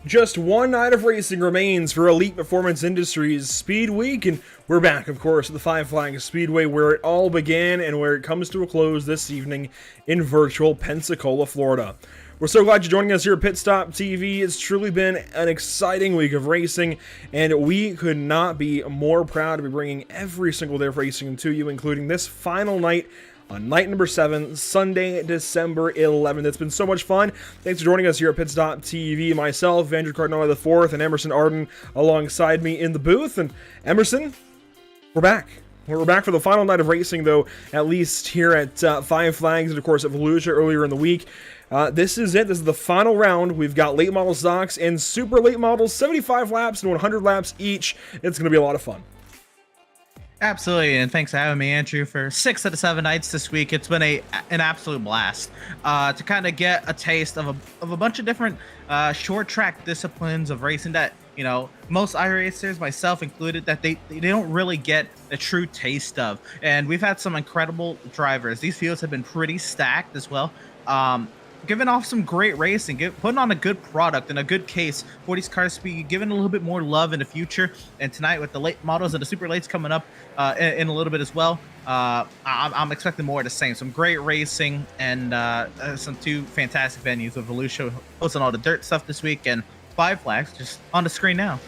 Just one night of racing remains for Elite Performance Industries Speedweek, and we're back, of course, at the Five Flags Speedway where it all began and where it comes to a close this evening in virtual Pensacola, Florida. We're so glad you're joining us here at Pit Stop TV. It's truly been an exciting week of racing, and we could not be more proud to be bringing every single day of racing to you, including this final night on night number 7, Sunday, December 11th. It's been so much fun. Thanks for joining us here at Pit Stop TV. Myself, Andrew Cardinale IV, and Emerson Arden alongside me in the booth. And Emerson, we're back. We're back for the final night of racing, though, at least here at Five Flags and, of course, at Volusia earlier in the week. This is it. This is the final round. We've got late model stocks and super late models, 75 laps and 100 laps each. It's going to be a lot of fun. Absolutely, and thanks for having me, Andrew, for 6 of the 7 nights this week. It's been an absolute blast to kind of get a taste of a bunch of different short track disciplines of racing that, you know, most iRacers, myself included, that they don't really get a true taste of. And we've had some incredible drivers. These fields have been pretty stacked as well. Giving off some great racing, putting on a good product and a good case for these cars to be given a little bit more love in the future. And tonight with the late models and the super lates coming up in a little bit as well, I'm expecting more of the same. Some great racing and some 2 fantastic venues with Volusia hosting all the dirt stuff this week and Five Flags just on the screen now.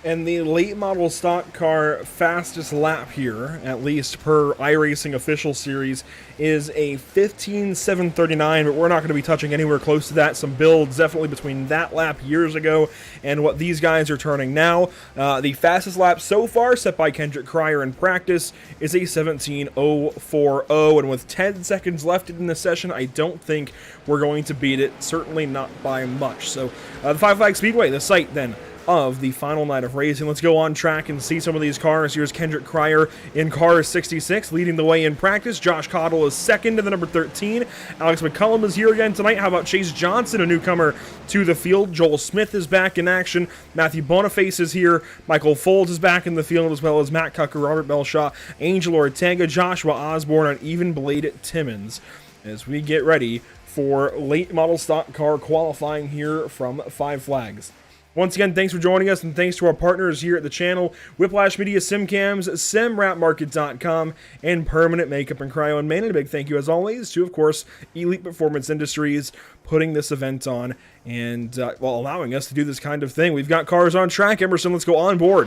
And the late model stock car fastest lap here, at least per iRacing official series, is a 15.739, but we're not going to be touching anywhere close to that. Some builds definitely between that lap years ago and what these guys are turning now. The fastest lap so far, set by Kendrick Cryer in practice, is a 17.040, and with 10 seconds left in the session, I don't think we're going to beat it, certainly not by much. So the Five Flags Speedway, the site then of the final night of racing. Let's go on track and see some of these cars. Here's Kendrick Cryer in car 66, leading the way in practice. Josh Cottle is second in the number 13. Alex McCullum is here again tonight. How about Chase Johnson, a newcomer to the field? Joel Smith is back in action. Matthew Boniface is here. Michael Folds is back in the field, as well as Matt Cucker, Robert Belshaw, Angel Ortega, Joshua Osborne, and even Blade Timmons, as we get ready for late model stock car qualifying here from Five Flags. Once again, thanks for joining us, and thanks to our partners here at the channel, Whiplash Media SimCams, SimWrapMarket.com, and Permanent Makeup and Cryo. And a big thank you, as always, to, of course, Elite Performance Industries, putting this event on and, allowing us to do this kind of thing. We've got cars on track. Emerson, let's go on board.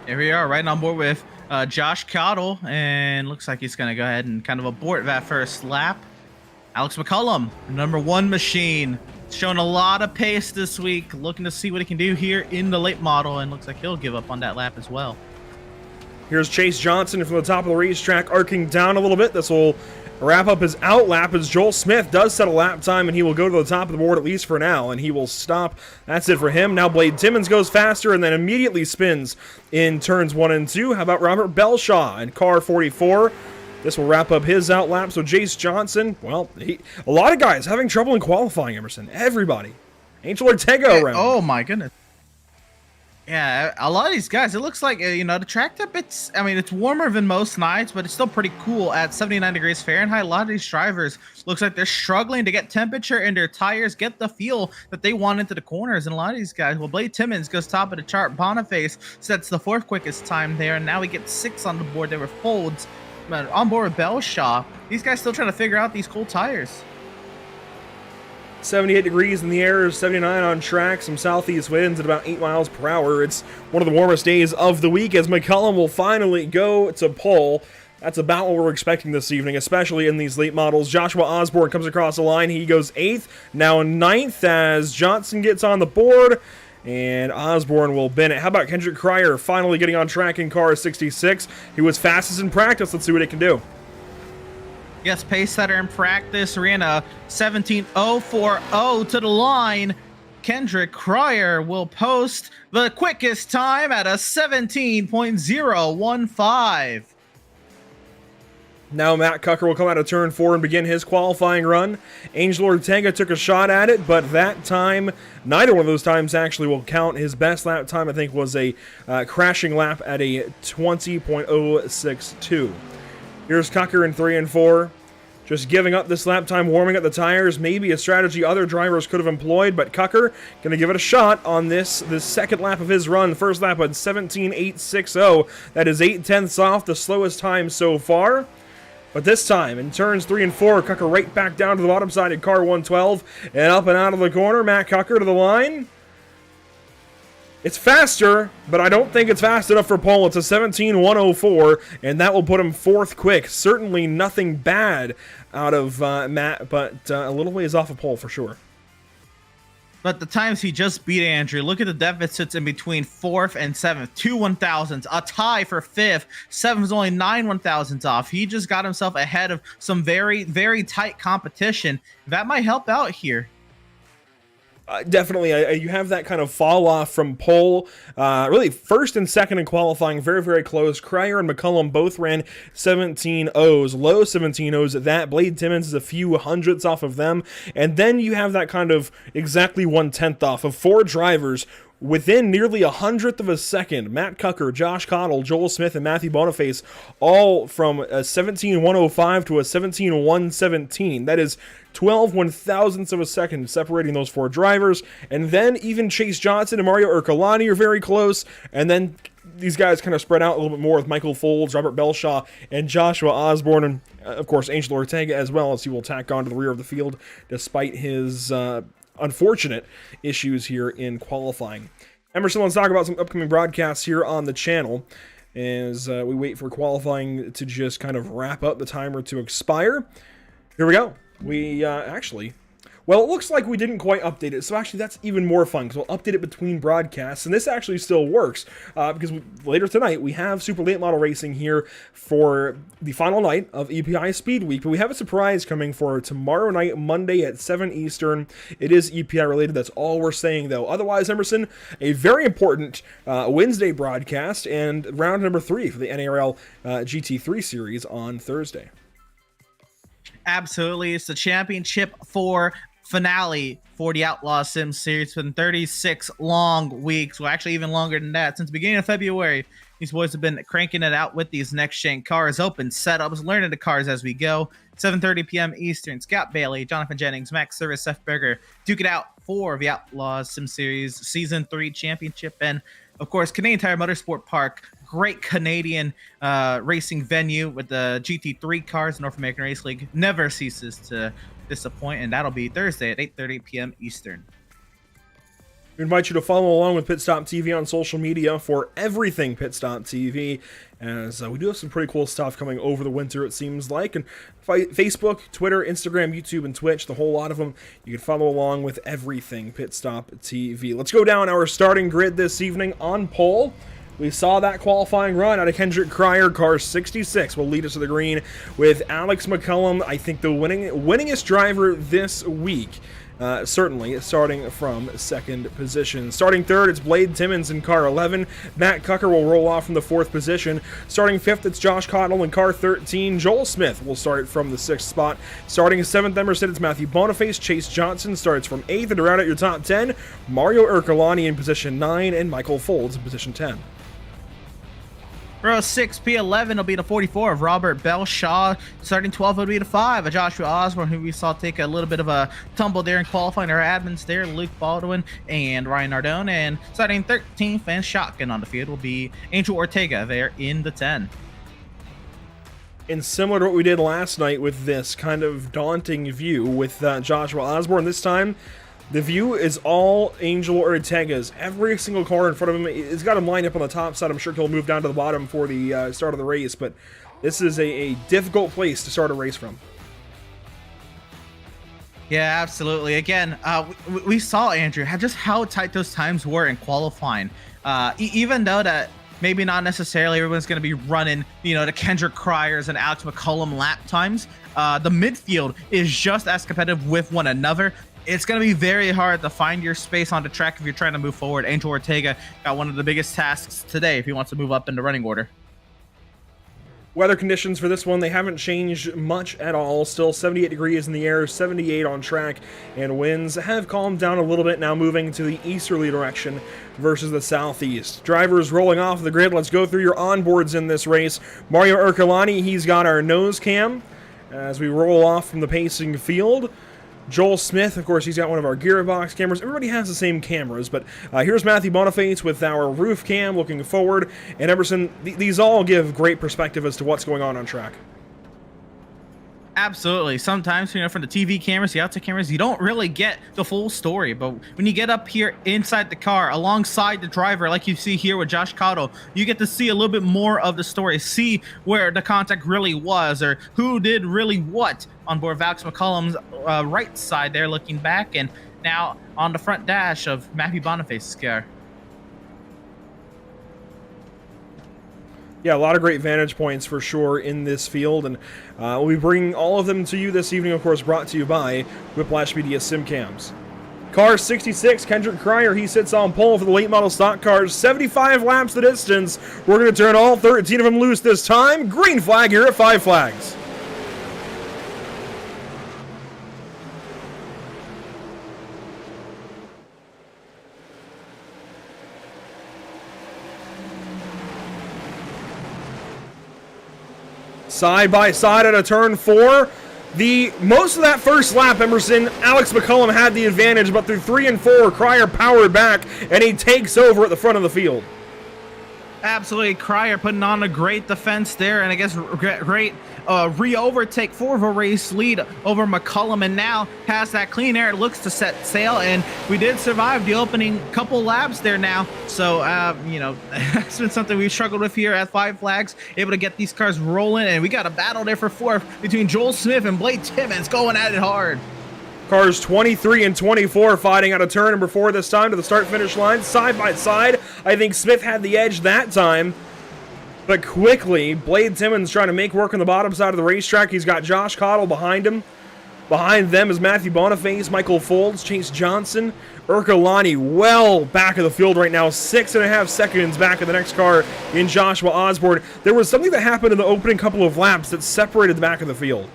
Here we are, right on board with Josh Cottle, and looks like he's going to go ahead and kind of abort that first lap. Alex McCullum, number 1 machine, showing a lot of pace this week, looking to see what he can do here in the late model, and looks like he'll give up on that lap as well. Here's Chase Johnson from the top of the racetrack, arcing down a little bit. This will wrap up his out lap as Joel Smith does set a lap time, and he will go to the top of the board at least for now, and he will stop. That's it for him. Now Blade Timmons goes faster and then immediately spins in turns 1 and 2. How about Robert Belshaw in car 44? This will wrap up his out lap. So Chase Johnson, well, a lot of guys having trouble in qualifying, Emerson. Everybody. Angel Ortega around. Oh my goodness. Yeah, a lot of these guys, it looks like, the track temp, it's warmer than most nights, but it's still pretty cool at 79 degrees Fahrenheit. A lot of these drivers looks like they're struggling to get temperature in their tires, get the feel that they want into the corners. And a lot of these guys, well, Blade Timmons goes top of the chart. Boniface sets the 4th quickest time there, and now we get 6 on the board. There were Folds on board with Belshaw. These guys still trying to figure out these cold tires. 78 degrees in the air, 79 on track, some southeast winds at about 8 miles per hour. It's one of the warmest days of the week as McCullum will finally go to pole. That's about what we're expecting this evening, especially in these late models. Joshua Osborne comes across the line. He goes 8th, now 9th as Johnson gets on the board, and Osborne will bin it. How about Kendrick Cryer finally getting on track in car 66? He was fastest in practice. Let's see what he can do. Yes, pace setter in practice. Ran a 17.040 to the line. Kendrick Cryer will post the quickest time at a 17.015. Now Matt Cucker will come out of turn 4 and begin his qualifying run. Angel Ortega took a shot at it, but that time, neither one of those times actually will count. His best lap time, I think, was a crashing lap at a 20.062. Here's Cucker in 3 and 4. just giving up this lap time, warming up the tires, maybe a strategy other drivers could have employed, but Cucker going to give it a shot on this second lap of his run. First lap on 17.860. That is 0.8 off the slowest time so far. But this time, in turns 3 and 4, Cucker right back down to the bottom side in car 112, and up and out of the corner, Matt Cucker to the line. It's faster, but I don't think it's fast enough for Paul. It's a 17.104, and that will put him fourth quick. Certainly nothing bad out of Matt, but a little ways off of Paul for sure. But the times he just beat Andrew, look at the deficits in between 4th and 7th. 2 1,000s, a tie for 5th. 7th is only 9 1,000s off. He just got himself ahead of some very, very tight competition. That might help out here. Definitely, you have that kind of fall off from pole. Really, first and second in qualifying, very, very close. Cryer and McCullum both ran 17.0s, low 17.0s at that. Blade Timmons is a few hundredths off of them. And then you have that kind of exactly 1/10 off of 4 drivers within nearly 100th of a second. Matt Cucker, Josh Cottle, Joel Smith, and Matthew Boniface, all from a 17.105 to a 17.117. That is 12 1,000ths of a second separating those 4 drivers. And then even Chase Johnson and Mario Ercolani are very close. And then these guys kind of spread out a little bit more with Michael Folds, Robert Belshaw, and Joshua Osborne, and of course Angel Ortega as well, as he will tack on to the rear of the field despite his unfortunate issues here in qualifying. Emerson, let's talk about some upcoming broadcasts here on the channel as we wait for qualifying to just kind of wrap up, the timer to expire. Here we go. We well, it looks like we didn't quite update it, so actually that's even more fun, because we'll update it between broadcasts, and this actually still works, because later tonight we have Super Late Model Racing here for the final night of EPI Speed Week, but we have a surprise coming for tomorrow night, Monday at 7 Eastern. It is EPI related, that's all we're saying though. Otherwise, Emerson, a very important Wednesday broadcast, and round number 3 for the NARL GT3 series on Thursday. Absolutely. It's the championship finale for the Outlaw Sim series. It's been 36 long weeks. Well, actually even longer than that. Since the beginning of February, these boys have been cranking it out with these next-gen cars, open setups, learning the cars as we go. 7:30 p.m. Eastern. Scott Bailey, Jonathan Jennings, Max Service, Seth Berger duke it out for the Outlaw Sim Series Season 3 Championship. And, of course, Canadian Tire Motorsport Park, great Canadian racing venue with the GT3 cars. North American Race League never ceases to disappoint, and that'll be Thursday at 8:30 p.m. Eastern. We invite you to follow along with Pit Stop TV on social media for everything Pit Stop TV, as we do have some pretty cool stuff coming over the winter, it seems like. And Facebook, Twitter, Instagram, YouTube, and Twitch, the whole lot of them. You can follow along with everything Pit Stop TV. Let's go down our starting grid this evening. On pole, we saw that qualifying run out of Kendrick Cryer. Car 66 will lead us to the green with Alex McCullum, I think the winningest driver this week. Certainly starting from second position. Starting third, it's Blade Timmons in car 11. Matt Cucker will roll off from the 4th position. Starting 5th, it's Josh Cottle in car 13. Joel Smith will start from the 6th spot. Starting 7th, Emerson, it's Matthew Boniface. Chase Johnson starts from 8th, and around at your top 10, Mario Ercolani in position 9 and Michael Folds in position 10. Row 6, P11 will be the 44 of Robert Belshaw. Starting 12 will be the 5 of Joshua Osborne, who we saw take a little bit of a tumble there in qualifying. Our admins there, Luke Baldwin and Ryan Nardone. And starting 13th and shotgun on the field will be Angel Ortega there in the 10. And similar to what we did last night with this kind of daunting view with Joshua Osborne, this time the view is all Angel Ortega's. Every single car in front of him, it's got him lined up on the top side. I'm sure he'll move down to the bottom for the start of the race, but this is a difficult place to start a race from. Yeah, absolutely. Again, we saw, Andrew, just how tight those times were in qualifying. Even though that maybe not necessarily everyone's going to be running, the Kendrick Cryers and Alex McCullum lap times, the midfield is just as competitive with one another. It's going to be very hard to find your space on the track if you're trying to move forward. Angel Ortega got one of the biggest tasks today if he wants to move up in the running order. Weather conditions for this one, they haven't changed much at all. Still 78 degrees in the air, 78 on track, and winds have calmed down a little bit, now moving to the easterly direction versus the southeast. Drivers rolling off the grid. Let's go through your onboards in this race. Mario Ercolani, he's got our nose cam. As we roll off from the pacing field, Joel Smith, of course, he's got one of our gearbox cameras. Everybody has the same cameras, but here's Matthew Boniface with our roof cam looking forward. And Emerson, these all give great perspective as to what's going on track. Absolutely. Sometimes, from the TV cameras, the outside cameras, you don't really get the full story. But when you get up here inside the car, alongside the driver, like you see here with Josh Cottle, you get to see a little bit more of the story, see where the contact really was, or who did really what on board Alex McCullum's right side there, looking back, and now on the front dash of Matthew Boniface's car. Yeah, a lot of great vantage points for sure in this field, and we'll be bringing all of them to you this evening, of course, brought to you by Whiplash Media SimCams. Car 66, Kendrick Cryer, he sits on pole for the late model stock cars, 75 laps the distance. We're going to turn all 13 of them loose this time. Green flag here at 5 Flags. Side by side at a turn 4. Most of that first lap, Emerson, Alex McCullum had the advantage, but through 3 and 4, Cryer powered back, and he takes over at the front of the field. Absolutely, Cryer putting on a great defense there, and I guess great re-overtake for a race lead over McCullum, and now has that clean air. It looks to set sail, and we did survive the opening couple laps there now. So, it's been something we've struggled with here at 5 Flags, able to get these cars rolling, and we got a battle there for 4th between Joel Smith and Blade Timmons going at it hard. Cars 23 and 24 fighting out of turn number 4 this time to the start-finish line, side by side. I think Smith had the edge that time, but quickly, Blade Timmons trying to make work on the bottom side of the racetrack. He's got Josh Cottle behind him. Behind them is Matthew Boniface, Michael Folds, Chase Johnson, Ercolani well back of the field right now, 6.5 seconds back of the next car in Joshua Osborne. There was something that happened in the opening couple of laps that separated the back of the field.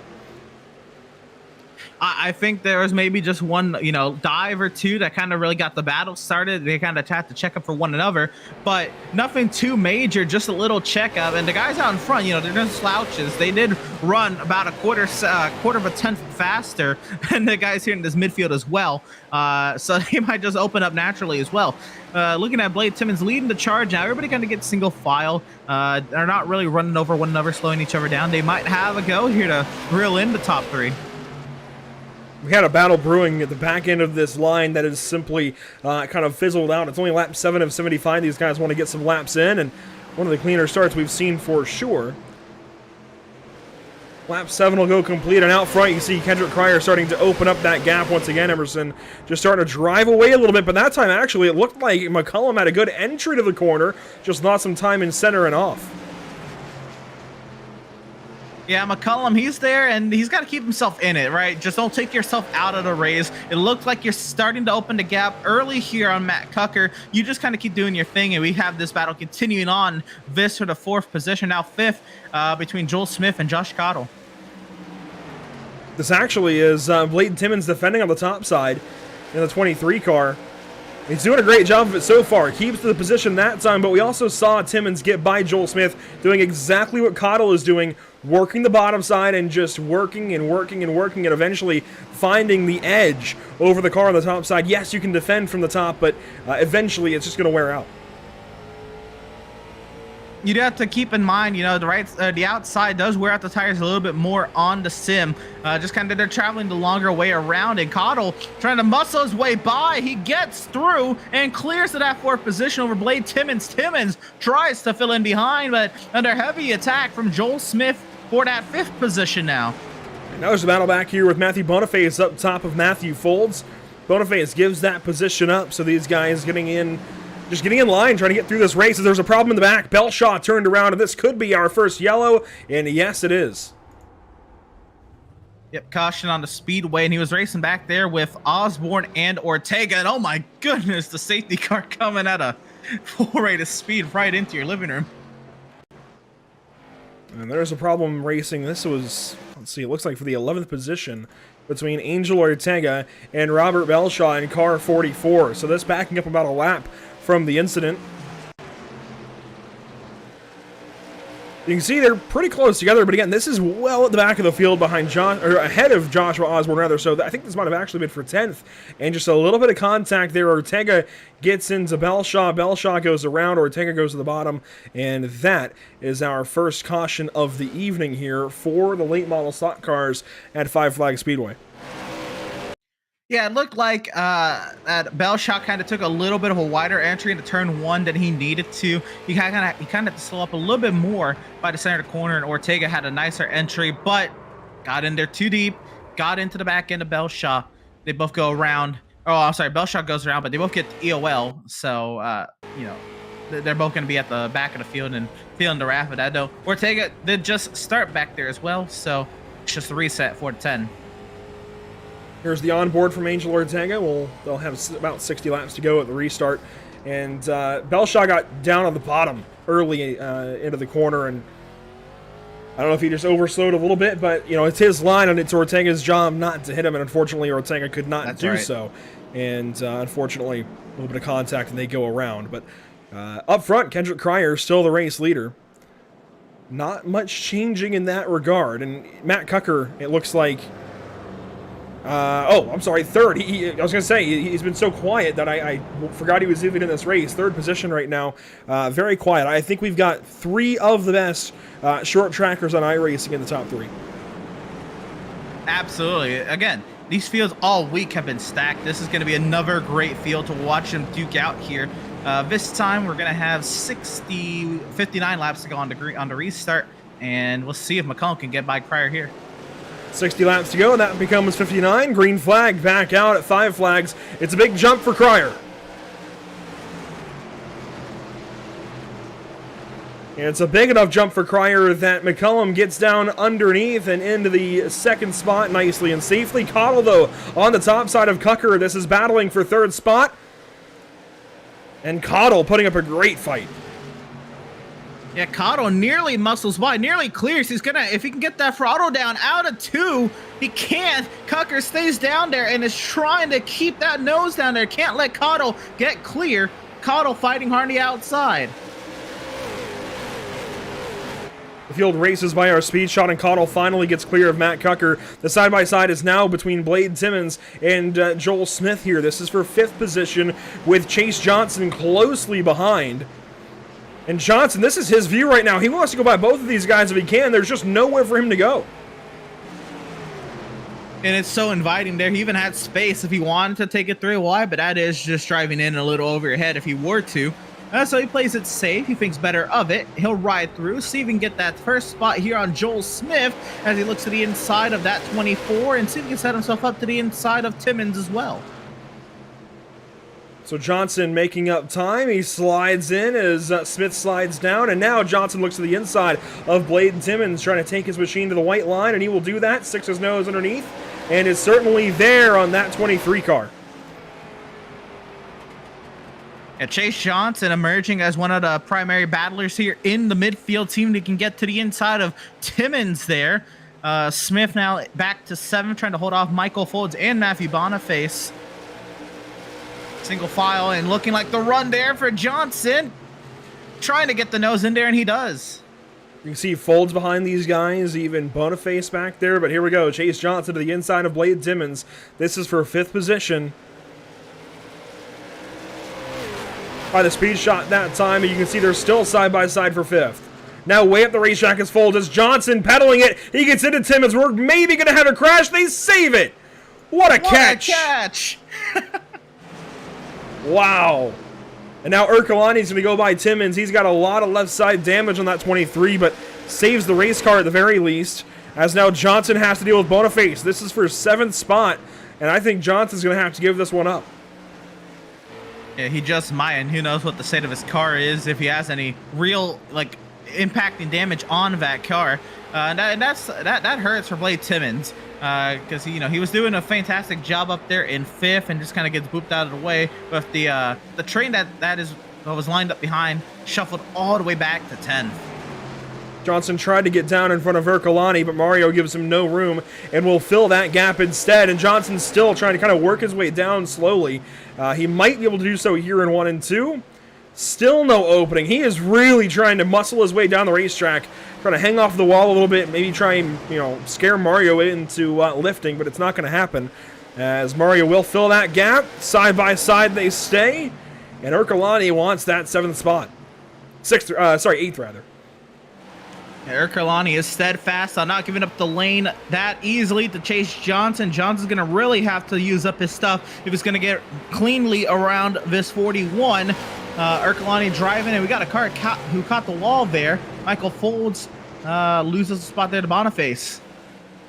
I think there was maybe just one, dive or two that kind of really got the battle started. They kind of had to check up for one another, but nothing too major, just a little checkup. And the guys out in front, they're no slouches. They did run about a quarter of a tenth faster than the guys here in this midfield as well. So they might just open up naturally as well. Looking at Blade Timmons leading the charge now. Everybody kind of gets single file. They're not really running over one another, slowing each other down. They might have a go here to reel in the top 3. We had a battle brewing at the back end of this line that is simply kind of fizzled out. It's only lap 7 of 75. These guys want to get some laps in, and one of the cleaner starts we've seen for sure. Lap 7 will go complete, and out front you see Kendrick Cryer starting to open up that gap once again. Emerson just starting to drive away a little bit, but that time actually it looked like McCullum had a good entry to the corner, just lost some time in center and off. Yeah, McCullum, he's there, and he's got to keep himself in it, right? Just don't take yourself out of the race. It looked like you're starting to open the gap early here on Matt Cucker. You just kind of keep doing your thing, and we have this battle continuing on. This for the 4th position, now 5th, between Joel Smith and Josh Cottle. This actually is Blade Timmons defending on the top side in the 23 car. He's doing a great job of it so far. Keeps the position that time, but we also saw Timmons get by Joel Smith doing exactly what Cottle is doing, working the bottom side and just working and working and working and eventually finding the edge over the car on the top side. Yes, you can defend from the top, but eventually it's just going to wear out. You'd have to keep in mind, the outside does wear out the tires a little bit more on the sim. Just kind of they're traveling the longer way around, and Cottle trying to muscle his way by. He gets through and clears to that 4th position over Blade Timmons. Timmons tries to fill in behind, but under heavy attack from Joel Smith for that 5th position now. And now there's a battle back here with Matthew Boniface up top of Matthew Folds. Boniface gives that position up, so these guys getting in line, trying to get through this race. There's a problem in the back. Belshaw turned around, and this could be our first yellow, and yes, it is. Yep, caution on the speedway, and he was racing back there with Osborne and Ortega, and oh my goodness, the safety car coming at a full rate of speed right into your living room. And there's a problem racing. This was, let's see, it looks like for the 11th position between Angel Ortega and Robert Belshaw in car 44. So this backing up about a lap from the incident. You can see they're pretty close together, but again, this is well at the back of the field behind ahead of Joshua Osborne, rather. So I think this might have actually been for 10th, and just a little bit of contact there. Ortega gets into Belshaw. Belshaw goes around. Ortega goes to the bottom, and that is our first caution of the evening here for the late model stock cars at Five Flags Speedway. Yeah, it looked like that Belshaw kind of took a little bit of a wider entry into turn 1 than he needed to. He kind of had to slow up a little bit more by the center of the corner, and Ortega had a nicer entry, but got in there too deep, got into the back end of Belshaw. They both go around. Oh, I'm sorry, Belshaw goes around, but they both get EOL, so, you know, they're both going to be at the back of the field and feeling the wrath of that, though. Ortega did just start back there as well, so it's just a reset for the 10. Here's the onboard from Angel Ortega. They'll have about 60 laps to go at the restart. And Belshaw got down on the bottom early into the corner, and I don't know if he just overslowed a little bit, but you know, it's his line and it's Ortega's job not to hit him, and unfortunately Ortega could not do so. And unfortunately, a little bit of contact and they go around. But up front, Kendrick Cryer still the race leader. Not much changing in that regard. And Matt Cucker, it looks like, I'm sorry, third. I was going to say, he's been so quiet that I forgot he was even in this race. Third position right now. Very quiet. I think we've got 3 of the best short trackers on iRacing in the top 3. Absolutely. Again, these fields all week have been stacked. This is going to be another great field to watch them duke out here. This time we're going to have 59 laps to go on the restart, and we'll see if McCollum can get by Cryer here. 60 laps to go, and that becomes 59. Green flag back out at Five Flags. It's a big jump for Cryer. And it's a big enough jump for Cryer that McCullum gets down underneath and into the second spot nicely and safely. Cottle, though, on the top side of Cucker. This is battling for third spot. And Cottle putting up a great fight. Yeah, Cottle nearly muscles by, nearly clears. He's gonna, if he can get that throttle down out of 2, he can't. Cucker stays down there and is trying to keep that nose down there. Can't let Cottle get clear. Cottle fighting hard on the outside. The field races by our speed shot, and Cottle finally gets clear of Matt Cucker. The side-by-side is now between Blade Timmons and Joel Smith here. This is for 5th position with Chase Johnson closely behind. And Johnson, this is his view right now. He wants to go by both of these guys if he can. There's just nowhere for him to go. And it's so inviting there. He even had space if he wanted to take it 3 wide, but that is just driving in a little over your head if he were to. So he plays it safe. He thinks better of it. He'll ride through, see if he can get that first spot here on Joel Smith as he looks to the inside of that 24 and see if he can set himself up to the inside of Timmons as well. So Johnson making up time. He slides in as Smith slides down, and now Johnson looks to the inside of Blade Timmons, trying to take his machine to the white line, and he will do that. Sticks his nose underneath, and is certainly there on that 23 car. Yeah, Chase Johnson emerging as one of the primary battlers here in the midfield team that can get to the inside of Timmons there. Smith now back to 7th, trying to hold off Michael Folds and Matthew Boniface. Single file and looking like the run there for Johnson. Trying to get the nose in there, and he does. You can see Folds behind these guys, even Boniface back there. But here we go. Chase Johnson to the inside of Blade Timmons. This is for 5th position. By the speed shot that time, and you can see they're still side by side for 5th. Now way up the racetrack is Folds as Johnson pedaling it. He gets into Timmons. We're maybe going to have a crash. They save it. What a catch. What a catch. Wow. And now Ercolani's going to go by Timmons. He's got a lot of left side damage on that 23, but saves the race car at the very least. As now Johnson has to deal with Boniface. This is for 7th spot, and I think Johnson's going to have to give this one up. Yeah, he just might, and who knows what the state of his car is, if he has any real, like, impacting damage on that car. That hurts for Blade Timmons. Because he was doing a fantastic job up there in 5th and just kind of gets booped out of the way. But the train that was lined up behind shuffled all the way back to 10th. Johnson tried to get down in front of Ercolani, but Mario gives him no room and will fill that gap instead. And Johnson's still trying to kind of work his way down slowly. He might be able to do so here in 1 and 2. Still no opening. He is really trying to muscle his way down the racetrack, trying to hang off the wall a little bit, maybe try and, scare Mario into lifting, but it's not going to happen, as Mario will fill that gap. Side by side they stay, and Ercolani wants that 7th spot. 8th rather. Ercolani is steadfast on not giving up the lane that easily to Chase Johnson. Johnson's going to really have to use up his stuff if he's going to get cleanly around this 41. Ercolani driving, and we got a car who caught the wall there. Michael Folds loses a spot there to Boniface.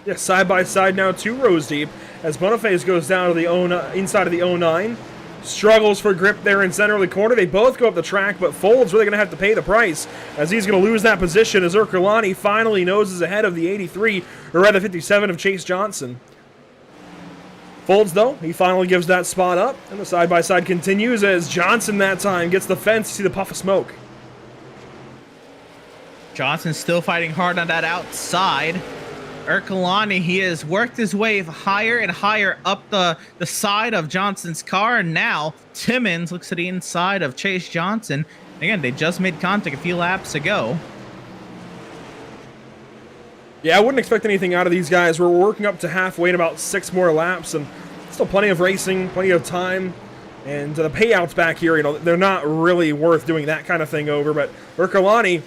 Yeah, side by side now, 2 rows deep, as Boniface goes down to the inside of the 09. Struggles for grip there in center of the corner. They both go up the track, but Folds really going to have to pay the price, as he's going to lose that position as Ercolani finally noses ahead of the 83, or rather 57 of Chase Johnson. Folds, though, he finally gives that spot up, and the side-by-side continues as Johnson that time gets the fence. You see the puff of smoke. Johnson still fighting hard on that outside. Ercolani, he has worked his way higher and higher up the side of Johnson's car, and now Timmons looks to the inside of Chase Johnson. Again, they just made contact a few laps ago. Yeah, I wouldn't expect anything out of these guys. We're working up to halfway in about 6 more laps, and still plenty of racing, plenty of time, and the payouts back here, they're not really worth doing that kind of thing over, but Ercolani,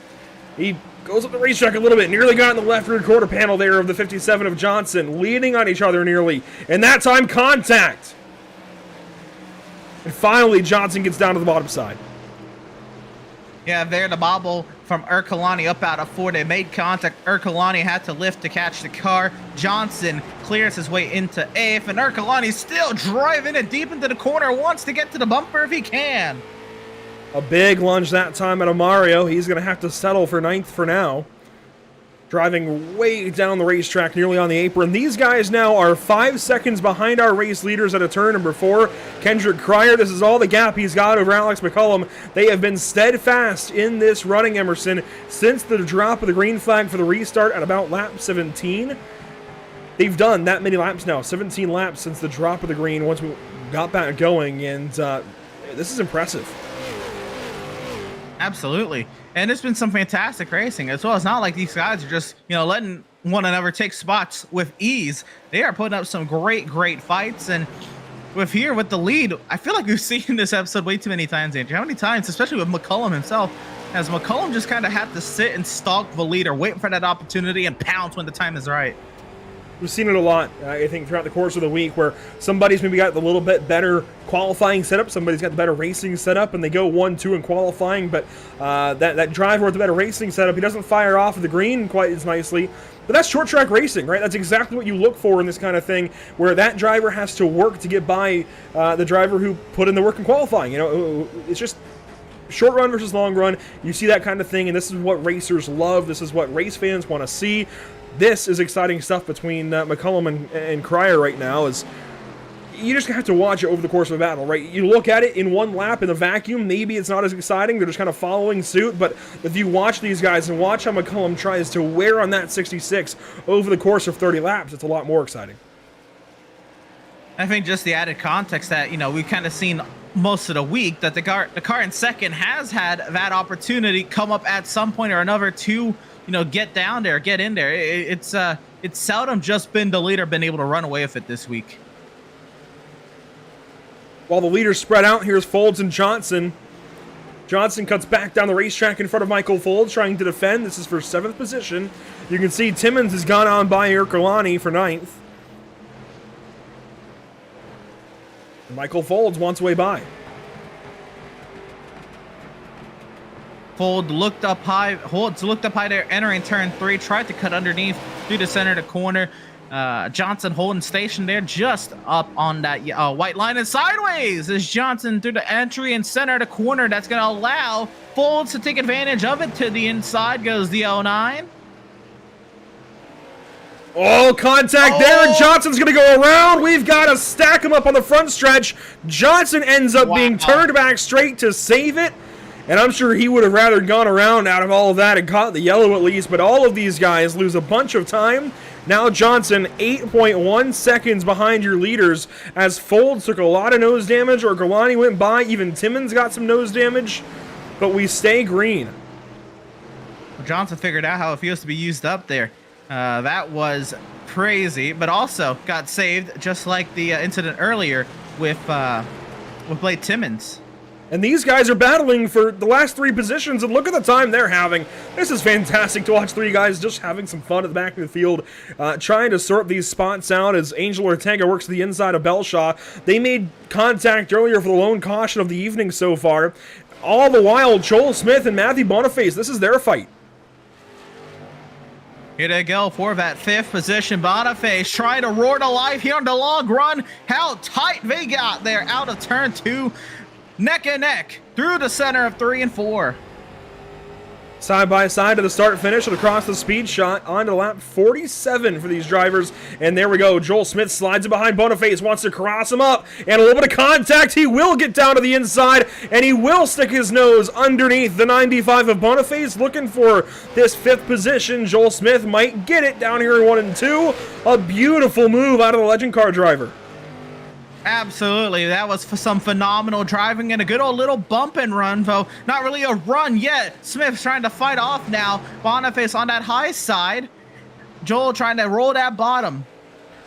he goes up the racetrack a little bit, nearly got in the left rear quarter panel there of the 57 of Johnson, leaning on each other nearly, and that time contact. And finally, Johnson gets down to the bottom side. Yeah, there the bobble from Ercolani up out of 4. They made contact. Ercolani had to lift to catch the car. Johnson clears his way into 8th, and Ercolani still driving it deep into the corner, wants to get to the bumper if he can. A big lunge that time out of Mario. He's going to have to settle for 9th for now. Driving way down the racetrack, nearly on the apron. These guys now are 5 seconds behind our race leaders at a turn number 4. Kendrick Cryer, this is all the gap he's got over Alex McCullum. They have been steadfast in this running, Emerson, since the drop of the green flag for the restart at about lap 17. They've done that many laps now, 17 laps since the drop of the green once we got back going, and this is impressive. Absolutely. And it's been some fantastic racing as well. It's not like these guys are just, letting one another take spots with ease. They are putting up some great fights. And with the lead, I feel like we've seen this episode way too many times, Andrew. How many times, especially with McCullum himself, has McCullum just kind of had to sit and stalk the leader, waiting for that opportunity and pounce when the time is right. We've seen it a lot, I think, throughout the course of the week, where somebody's maybe got the little bit better qualifying setup, somebody's got the better racing setup, and they go 1-2 in qualifying, but that driver with the better racing setup, he doesn't fire off of the green quite as nicely. But that's short track racing, right? That's exactly what you look for in this kind of thing, where that driver has to work to get by the driver who put in the work in qualifying. It's just short run versus long run. You see that kind of thing, and this is what racers love. This is what race fans want to see. This is exciting stuff between McCullum and Cryer right now. Is you just have to watch it over the course of a battle, right? You look at it in one lap in a vacuum, maybe it's not as exciting. They're just kind of following suit. But if you watch these guys and watch how McCullum tries to wear on that 66 over the course of 30 laps, it's a lot more exciting. I think just the added context that, we've kind of seen most of the week, that the car in second has had that opportunity come up at some point or another to get down there, get in there. It's seldom just been the leader been able to run away with it this week. While the leaders spread out, here's Folds and Johnson. Johnson cuts back down the racetrack in front of Michael Folds, trying to defend. This is for 7th position. You can see Timmons has gone on by Ercolani for 9th. Michael Folds wants way by. Folds looked up high there, entering turn 3, tried to cut underneath through the center of the corner. Johnson holding station there, just up on that white line and sideways as Johnson through the entry and center of the corner. That's going to allow Folds to take advantage of it. To the inside goes the 09. Oh, contact there, and Johnson's going to go around. We've got to stack him up on the front stretch. Johnson ends up being turned back straight to save it. And I'm sure he would have rather gone around out of all of that and caught the yellow at least. But all of these guys lose a bunch of time. Now Johnson 8.1 seconds behind your leaders as Folds took a lot of nose damage. Ercolani went by. Even Timmons got some nose damage. but we stay green. Johnson figured out how it feels to be used up there. That was crazy, but also got saved, just like the incident earlier with Blake Timmons. And these guys are battling for the last 3 positions, and look at the time they're having. This is fantastic to watch 3 guys just having some fun at the back of the field, trying to sort these spots out as Angel Ortega works to the inside of Belshaw. They made contact earlier for the lone caution of the evening so far. All the while, Joel Smith and Matthew Boniface, this is their fight. Here they go for that 5th position. Boniface trying to roar to life here on the long run. How tight they got there out of turn 2. Neck and neck through the center of 3 and 4. Side by side to the start finish and across the speed shot onto lap 47 for these drivers. And there we go. Joel Smith slides it behind Boniface, wants to cross him up, and a little bit of contact. He will get down to the inside, and he will stick his nose underneath the 95 of Boniface, looking for this 5th position. Joel Smith might get it down here in 1 and 2. A beautiful move out of the legend car driver. Absolutely, that was some phenomenal driving and a good old little bump and run, though not really a run yet. Smith's trying to fight off now. Boniface on that high side. Joel trying to roll that bottom.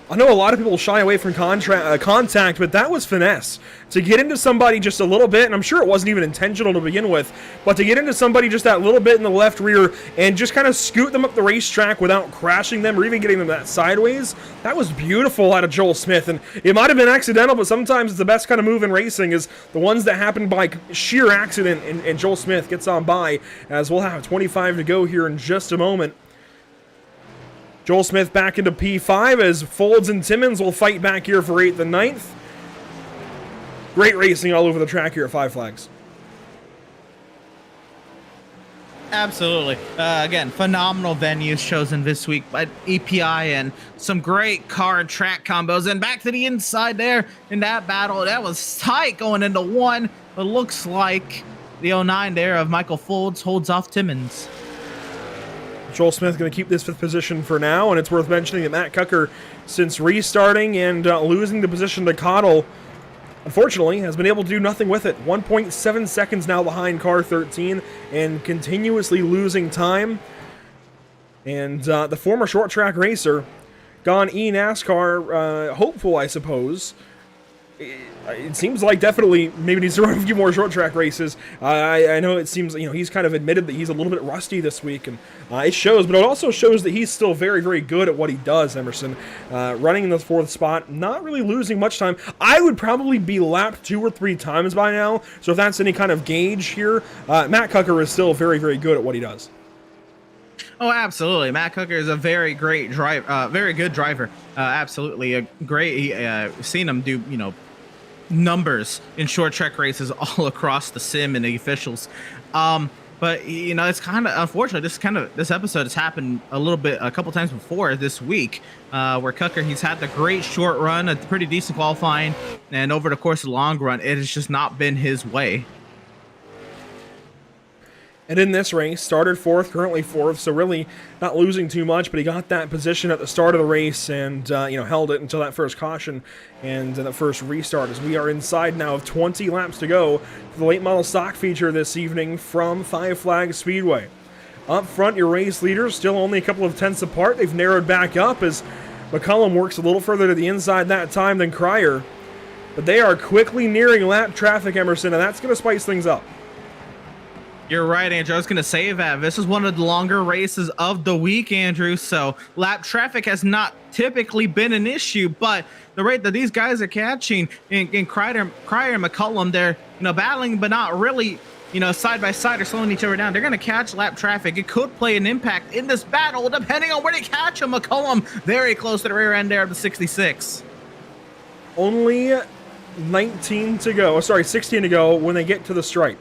I know a lot of people shy away from contact, but that was finesse. To get into somebody just a little bit, and I'm sure it wasn't even intentional to begin with, but to get into somebody just that little bit in the left rear and just kind of scoot them up the racetrack without crashing them or even getting them that sideways, that was beautiful out of Joel Smith. And it might have been accidental, but sometimes it's the best kind of move in racing is the ones that happen by sheer accident, and Joel Smith gets on by, as we'll have 25 to go here in just a moment. Joel Smith back into P5 as Folds and Timmons will fight back here for 8th and 9th. Great racing all over the track here at Five Flags. Absolutely. Again, phenomenal venues chosen this week by EPI and some great car and track combos. And back to the inside there in that battle. That was tight going into 1, but looks like the 09 there of Michael Folds holds off Timmons. Joel Smith going to keep this 5th position for now, and it's worth mentioning that Matt Cucker, since restarting and losing the position to Cottle, unfortunately, has been able to do nothing with it. 1.7 seconds now behind car 13 and continuously losing time. And the former short track racer, gone NASCAR hopeful, I suppose. It seems like definitely maybe needs to run a few more short track races. I know it seems, he's kind of admitted that he's a little bit rusty this week, and it shows, but it also shows that he's still very, very good at what he does, Emerson. Running in the 4th spot, not really losing much time. I would probably be lapped 2 or 3 times by now, so if that's any kind of gauge here, Matt Cucker is still very, very good at what he does. Oh, absolutely. Matt Cucker is a very great driver, very good driver. Absolutely a great. Seen him do, numbers in short track races all across the sim and the officials. But it's kind of unfortunate. This episode has happened a couple times before this week, where Cucker, he's had the great short run, a pretty decent qualifying, and over the course of the long run, it has just not been his way. And in this race, started 4th, currently 4th, so really not losing too much, but he got that position at the start of the race and, held it until that first caution and that first restart, as we are inside now of 20 laps to go for the late model stock feature this evening from Five Flags Speedway. Up front, your race leaders still only a couple of tenths apart. They've narrowed back up as McCullum works a little further to the inside that time than Cryer, but they are quickly nearing lap traffic, Emerson, and that's going to spice things up. You're right, Andrew. I was going to say that. This is one of the longer races of the week, Andrew, so lap traffic has not typically been an issue, but the rate that these guys are catching in Cryer and McCullum, they're battling, but not really side by side or slowing each other down. They're going to catch lap traffic. It could play an impact in this battle, depending on where they catch them. McCullum very close to the rear end there of the 66. Only 16 to go when they get to the stripe.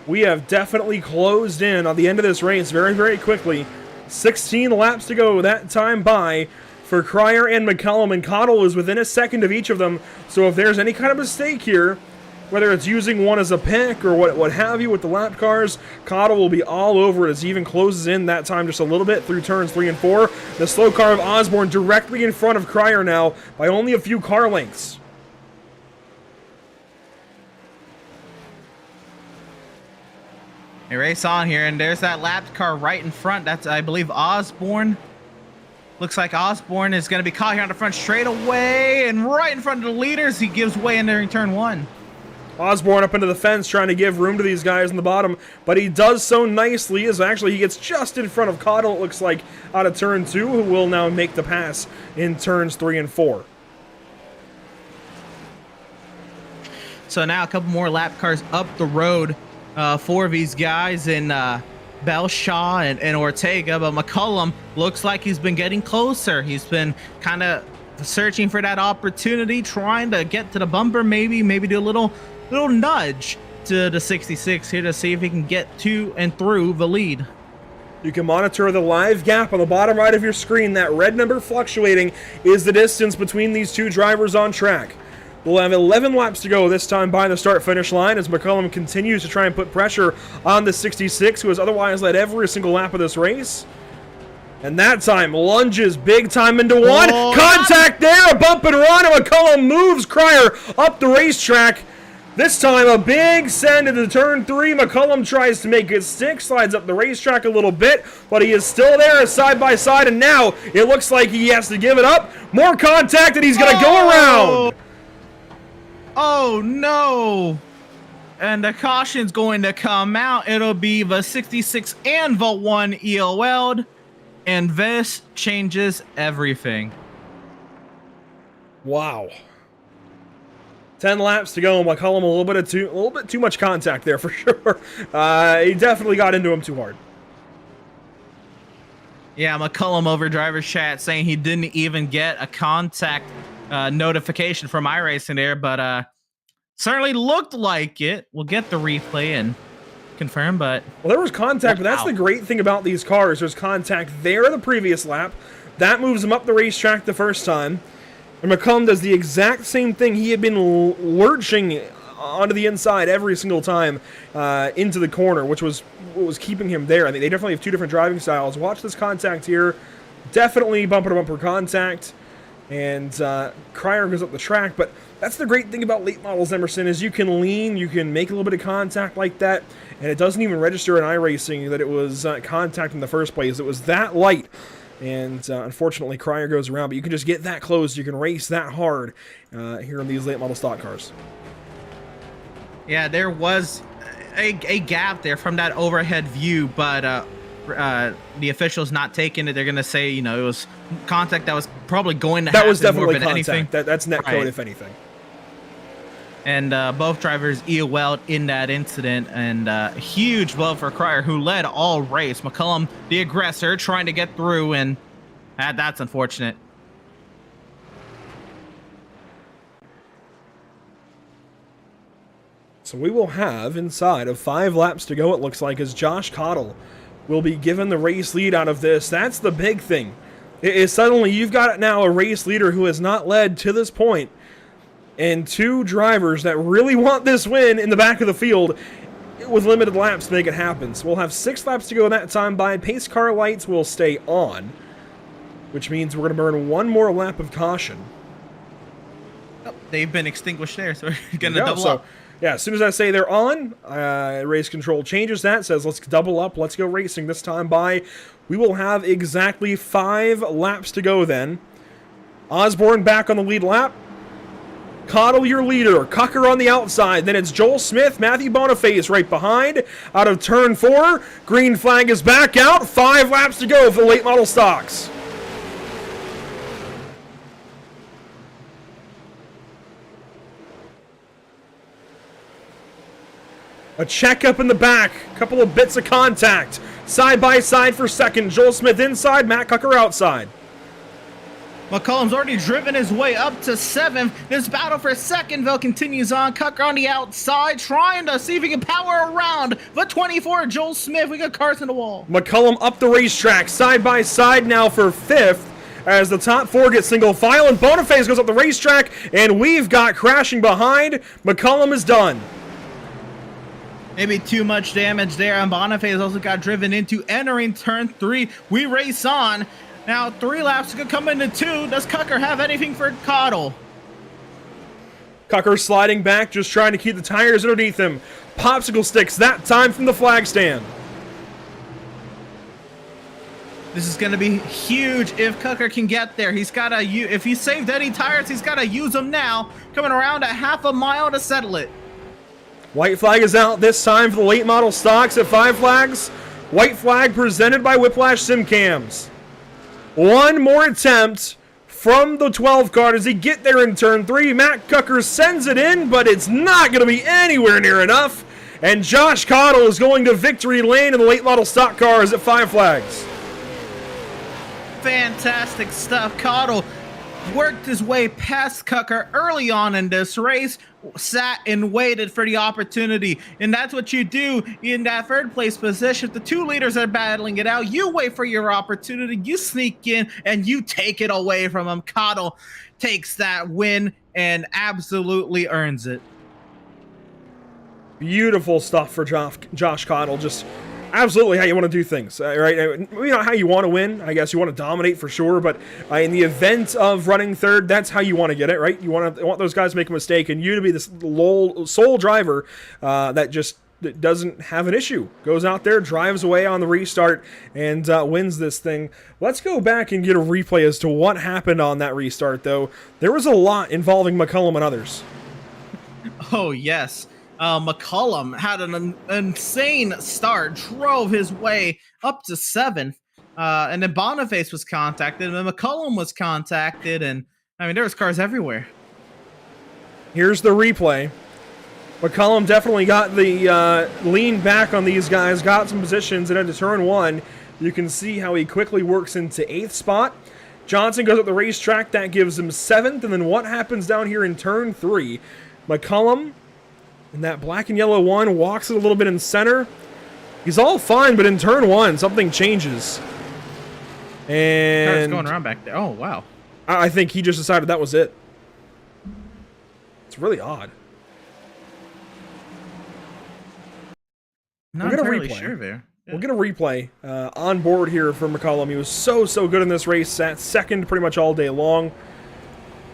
We have definitely closed in on the end of this race very, very quickly. 16 laps to go that time by for Cryer and McCullum, and Cottle is within a second of each of them. So if there's any kind of mistake here, whether it's using one as a pick or what have you with the lap cars, Cottle will be all over it as he even closes in that time just a little bit through turns 3 and 4. The slow car of Osborne directly in front of Cryer now by only a few car lengths. They race on here, and there's that lapped car right in front. That's, I believe, Osborne. Looks like Osborne is going to be caught here on the front straightaway, and right in front of the leaders, he gives way entering turn 1. Osborne up into the fence trying to give room to these guys in the bottom, but he does so nicely as actually he gets just in front of Cottle, it looks like, out of turn 2, who will now make the pass in turns 3 and 4. So now a couple more lap cars up the road for these guys in Belshaw and Ortega, but McCullum looks like he's been getting closer. He's been kind of searching for that opportunity, trying to get to the bumper, maybe do a little nudge to the 66 here to see if he can get to and through the lead. You can monitor the live gap on the bottom right of your screen. That red number fluctuating is the distance between these two drivers on track. We'll have 11 laps to go this time by the start-finish line as McCullum continues to try and put pressure on the 66, who has otherwise led every single lap of this race. And that time, lunges big time into one. Contact there, a bump and run, and McCullum moves Cryer up the racetrack. This time, a big send into turn 3. McCullum tries to make it stick, slides up the racetrack a little bit, but he is still there side by side, and now it looks like he has to give it up. More contact, and he's going to go around. Oh, no. And the caution's going to come out. It'll be the 66 and the 1 EOL'd. And this changes everything. Wow. 10 laps to go. McCullum a little bit too much contact there for sure. He definitely got into him too hard. Yeah, McCullum over driver's chat saying he didn't even get a contact notification from iRacing there, but certainly looked like it. We'll get the replay and confirm, but well, there was contact, but that's the great thing about these cars. There's contact there the previous lap. That moves him up the racetrack the first time. And McCullum does the exact same thing. He had been lurching onto the inside every single time into the corner, which was what was keeping him there. I think they definitely have two different driving styles. Watch this contact here. Definitely bumper-to-bumper contact. And Cryer goes up the track, but that's the great thing about late models, Emerson, is you can lean, you can make a little bit of contact like that, and it doesn't even register in iRacing that it was contact in the first place. It was that light, and unfortunately Cryer goes around, but you can just get that close, you can race that hard here in these late model stock cars. Yeah, there was a gap there from that overhead view, but the officials not taking it. They're going to say, you know, it was contact that was probably going to happen. That was definitely more than contact. Anything. That's net code, Right. if anything. And both drivers EOL'd in that incident, and huge blow for Cryer, who led all race. McCullum, the aggressor, trying to get through, and that's unfortunate. So we will have inside of 5 laps to go, it looks like, as Josh Cottle will be given the race lead out of this. That's the big thing. It is suddenly you've got now a race leader who has not led to this point, and 2 drivers that really want this win in the back of the field with limited laps to make it happen. So we'll have 6 laps to go that time by. Pace car lights will stay on, which means we're going to burn 1 more lap of caution. Oh, they've been extinguished there, so we're going to double up. Yeah, as soon as I say they're on, race control changes that, says let's double up, let's go racing this time by. We will have exactly 5 laps to go then. Osborne back on the lead lap. Cottle your leader, Cucker on the outside, then it's Joel Smith, Matthew Boniface right behind, out of turn 4, green flag is back out, 5 laps to go for the late model stocks. A checkup in the back, a couple of bits of contact, side by side for second, Joel Smith inside, Matt Cucker outside. McCullum's already driven his way up to 7th. This battle for second, though, continues on. Cucker on the outside, trying to see if he can power around the 24, Joel Smith. We got cars in the wall. McCullum up the racetrack, side by side now for 5th, as the top 4 get single file, and Boniface goes up the racetrack, and we've got crashing behind. McCullum is done. Maybe too much damage there, and Boniface also got driven into entering turn 3. We race on. Now 3 laps could come into 2. Does Cucker have anything for Cottle? Cucker sliding back, just trying to keep the tires underneath him. Popsicle sticks that time from the flag stand. This is going to be huge if Cucker can get there. He's got to, if he saved any tires, he's got to use them now. Coming around a half a mile to settle it. White flag is out this time for the late model stocks at 5 flags. White flag presented by Whiplash Sim Cams. One more attempt from the 12 car. Does he get there in turn 3? Matt Cucker sends it in, but it's not going to be anywhere near enough. And Josh Cottle is going to victory lane in the late model stock cars at 5 flags. Fantastic stuff. Cottle worked his way past Cucker early on in this race, sat and waited for the opportunity, and that's what you do in that third place position. If the 2 leaders are battling it out, you wait for your opportunity, you sneak in, and you take it away from him. Cottle takes that win and absolutely earns it. Beautiful stuff for Josh Cottle. Just absolutely how you want to do things, right? You know how you want to win. I guess you want to dominate for sure, but in the event of running third, that's how you want to get it, right? You want those guys to make a mistake, and you to be this sole driver that just doesn't have an issue. Goes out there, drives away on the restart, and wins this thing. Let's go back and get a replay as to what happened on that restart, though. There was a lot involving McCullum and others. Oh, yes. McCullum had an insane start, drove his way up to 7th, and then Boniface was contacted, and then McCullum was contacted, and I mean, there was cars everywhere. Here's the replay. McCullum definitely got the lean back on these guys, got some positions, and into turn 1, you can see how he quickly works into 8th spot. Johnson goes up the racetrack, that gives him 7th, and then what happens down here in turn 3? McCullum, in that black and yellow one, walks it a little bit in center. He's all fine, but in turn 1, something changes. And car's going around back there. Oh, wow. I think he just decided that was it. It's really odd. Not entirely sure there. Yeah. We'll get a replay on board here for McCullum. He was so good in this race, sat second pretty much all day long.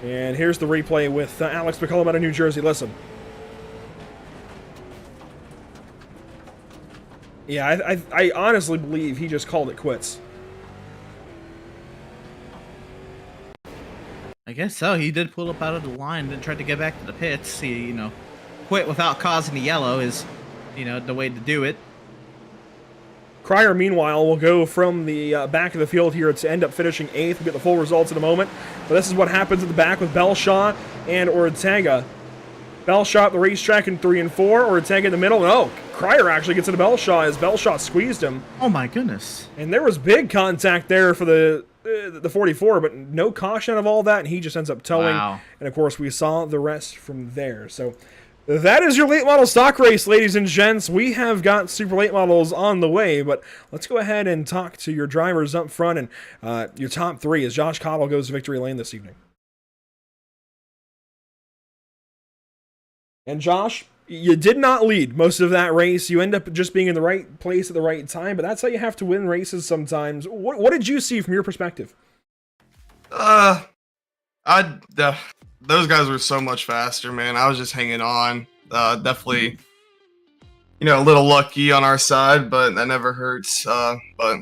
And here's the replay with Alex McCullum out of New Jersey. Listen. Yeah, I honestly believe he just called it quits. I guess so. He did pull up out of the line and tried to get back to the pits. He, quit without causing the yellow is, the way to do it. Cryer, meanwhile, will go from the back of the field here to end up finishing 8th. We'll get the full results in a moment. But this is what happens at the back with Belshaw and Ortega. Belshaw at the racetrack in 3 and 4. Ortega in the middle. And Cryer actually gets into Belshaw as Belshaw squeezed him. Oh my goodness. And there was big contact there for the 44, but no caution out of all that, and he just ends up towing. Wow. And of course, we saw the rest from there. So that is your late model stock race, ladies and gents. We have got super late models on the way, but let's go ahead and talk to your drivers up front and your top 3 as Josh Cottle goes to victory lane this evening. And Josh, you did not lead most of that race. You end up just being in the right place at the right time, but that's how you have to win races sometimes. What did you see from your perspective? Those guys were so much faster, man. I was just hanging on. Definitely, a little lucky on our side, but that never hurts. But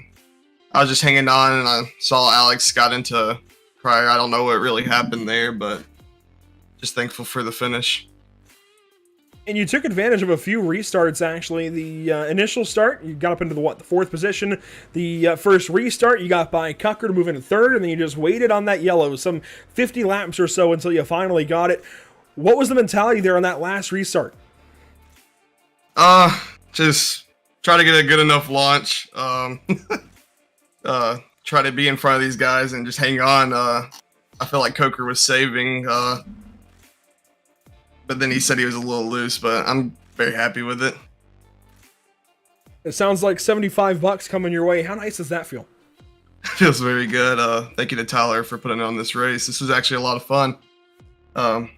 I was just hanging on, and I saw Alex got into Cryer. I don't know what really happened there, but just thankful for the finish. And you took advantage of a few restarts, actually. The initial start, you got up into the 4th position. The first restart, you got by Cucker to move into 3rd, and then you just waited on that yellow, some 50 laps or so until you finally got it. What was the mentality there on that last restart? Just try to get a good enough launch. Try to be in front of these guys and just hang on. I feel like Coker was saving, but then he said he was a little loose, but I'm very happy with it. It sounds like $75 coming your way. How nice does that feel? Feels very good. Thank you to Tyler for putting on this race. This was actually a lot of fun. But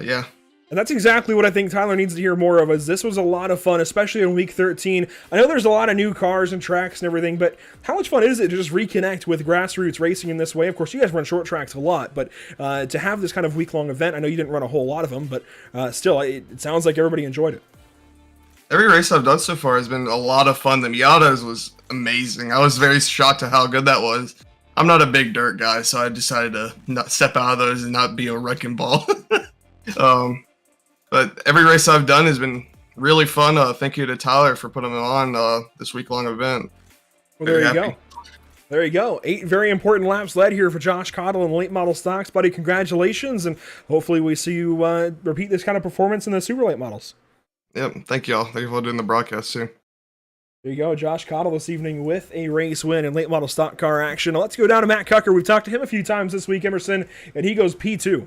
yeah. And that's exactly what I think Tyler needs to hear more of, is this was a lot of fun, especially in Week 13. I know there's a lot of new cars and tracks and everything, but how much fun is it to just reconnect with grassroots racing in this way? Of course, you guys run short tracks a lot, but to have this kind of week-long event, I know you didn't run a whole lot of them, but still, it sounds like everybody enjoyed it. Every race I've done so far has been a lot of fun. The Miatas was amazing. I was very shocked at how good that was. I'm not a big dirt guy, so I decided to not step out of those and not be a wrecking ball. But every race I've done has been really fun. Thank you to Tyler for putting it on this week-long event. Well, there you go. There you go. 8 very important laps led here for Josh Cottle in late model stocks. Buddy, congratulations, and hopefully we see you repeat this kind of performance in the super late models. Yep, thank y'all. Thank you for doing the broadcast, too. There you go, Josh Cottle this evening with a race win in late model stock car action. Now let's go down to Matt Cucker. We've talked to him a few times this week, Emerson, and he goes P2.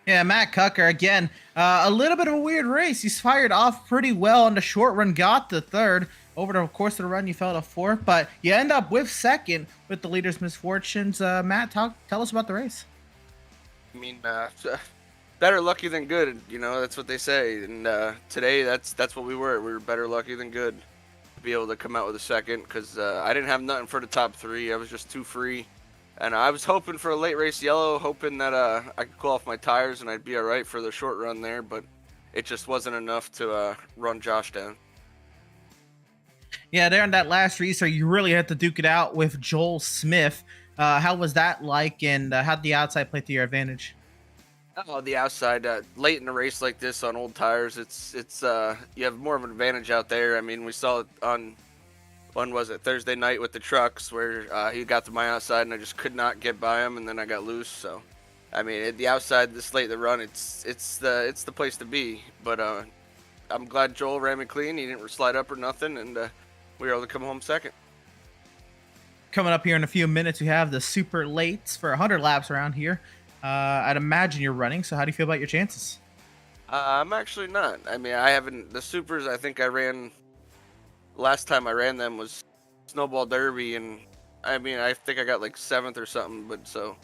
Yeah, Matt Cucker, again, a little bit of a weird race. He's fired off pretty well on the short run, got the third. Over the course of the run, you fell to fourth, but you end up with second with the leader's misfortunes. Matt, tell us about the race. I mean, better lucky than good, you know, that's what they say. And today, that's what we were. We were better lucky than good to be able to come out with a second, because I didn't have nothing for the top 3. I was just too free. And I was hoping for a late race yellow, hoping that I could cool off my tires and I'd be all right for the short run there, but it just wasn't enough to run Josh down. Yeah, there in that last racer, you really had to duke it out with Joel Smith. How was that like, and how'd the outside play to your advantage? Oh, the outside, late in a race like this on old tires, it's you have more of an advantage out there. I mean, we saw it on, when was it, Thursday night with the trucks, where he got to my outside and I just could not get by him, and then I got loose. So, I mean, at the outside, this late in the run, it's the place to be. But I'm glad Joel ran me clean. He didn't slide up or nothing, and we were able to come home second. Coming up here in a few minutes, we have the super lates for 100 laps around here. I'd imagine you're running, so how do you feel about your chances? I'm actually not. I mean, I haven't, the supers, I think I ran, last time I ran them was Snowball Derby, and I mean, I think I got like 7th or something, but so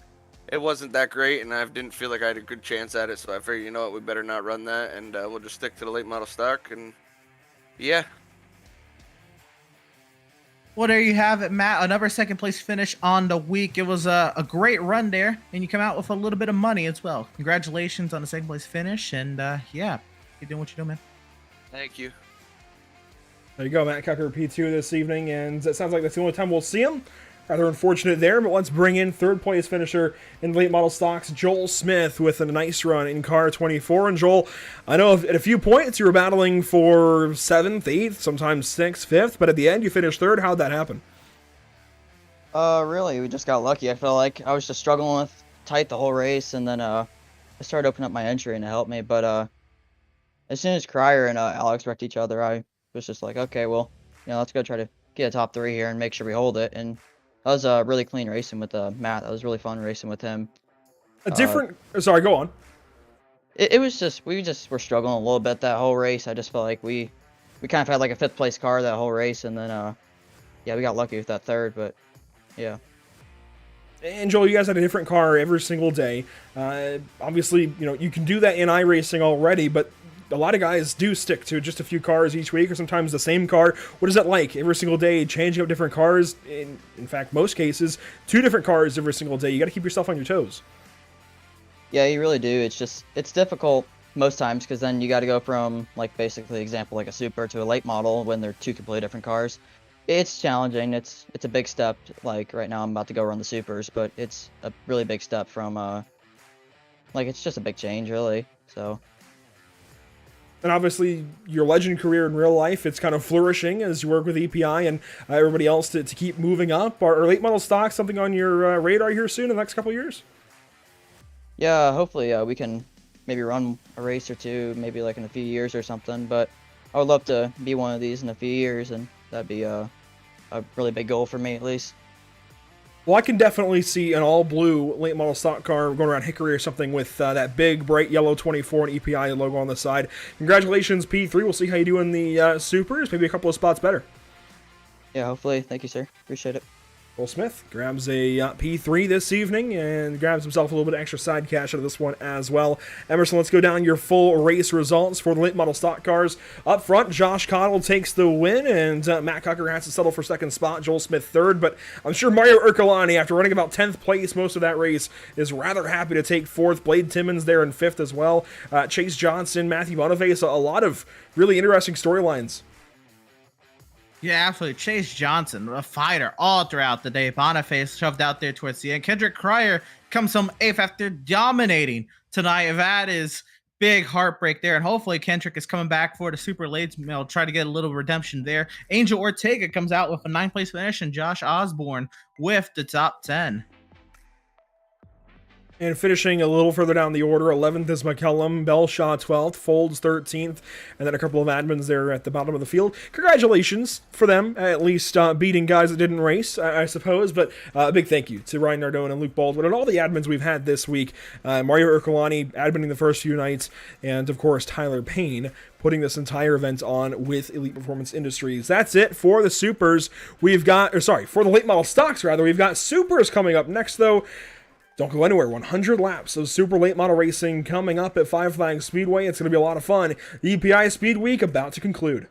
it wasn't that great, and I didn't feel like I had a good chance at it, so I figured, you know what, we better not run that, and we'll just stick to the late model stock, and yeah. Well, there you have it, Matt. Another second place finish on the week. It was a great run there, and you come out with a little bit of money as well. Congratulations on the second place finish, and yeah, keep doing what you're doing, man. Thank you. There you go, Matt Cucker, P2 this evening, and it sounds like that's the only time we'll see him. Rather unfortunate there, but let's bring in third place finisher in late model stocks, Joel Smith, with a nice run in car 24. And Joel, I know at a few points you were battling for 7th, 8th, sometimes 6th, 5th, but at the end you finished third. How'd that happen? Really, we just got lucky. I felt like I was just struggling with tight the whole race, and then I started opening up my entry and it helped me. But as soon as Cryer and Alex wrecked each other, I was just like, okay, well, you know, let's go try to get a top 3 here and make sure we hold it. And that was really clean racing with Matt. That was really fun racing with him. A different... sorry, go on. It was just, we just were struggling a little bit that whole race. I just felt like we kind of had like a 5th place car that whole race, and then yeah, we got lucky with that third, but yeah. And Joel, you guys had a different car every single day. Obviously, you know, you can do that in iRacing already, but a lot of guys do stick to just a few cars each week, or sometimes the same car. What is that like every single day, changing up different cars? In fact, most cases, 2 different cars every single day. You got to keep yourself on your toes. Yeah, you really do. It's difficult most times, because then you got to go from, like, basically example like a super to a late model when they're 2 completely different cars. It's challenging. It's a big step. Like right now I'm about to go run the supers, but it's a really big step from like, it's just a big change really. So. And obviously, your legend career in real life, it's kind of flourishing as you work with EPI and everybody else to keep moving up. Are late model stocks something on your radar here soon in the next couple of years? Yeah, hopefully we can maybe run a race or 2, maybe like in a few years or something. But I would love to be one of these in a few years, and that'd be a really big goal for me at least. Well, I can definitely see an all-blue late model stock car going around Hickory or something with that big, bright yellow 24 and EPI logo on the side. Congratulations, P3. We'll see how you do in the Supers. Maybe a couple of spots better. Yeah, hopefully. Thank you, sir. Appreciate it. Will Smith grabs a P3 this evening and grabs himself a little bit of extra side cash out of this one as well. Emerson, let's go down your full race results for the late model stock cars. Up front, Josh Cottle takes the win, and Matt Cucker has to settle for second spot. Joel Smith third, but I'm sure Mario Ercolani, after running about 10th place most of that race, is rather happy to take fourth. Blade Timmons there in fifth as well. Chase Johnson, Matthew Boniface, a lot of really interesting storylines. Yeah, absolutely. Chase Johnson, a fighter all throughout the day. Boniface shoved out there towards the end. Kendrick Cryer comes home eighth after dominating tonight. That is big heartbreak there. And hopefully Kendrick is coming back for the super late. They'll try to get a little redemption there. Angel Ortega comes out with a 9th place finish, and Josh Osborne with the top 10. And finishing a little further down the order, 11th is McCullum, Belshaw 12th, Folds 13th, and then a couple of admins there at the bottom of the field. Congratulations for them, at least beating guys that didn't race, I suppose, but a big thank you to Ryan Nardone and Luke Baldwin and all the admins we've had this week. Mario Ercolani adminning the first few nights, and of course Tyler Payne putting this entire event on with Elite Performance Industries. That's it for the Supers. We've got, for the late model stocks rather. We've got Supers coming up next though. Don't go anywhere. 100 laps of super late model racing coming up at Five Flags Speedway. It's going to be a lot of fun. The EPI Speed Week about to conclude.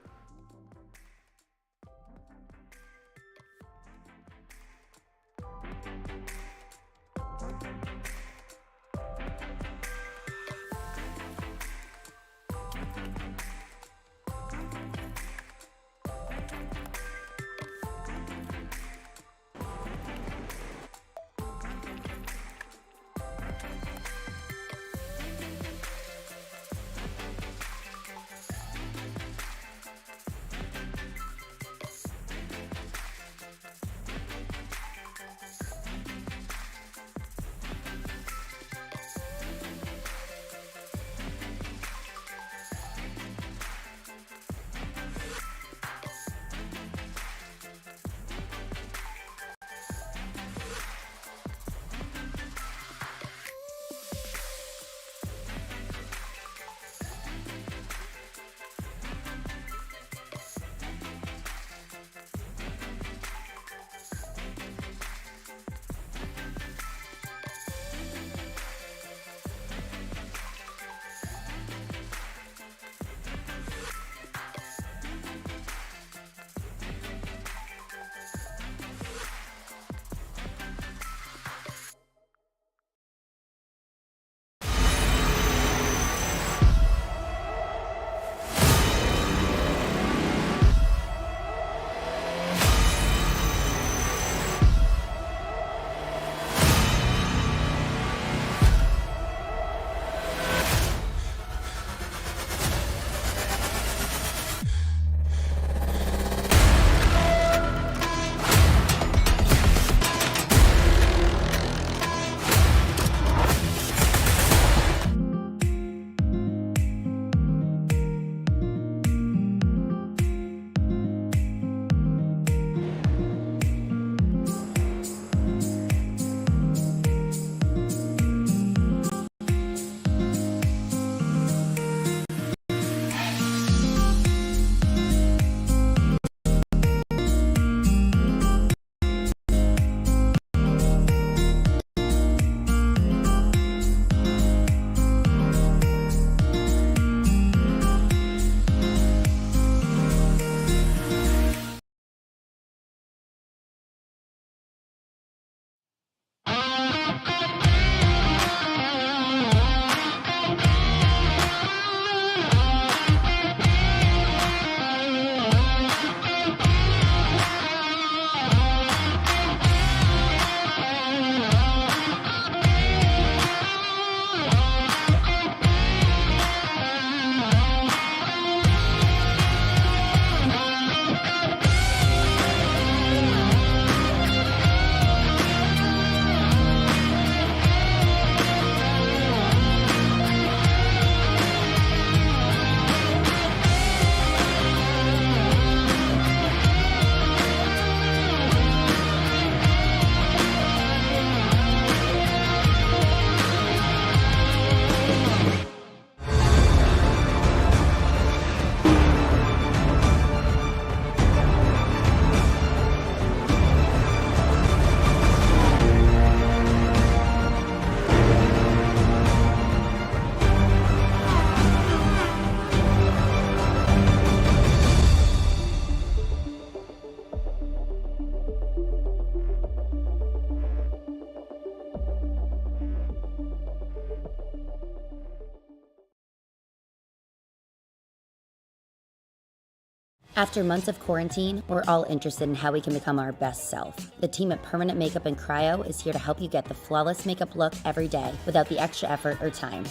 After months of quarantine, we're all interested in how we can become our best self. The team at Permanent Makeup and Cryo is here to help you get the flawless makeup look every day without the extra effort or time.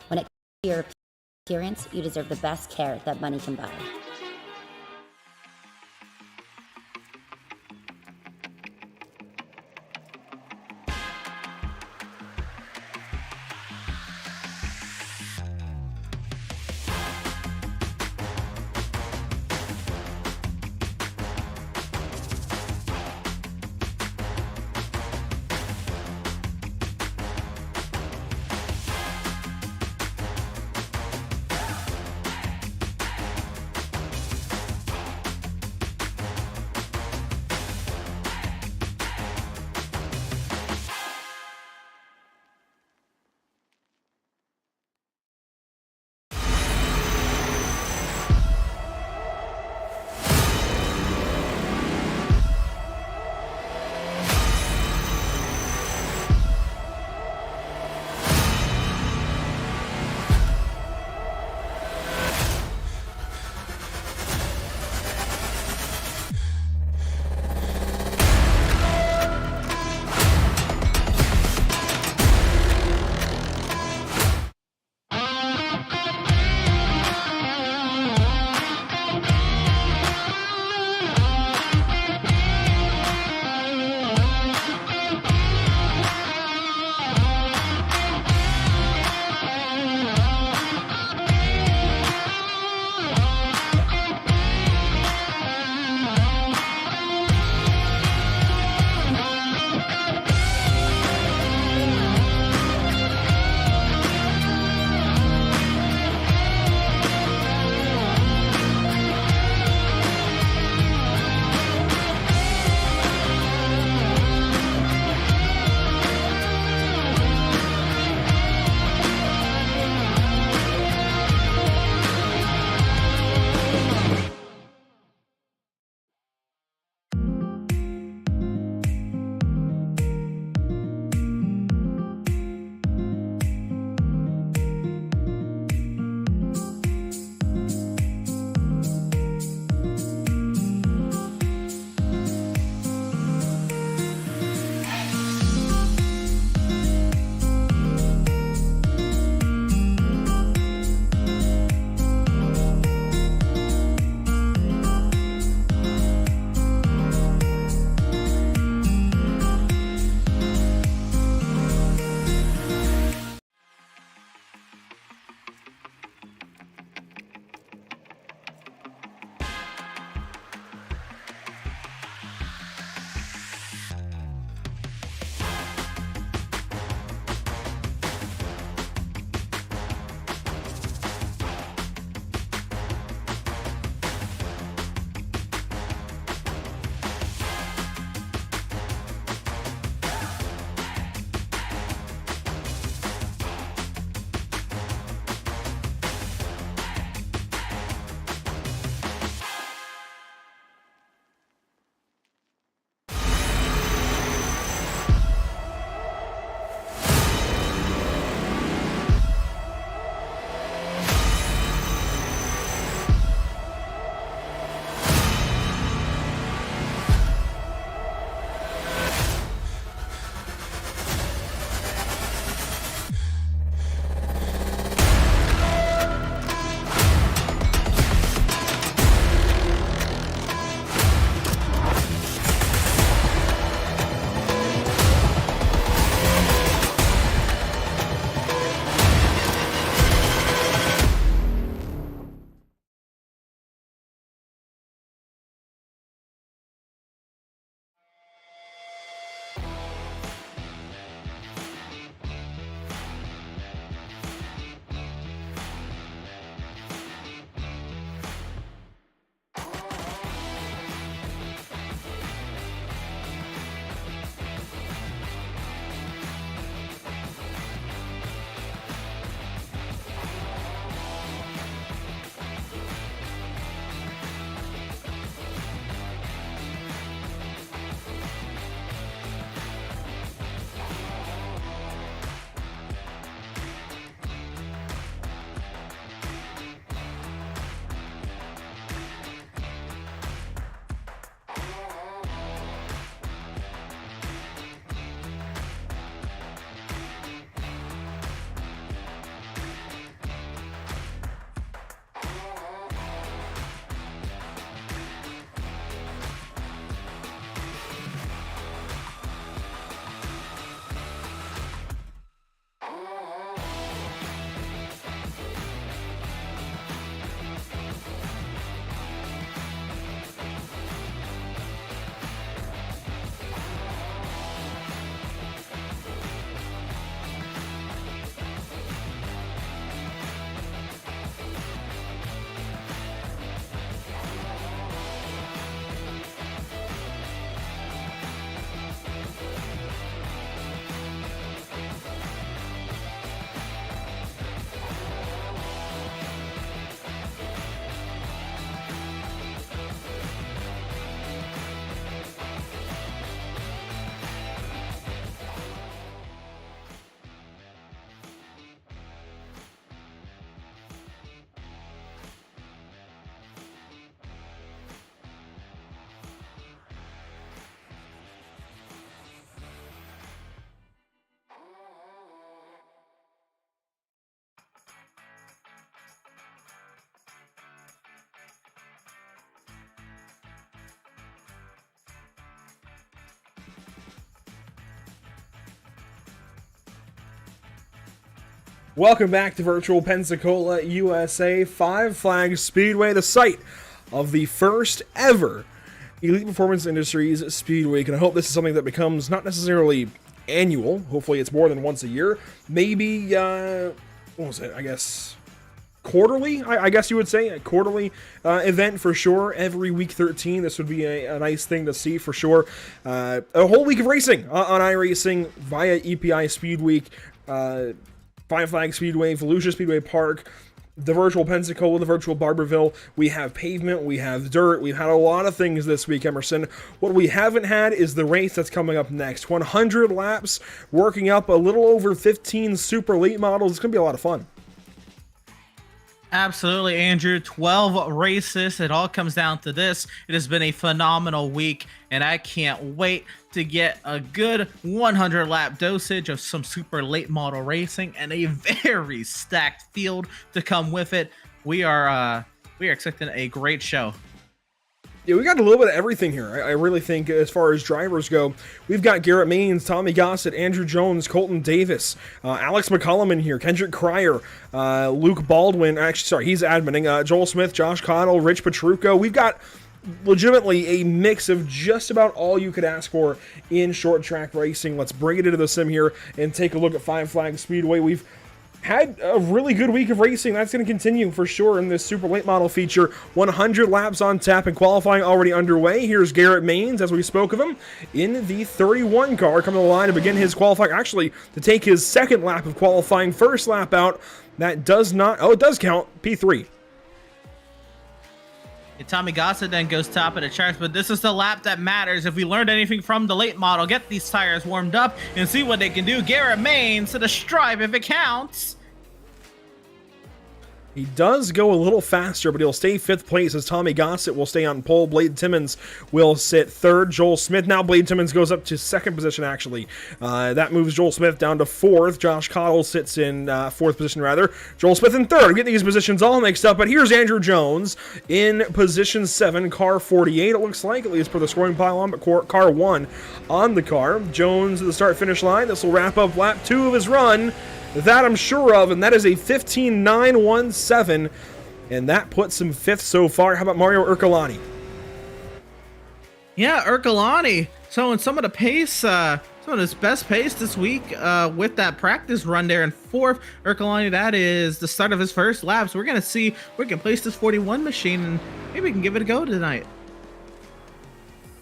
When it comes to your appearance, you deserve the best care that money can buy. Welcome back to virtual Pensacola, USA, Five Flags Speedway, the site of the first ever Elite Performance Industries Speedweek. And I hope this is something that becomes not necessarily annual. Hopefully it's more than once a year. Maybe, what was it? I guess quarterly, I guess you would say. A quarterly event for sure. Every week 13, this would be a nice thing to see for sure. A whole week of racing on iRacing via EPI Speed Week. Five Flag Speedway, Volusia Speedway Park, the virtual Pensacola, the virtual Barberville. We have pavement, we have dirt, we've had a lot of things this week, Emerson. What we haven't had is the race that's coming up next. 100 laps, working up a little over 15 super late models. It's going to be a lot of fun. Absolutely, Andrew. 12 races. It all comes down to this. It has been a phenomenal week, and I can't wait to get a good 100 lap dosage of some super late model racing and a very stacked field to come with it. We are expecting a great show. Yeah, we got a little bit of everything here. I really think as far as drivers go, we've got Garrett Maines, Tommy Gossett, Andrew Jones, Colton Davis, Alex McCullum in here, Kendrick Cryer, Luke Baldwin, actually, sorry, he's adminning, Joel Smith, Josh Connell, Rich Petrucco. We've got legitimately a mix of just about all you could ask for in short track racing. Let's bring it into the sim here and take a look at Five Flag Speedway. We've had a really good week of racing. That's going to continue for sure in this super late model feature. 100 laps on tap and qualifying already underway. Here's Garrett Maines, as we spoke of him, in the 31 car, coming to the line to begin his qualifying. Actually, to take his second lap of qualifying, first lap out. That does not, oh, it does count, P3. Tommy Gossett then goes top of the charts, but this is the lap that matters. If we learned anything from the late model, get these tires warmed up and see what they can do. Garrett Maines to the stripe if it counts. He does go a little faster, but he'll stay 5th place as Tommy Gossett will stay on pole. Blade Timmons will sit 3rd. Joel Smith, now Blade Timmons goes up to 2nd position, actually. That moves Joel Smith down to 4th. Josh Cottle sits in 4th position, rather. Joel Smith in 3rd. I'm getting these positions all mixed up, but here's Andrew Jones in position 7, car 48, it looks like, at least for the scoring pylon, but car 1 on the car. Jones at the start-finish line. This will wrap up lap 2 of his run. That I'm sure of, and that is a 15.917, and that puts him 5th so far. How about Mario Ercolani? Yeah, Ercolani. So in some of the pace, some of his best pace this week with that practice run there in 4th. Ercolani, that is the start of his first lap. So we're going to see where we can place this 41 machine, and maybe we can give it a go tonight.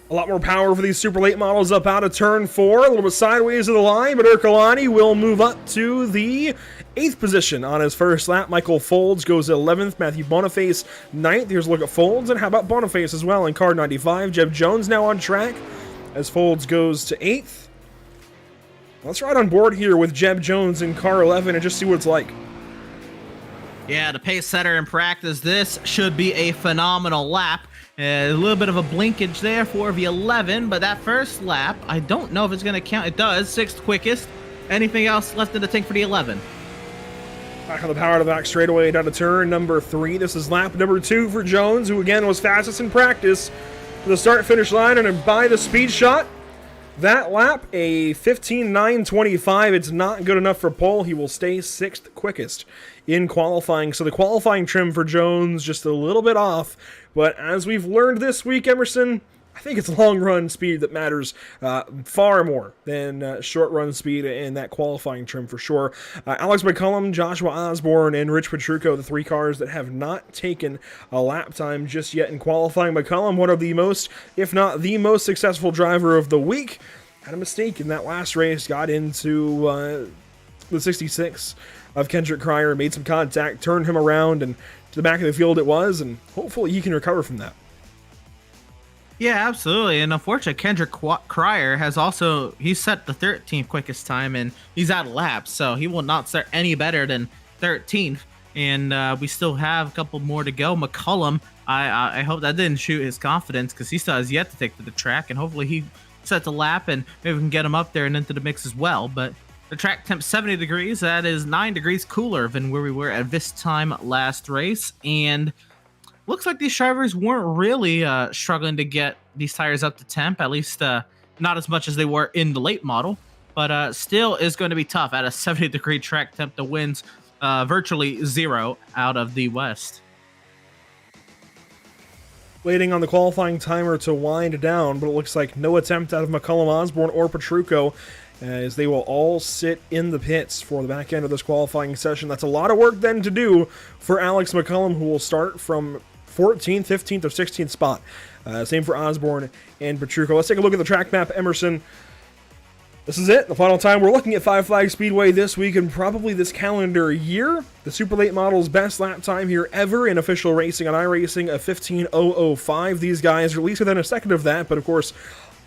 A lot more power for these super late models up out of turn 4. A little bit sideways of the line, but Ercolani will move up to the 8th position on his first lap. Michael Folds goes 11th. Matthew Boniface 9th. Here's a look at Folds, and how about Boniface as well in car 95. Jeb Jones now on track as Folds goes to 8th. Let's ride on board here with Jeb Jones in car 11 and just see what it's like. Yeah, the pace setter in practice. This should be a phenomenal lap. A little bit of a blinkage there for V11, but that first lap, I don't know if it's going to count. It does, 6th quickest. Anything else left in the tank for the 11? Back on the power to the back straightaway down to turn number 3. This is lap number 2 for Jones, who again was fastest in practice for the start-finish line, and by the speed shot. That lap, a 15.925. It's not good enough for pole. He will stay 6th quickest in qualifying. So the qualifying trim for Jones just a little bit off. But as we've learned this week, Emerson, I think it's long-run speed that matters far more than short-run speed in that qualifying trim for sure. Alex McCullum, Joshua Osborne, and Rich Petrucco, the 3 cars that have not taken a lap time just yet in qualifying. McCullum, one of the most, if not the most successful driver of the week, had a mistake in that last race, got into the 66 of Kendrick Cryer, made some contact, turned him around, and to the back of the field it was, and hopefully he can recover from that. Yeah, absolutely. And unfortunately, Kendrick Cryer has also, he set the 13th quickest time, and he's out of laps, so he will not start any better than 13th. And we still have a couple more to go. McCullum, I hope that didn't shoot his confidence, because he still has yet to take to the track, and hopefully he sets a lap, and maybe we can get him up there and into the mix as well. But the track temp 70 degrees. That is 9 degrees cooler than where we were at this time last race. And looks like these drivers weren't really struggling to get these tires up to temp, at least not as much as they were in the late model. But still is going to be tough at a 70 degree track temp. The winds virtually 0 out of the West. Waiting on the qualifying timer to wind down, but it looks like no attempt out of McCullum, Osborne, or Petrucco, as they will all sit in the pits for the back end of this qualifying session. That's a lot of work then to do for Alex McCullum, who will start from 14th, 15th, or 16th spot. Same for Osborne and Petrucco. Let's take a look at the track map, Emerson. This is it, the final time we're looking at Five Flags Speedway this week and probably this calendar year. The Super Late Model's best lap time here ever in official racing on iRacing, a 15:005. These guys are at least within a second of that, but of course,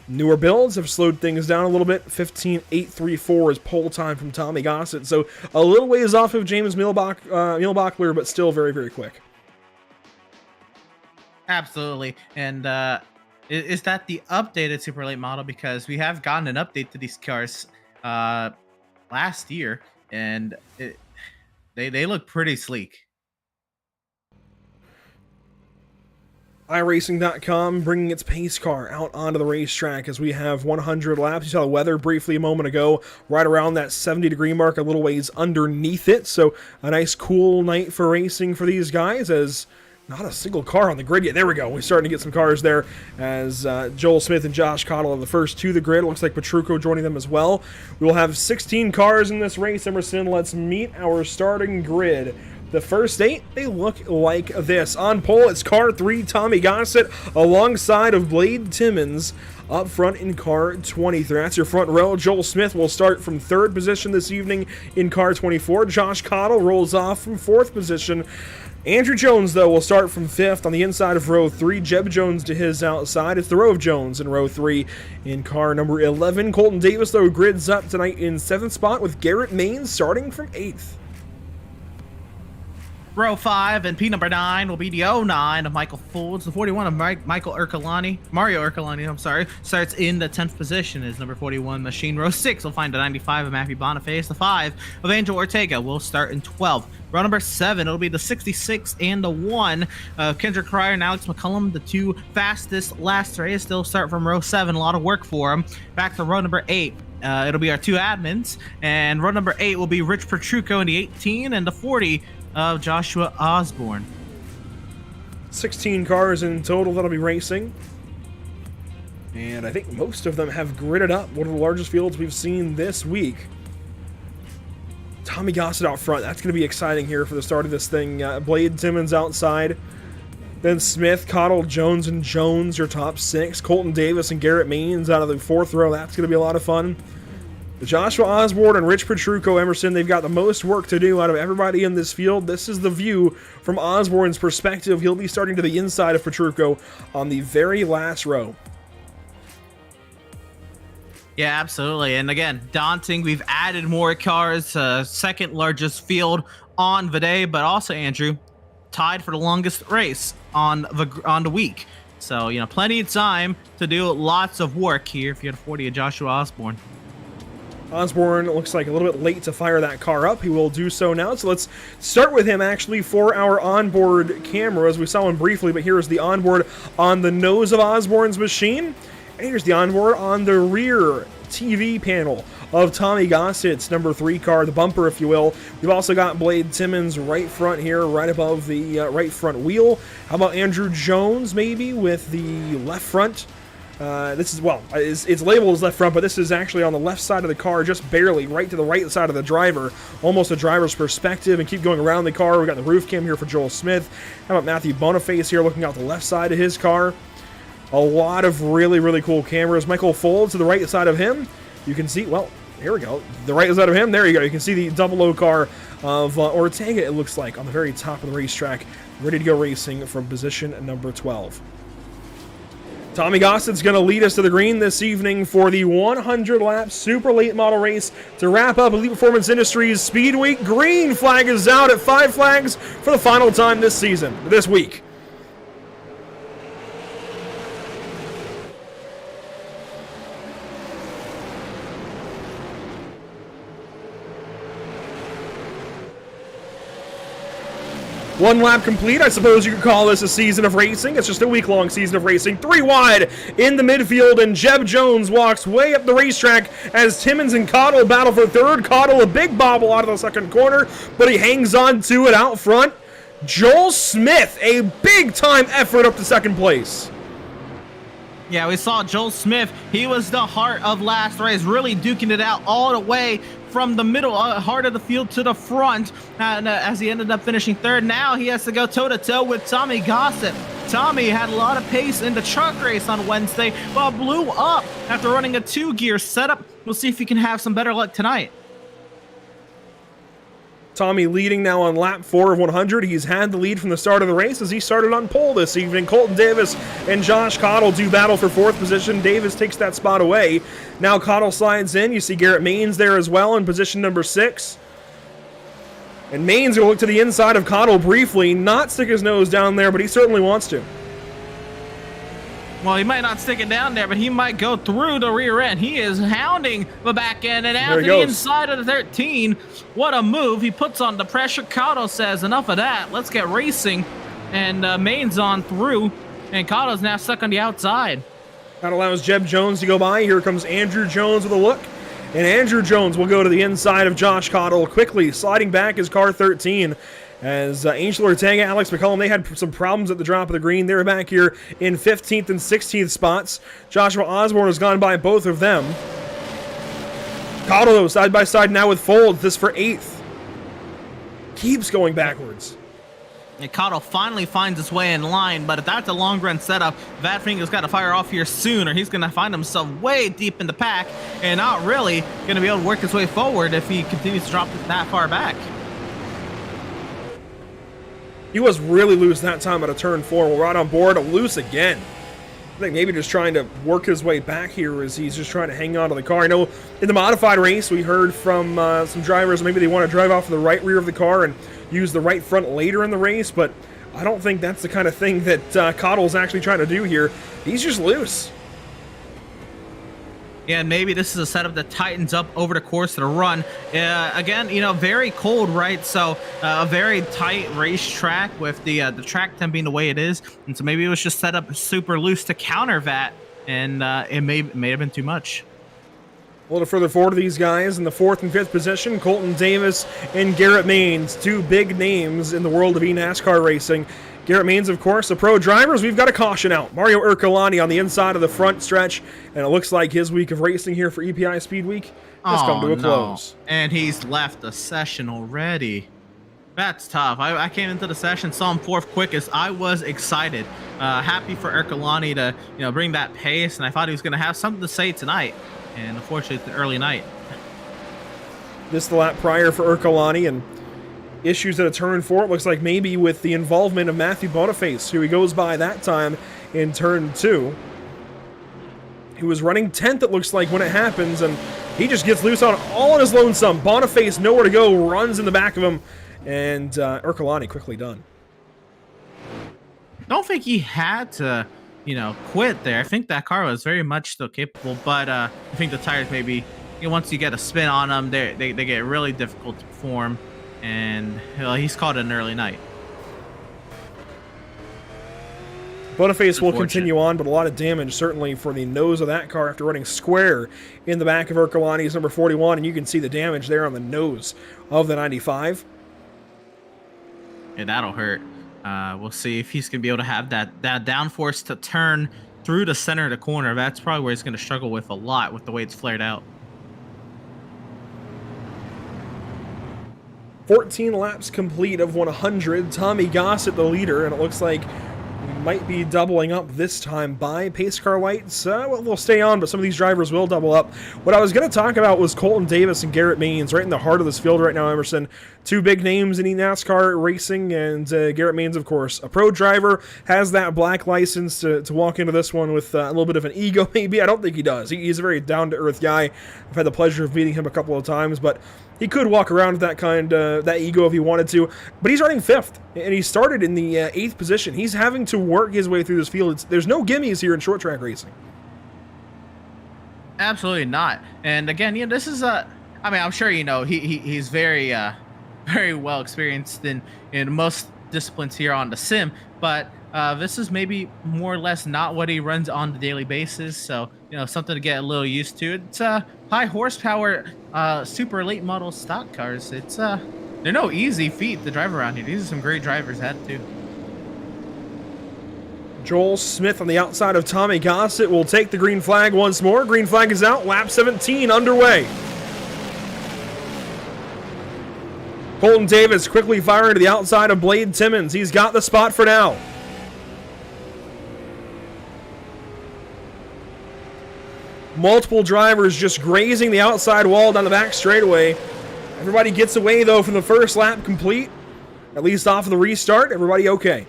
newer builds have slowed things down a little bit. 15:834 is pole time from Tommy Gossett, so a little ways off of James Mielbachler, but still very, very quick. Absolutely. And is that the updated Super Late model? Because we have gotten an update to these cars last year, and they look pretty sleek. iRacing.com bringing its pace car out onto the racetrack as we have 100 laps. You saw the weather briefly a moment ago, right around that 70-degree mark, a little ways underneath it. So a nice cool night for racing for these guys, as not a single car on the grid yet. There we go. We're starting to get some cars there as Joel Smith and Josh Cottle are the first to the grid. Looks like Petrucco joining them as well. We will have 16 cars in this race, Emerson. Let's meet our starting grid. The first 8, they look like this. On pole, it's car 3, Tommy Gossett, alongside of Blade Timmons up front in car 23. That's your front row. Joel Smith will start from 3rd position this evening in car 24. Josh Cottle rolls off from 4th position. Andrew Jones, though, will start from 5th on the inside of row 3. Jeb Jones to his outside. It's the row of Jones in row 3 in car number 11. Colton Davis, though, grids up tonight in 7th spot with Garrett Maines starting from 8th. Row 5 and P number 9 will be the 09 of Michael Folds. The 41 of Mario Ercolani, I'm sorry, starts in the 10th position is number 41 Machine. Row 6 will find the 95 of Matthew Boniface. The 5 of Angel Ortega will start in 12th. Row number 7, it'll be the 66 and the 1 of Kendrick Cryer and Alex McCullum. The 2 fastest last race. They'll start from row 7. A lot of work for them. Back to row number 8. It'll be our 2 admins. And row number 8 will be Rich Petrucco in the 18 and the 40 of Joshua Osborne. 16 cars in total that'll be racing. And I think most of them have gridded up one of the largest fields we've seen this week. Tommy Gossett out front. That's going to be exciting here for the start of this thing. Blade Timmons outside. Then Smith, Cottle, Jones, and Jones, your top 6. Colton Davis and Garrett Maines out of the 4th row. That's going to be a lot of fun. Joshua Osborne and Rich Petrucco, Emerson, they've got the most work to do out of everybody in this field. This is the view from Osborne's perspective. He'll be starting to the inside of Petrucco on the very last row. Yeah, absolutely. And again, daunting. We've added more cars, second largest field on the day, but also, Andrew, tied for the longest race on the week. So, plenty of time to do lots of work here if you had 40 of Joshua Osborne. Osborne looks like a little bit late to fire that car up. He will do so now. So let's start with him, actually, for our onboard cameras. We saw him briefly, but here's the onboard on the nose of Osborne's machine. And here's the onboard on the rear TV panel of Tommy Gossett's number 3 car, the bumper, if you will. We've also got Blade Timmons right front here, right above the right front wheel. How about Andrew Jones, maybe, with the left front? This is, well, it's labeled as left front, but this is actually on the left side of the car, just barely, right to the right side of the driver, almost a driver's perspective, and keep going around the car. We've got the roof cam here for Joel Smith. How about Matthew Boniface here looking out the left side of his car? A lot of really, really cool cameras. Michael Folds to the right side of him. You can see, well, here we go. The right side of him, there you go. You can see the double O car of Ortega, it looks like, on the very top of the racetrack, ready to go racing from position number 12. Tommy Gossett's going to lead us to the green this evening for the 100-lap super late model race to wrap up Elite Performance Industries Speedweek. Green flag is out at Five Flags for the final time this week. 1 lap complete. I suppose you could call this a season of racing. It's just a week-long season of racing. 3 wide in the midfield, and Jeb Jones walks way up the racetrack as Timmons and Cottle battle for third. Cottle a big bobble out of the second corner, but he hangs on to it out front. Joel Smith, a big-time effort up to second place. Yeah, we saw Joel Smith. He was the heart of last race, really duking it out all the way from the middle, heart of the field to the front, as he ended up finishing third. Now he has to go toe-to-toe with Tommy Gossett. Tommy had a lot of pace in the truck race on Wednesday, but blew up after running a 2-gear setup. We'll see if he can have some better luck tonight. Tommy leading now on lap 4 of 100. He's had the lead from the start of the race as he started on pole this evening. Colton Davis and Josh Cottle do battle for 4th position. Davis takes that spot away. Now Cottle slides in. You see Garrett Maines there as well in position number 6. And Maines will look to the inside of Cottle briefly, not stick his nose down there, but he certainly wants to. Well, he might not stick it down there, but he might go through the rear end. He is hounding the back end and out to the inside of the 13. What a move. He puts on the pressure. Cotto says, enough of that. Let's get racing. And Maine's on through, and Cotto's now stuck on the outside. That allows Jeb Jones to go by. Here comes Andrew Jones with a look. And Andrew Jones will go to the inside of Josh Cottle, quickly sliding back his car 13. As Angel Ortega, Alex McCullum, they had some problems at the drop of the green. They're back here in 15th and 16th spots. Joshua Osborne has gone by both of them. Cottle, side by side now with Fold. This for 8th. Keeps going backwards. And Cottle finally finds his way in line, but if that's a long run setup, Vatfinger's got to fire off here soon, or he's going to find himself way deep in the pack and not really going to be able to work his way forward if he continues to drop that far back. He was really loose that time at a turn 4. We're right on board, loose again. I think maybe just trying to work his way back here as he's just trying to hang on to the car. I know in the modified race we heard from some drivers maybe they want to drive off the right rear of the car and use the right front later in the race, but I don't think that's the kind of thing that Cottle's actually trying to do here. He's just loose. Yeah, and maybe this is a setup that tightens up over the course of the run. Again, you know, very cold, right? So a very tight racetrack with the track temp being the way it is. And so maybe it was just set up super loose to counter that, and it may have been too much. A little further forward to these guys in the 4th and 5th position, Colton Davis and Garrett Maines, 2 big names in the world of e-NASCAR racing. Garrett Maines, of course, the pro drivers. We've got a caution out. Mario Ercolani on the inside of the front stretch, and it looks like his week of racing here for EPI Speedweek has come to a close. And he's left the session already. That's tough. I came into the session, saw him 4th quickest. I was excited, happy for Ercolani to bring that pace, and I thought he was going to have something to say tonight. And unfortunately, it's an early night. This the lap prior for Ercolani, and issues at a turn 4. It looks like maybe with the involvement of Matthew Boniface, who he goes by that time in turn 2. He was running 10th, it looks like, when it happens, and he just gets loose on all on his lonesome. Boniface nowhere to go, runs in the back of him, and Ercolani quickly done. Don't think he had to, quit there. I think that car was very much still capable, but I think the tires maybe, once you get a spin on them, they get really difficult to perform. And he's caught an early night. Boniface will continue on, but a lot of damage certainly for the nose of that car after running square in the back of Ercolani's number 41, and you can see the damage there on the nose of the 95. Yeah, that'll hurt. We'll see if he's going to be able to have that downforce to turn through the center of the corner. That's probably where he's going to struggle with a lot with the way it's flared out. 14 laps complete of 100. Tommy Gossett the leader, and it looks like we might be doubling up this time by pace car lights. Well, they'll stay on, but some of these drivers will double up. What I was going to talk about was Colton Davis and Garrett Maines, right in the heart of this field right now, Emerson. 2 big names in e-NASCAR racing, and Garrett Maines, of course, a pro driver, has that black license to walk into this one with a little bit of an ego, maybe. I don't think he does. He's a very down-to-earth guy. I've had the pleasure of meeting him a couple of times, but he could walk around with that ego if he wanted to, but he's running 5th, and he started in the 8th position. He's having to work his way through this field. There's no gimmies here in short track racing. Absolutely not. And again, this is I'm sure he's very, very well experienced in most disciplines here on the sim, but this is maybe more or less not what he runs on the daily basis. So, something to get a little used to. It's high horsepower, super late model stock cars. It's they're no easy feat to drive around here. These are some great drivers had too. Joel Smith on the outside of Tommy Gossett will take the green flag once more. Green flag is out. Lap 17 underway. Colton Davis quickly firing to the outside of Blade Timmons. He's got the spot for now. Multiple drivers just grazing the outside wall down the back straightaway. Everybody gets away, though, from the first lap complete. At least off of the restart. Everybody okay.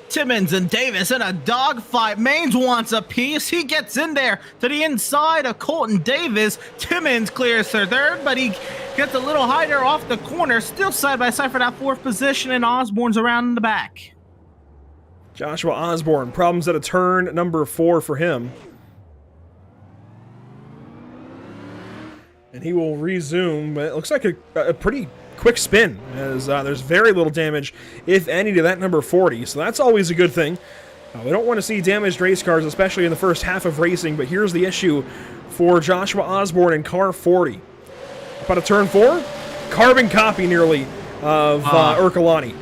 Timmons and Davis in a dogfight. Maines wants a piece. He gets in there to the inside of Colton Davis. Timmons clears for third, but he gets a little higher off the corner. Still side by side for that fourth position, and Osborne's around in the back. Joshua Osborne, problems at a turn number 4 for him. And he will resume. It looks like a pretty quick spin, as there's very little damage, if any, to that number 40. So that's always a good thing. We don't want to see damaged race cars, especially in the first half of racing. But here's the issue for Joshua Osborne in car 40. About a turn 4, carbon copy nearly of Ercolani.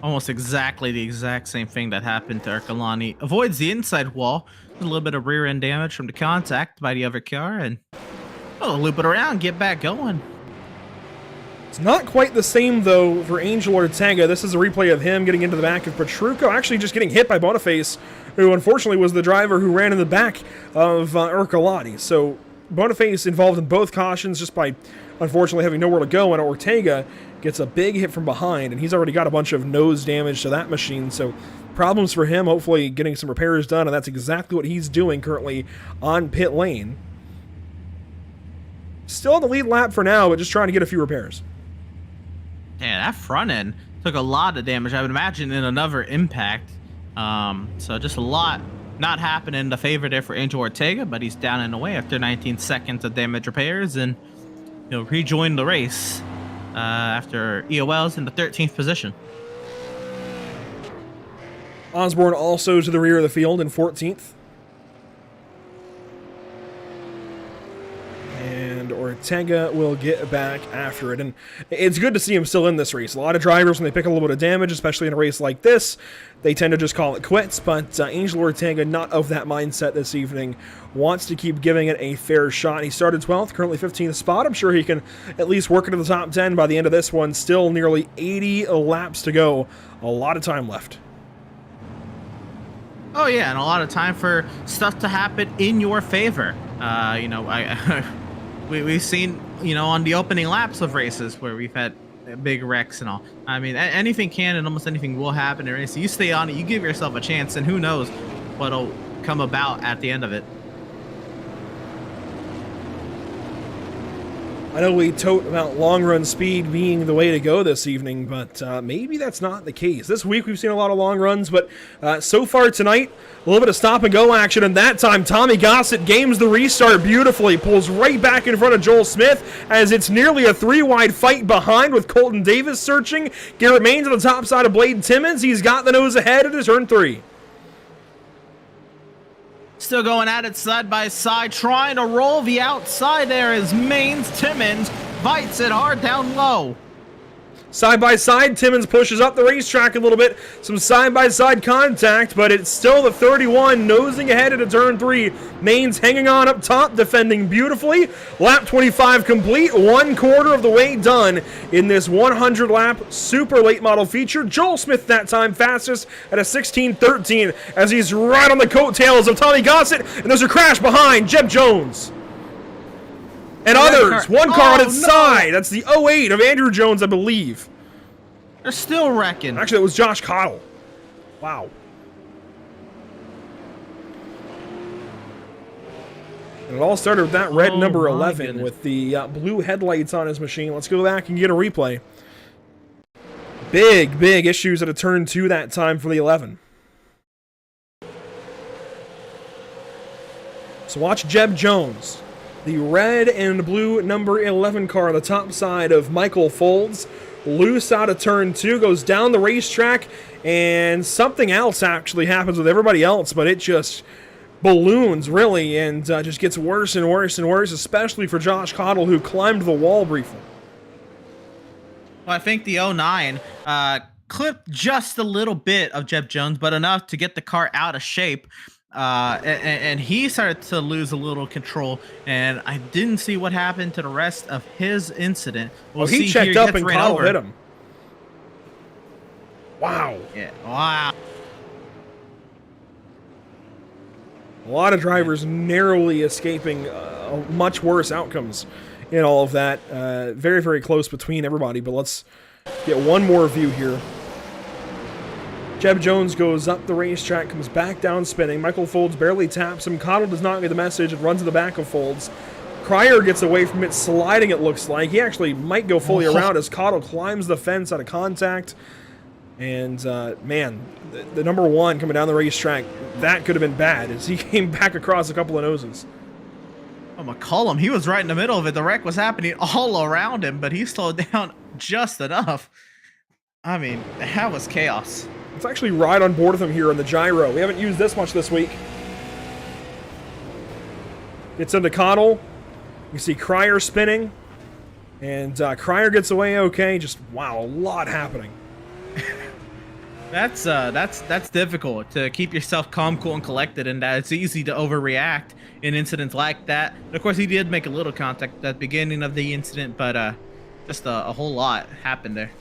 Almost exactly the exact same thing that happened to Ercolani. Avoids the inside wall. A little bit of rear end damage from the contact by the other car, and loop it around, get back going. It's not quite the same, though, for Angel Ortega. This is a replay of him getting into the back of Petrucco, actually just getting hit by Boniface, who unfortunately was the driver who ran in the back of Ercolani. So Boniface involved in both cautions just by, unfortunately, having nowhere to go, and Ortega gets a big hit from behind, and he's already got a bunch of nose damage to that machine, so problems for him, hopefully getting some repairs done, and that's exactly what he's doing currently on pit lane. Still on the lead lap for now, but just trying to get a few repairs. Yeah, that front end took a lot of damage, I would imagine, in another impact. So just a lot not happening in the favor there for Angel Ortega, but he's down and away after 19 seconds of damage repairs, and he'll rejoin the race after EOL's in the 13th position. Osborne also to the rear of the field in 14th. And Ortega will get back after it. And it's good to see him still in this race. A lot of drivers, when they pick a little bit of damage, especially in a race like this, they tend to just call it quits. But Angel Ortega, not of that mindset this evening, wants to keep giving it a fair shot. He started 12th, currently 15th spot. I'm sure he can at least work into the top 10 by the end of this one. Still nearly 80 laps to go. A lot of time left. Oh yeah, and a lot of time for stuff to happen in your favor. We've seen, on the opening laps of races where we've had big wrecks and all. I mean, anything can and almost anything will happen in a race. You stay on it, you give yourself a chance, and who knows what'll come about at the end of it. I know we tote about long run speed being the way to go this evening, but maybe that's not the case. This week we've seen a lot of long runs, but so far tonight, a little bit of stop and go action, and that time Tommy Gossett games the restart beautifully, pulls right back in front of Joel Smith as it's nearly a 3-wide fight behind with Colton Davis searching. Garrett Maines on the top side of Blade Timmons. He's got the nose ahead at his turn 3. Still going at it side by side, trying to roll the outside there as Maines. Timmons bites it hard down low. Side by side, Timmons pushes up the racetrack a little bit. Some side by side contact, but it's still the 31 nosing ahead into turn 3. Maines hanging on up top, defending beautifully. Lap 25 complete, 1/4 of the way done in this 100 lap super late model feature. Joel Smith that time fastest at a 16:13 as he's right on the coattails of Tommy Gossett, and there's a crash behind Jeb Jones. And others, one car on its side. That's the 08 of Andrew Jones, I believe. They're still wrecking. Actually, it was Josh Cottle. Wow. And it all started with that red number 11 with the blue headlights on his machine. Let's go back and get a replay. Big issues at a turn 2 that time for the 11. So watch Jeb Jones. The red and blue number 11 car on the top side of Michael Folds loose out of turn 2, goes down the racetrack, and something else actually happens with everybody else, but it just balloons, really, and just gets worse and worse and worse, especially for Josh Cottle, who climbed the wall briefly. Well, I think the 09 clipped just a little bit of Jeb Jones, but enough to get the car out of shape. And he started to lose a little control, and I didn't see what happened to the rest of his incident. Well, he checked up and Cottle hit him. Wow. Yeah. Wow. A lot of drivers narrowly escaping much worse outcomes in all of that. Very, very close between everybody, but let's get one more view here. Jeb Jones goes up the racetrack, comes back down spinning. Michael Folds barely taps him. Cottle does not get the message and runs to the back of Folds. Cryer gets away from it, sliding it looks like. He actually might go fully around as Cottle climbs the fence out of contact. And, man, the number 1 coming down the racetrack, that could have been bad as he came back across a couple of noses. Oh, McCollum, he was right in the middle of it. The wreck was happening all around him, but he slowed down just enough. I mean, that was chaos. Let's actually ride on board with him here in the gyro. We haven't used this much this week. Gets into Cottle. You see Cryer spinning. And Cryer gets away okay. Just, wow, a lot happening. That's difficult to keep yourself calm, cool, and collected, and it's easy to overreact in incidents like that. And of course, he did make a little contact at the beginning of the incident, but just a whole lot happened there.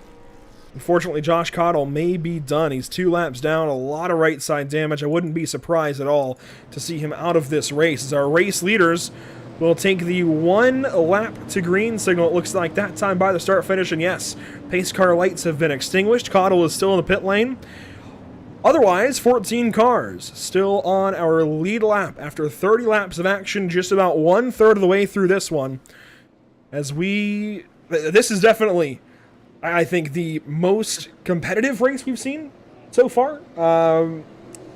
Unfortunately, Josh Cottle may be done. He's 2 laps down, a lot of right side damage. I wouldn't be surprised at all to see him out of this race. As our race leaders will take the 1 lap to green signal, it looks like that time by the start finish. And yes, pace car lights have been extinguished. Cottle is still in the pit lane. Otherwise, 14 cars still on our lead lap after 30 laps of action, just about 1/3 of the way through this one. This is definitely, I think, the most competitive race we've seen so far.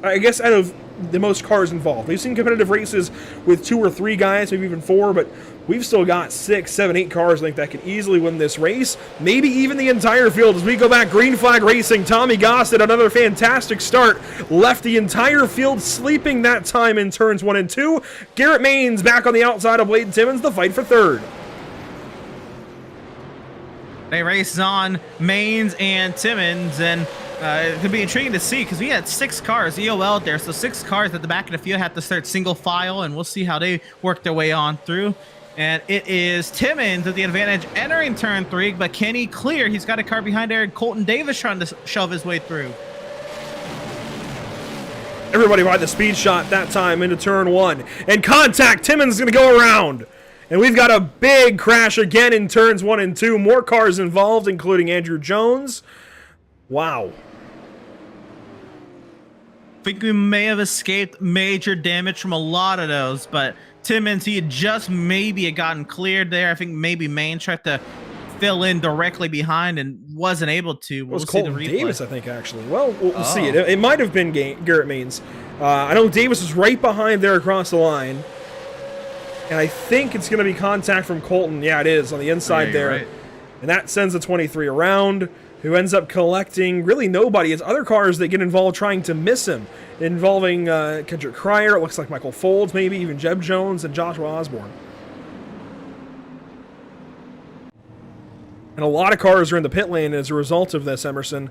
I guess out of the most cars involved. We've seen competitive races with 2 or 3 guys, maybe even 4, but we've still got 6, 7, 8 cars I think that could easily win this race. Maybe even the entire field. As we go back, green flag racing, Tommy Gossett, another fantastic start. Left the entire field sleeping that time in turns 1 and 2. Garrett Maines back on the outside of Wade Timmons, the fight for 3rd. They race on Maines and Timmons, and it could be intriguing to see because we had 6 cars EOL out there, so 6 cars at the back of the field had to start single file, and we'll see how they work their way on through. And it is Timmons at the advantage entering turn 3, but can he clear? He's got a car behind there, and Colton Davis trying to shove his way through. Everybody by the speed shot that time into turn 1. And contact, Timmons is going to go around. And we've got a big crash again in turns 1 and 2. More cars involved, including Andrew Jones. Wow. I think we may have escaped major damage from a lot of those, but Timmons, he had just maybe had gotten cleared there. I think maybe Maine tried to fill in directly behind and wasn't able to. It was Colton Davis, I think, actually. Well, we'll see it. It might have been Garrett Maines. I know Davis was right behind there across the line. And I think it's going to be contact from Colton. Yeah, it is, on the inside there. Right. And that sends the 23 around, who ends up collecting really nobody. It's other cars that get involved trying to miss him, involving Kendrick Cryer, it looks like Michael Folds, maybe even Jeb Jones and Joshua Osborne. And a lot of cars are in the pit lane as a result of this, Emerson.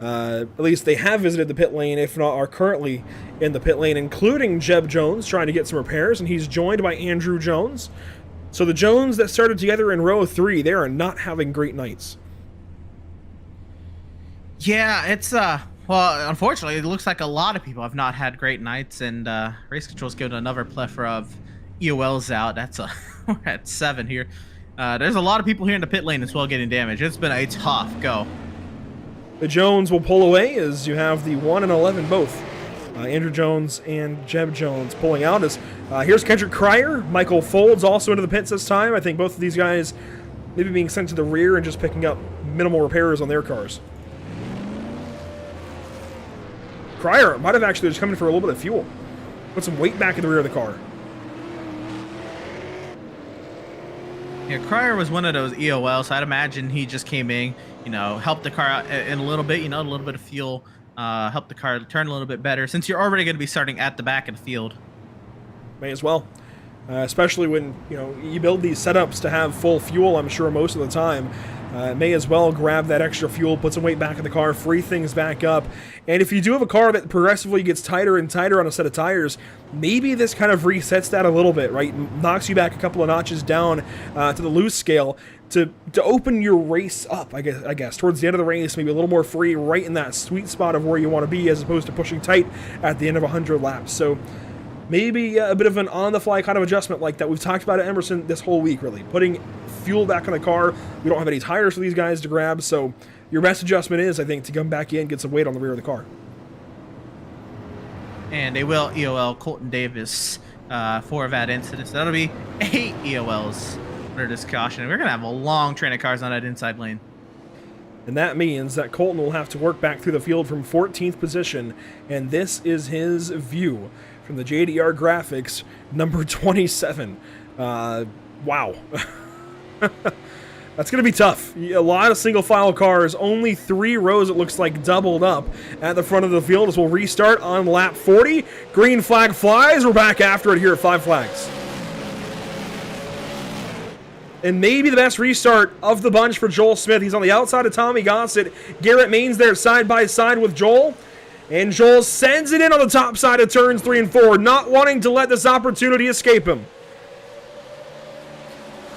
At least they have visited the pit lane, if not are currently in the pit lane, including Jeb Jones trying to get some repairs, and he's joined by Andrew Jones. So the Jones that started together in row 3, they are not having great nights. Yeah, it's well, unfortunately, it looks like a lot of people have not had great nights, and Race Control's given another plethora of EOLs out. We're at 7 here. There's a lot of people here in the pit lane as well getting damage. It's been a tough go. The Jones will pull away as you have the 1 and 11 both. Andrew Jones and Jeb Jones pulling out. Here's Kendrick Cryer. Michael Folds also into the pits this time. I think both of these guys maybe being sent to the rear and just picking up minimal repairs on their cars. Cryer might have actually just come in for a little bit of fuel. Put some weight back in the rear of the car. Yeah, Cryer was one of those EOLs, so I'd imagine he just came in, helped the car out in a little bit, a little bit of fuel, helped the car turn a little bit better, since you're already going to be starting at the back of the field. May as well. Especially when, you build these setups to have full fuel, I'm sure, most of the time. May as well grab that extra fuel, put some weight back in the car, free things back up. And if you do have a car that progressively gets tighter and tighter on a set of tires, maybe this kind of resets that a little bit, right? Knocks you back a couple of notches down to the loose scale to open your race up, I guess. Towards the end of the race, maybe a little more free, right in that sweet spot of where you want to be, as opposed to pushing tight at the end of 100 laps. So maybe a bit of an on-the-fly kind of adjustment like that. We've talked about at Emerson this whole week, really. Putting fuel back in the car. We don't have any tires for these guys to grab, so your best adjustment is, I think, to come back in, get some weight on the rear of the car. And they will EOL Colton Davis for that incident. So that'll be 8 EOLs under this caution. We're going to have a long train of cars on that inside lane. And that means that Colton will have to work back through the field from 14th position, and this is his view from the JDR graphics, number 27. Wow. That's going to be tough. A lot of single file cars, only 3 rows, it looks like, doubled up at the front of the field as we'll restart on lap 40. Green flag flies. We're back after it here at 5 flags. And maybe the best restart of the bunch for Joel Smith. He's on the outside of Tommy Gossett. Garrett Maines there side by side with Joel. And Joel sends it in on the top side of turns 3 and 4, not wanting to let this opportunity escape him.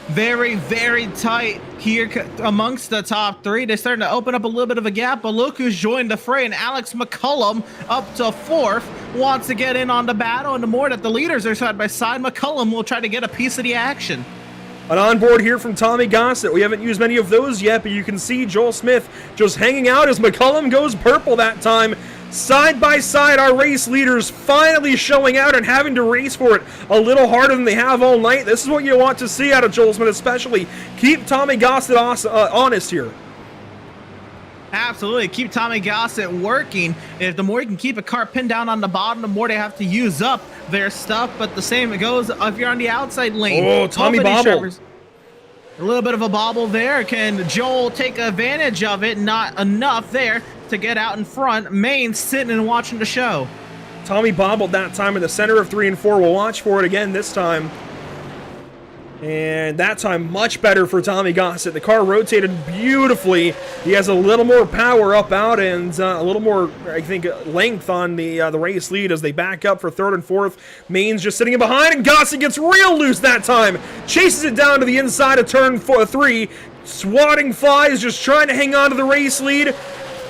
Very, very tight here amongst the top 3. They're starting to open up a little bit of a gap, but look who's joined the fray, and Alex McCullum up to 4th wants to get in on the battle, and the more that the leaders are side by side, McCullum will try to get a piece of the action. An onboard here from Tommy Gossett. We haven't used many of those yet, but you can see Joel Smith just hanging out as McCullum goes purple that time. Side by side, our race leaders finally showing out and having to race for it a little harder than they have all night. This is what you want to see out of Joel Smith, especially. Keep Tommy Gossett honest here. Absolutely. Keep Tommy Gossett working. If the more you can keep a car pinned down on the bottom, the more they have to use up their stuff. But the same it goes if you're on the outside lane. Oh, Tommy bobble. A little bit of a bobble there. Can Joel take advantage of it? Not enough there to get out in front. Maine sitting and watching the show. Tommy bobbled that time in the center of 3 and 4. We'll watch for it again this time. And that time, much better for Tommy Gossett. The car rotated beautifully. He has a little more power up out and a little more, I think, length on the race lead as they back up for 3rd and 4th. Maine's just sitting in behind, and Gossett gets real loose that time. Chases it down to the inside of turn 3. Swatting flies, just trying to hang on to the race lead.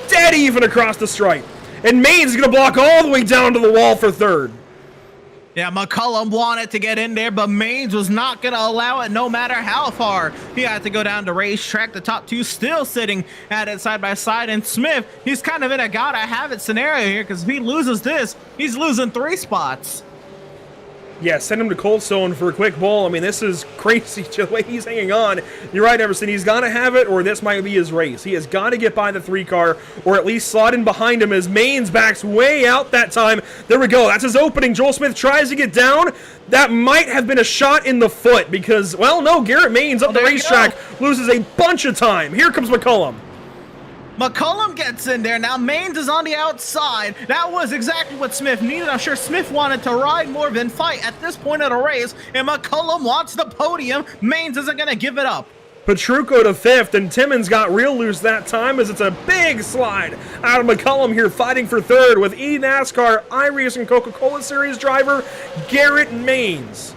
Dead even across the stripe. And Maine's going to block all the way down to the wall for 3rd. Yeah, McCullum wanted to get in there, but Maines was not going to allow it no matter how far. He had to go down to racetrack. The top 2 still sitting at it side by side. And Smith, he's kind of in a gotta-have-it scenario here because if he loses this, he's losing 3 spots. Yeah, send him to Coldstone for a quick bowl. I mean, this is crazy the way he's hanging on. You're right, Emerson. He's got to have it, or this might be his race. He has got to get by the 3 car, or at least slot in behind him as Maines backs way out that time. There we go. That's his opening. Joel Smith tries to get down. That might have been a shot in the foot because, well, no, Garrett Maines up the racetrack loses a bunch of time. Here comes McCullum. McCullum gets in there. Now Maines is on the outside. That was exactly what Smith needed. I'm sure Smith wanted to ride more than fight at this point of the race, and McCullum wants the podium. Maines isn't going to give it up. Petrucco to 5th, and Timmons got real loose that time as it's a big slide out of McCullum here fighting for 3rd with eNASCAR iRacing Coca-Cola Series driver Garrett Maines.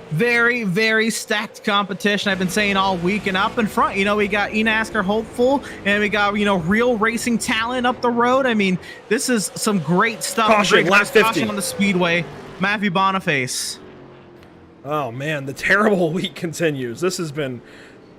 Very, very stacked competition. I've been saying all week, and up in front, we got eNASCAR hopeful, and we got, real racing talent up the road. I mean, this is some great stuff. Caution, lap 50. Caution on the speedway. Matthew Boniface. Oh, man, the terrible week continues. This has been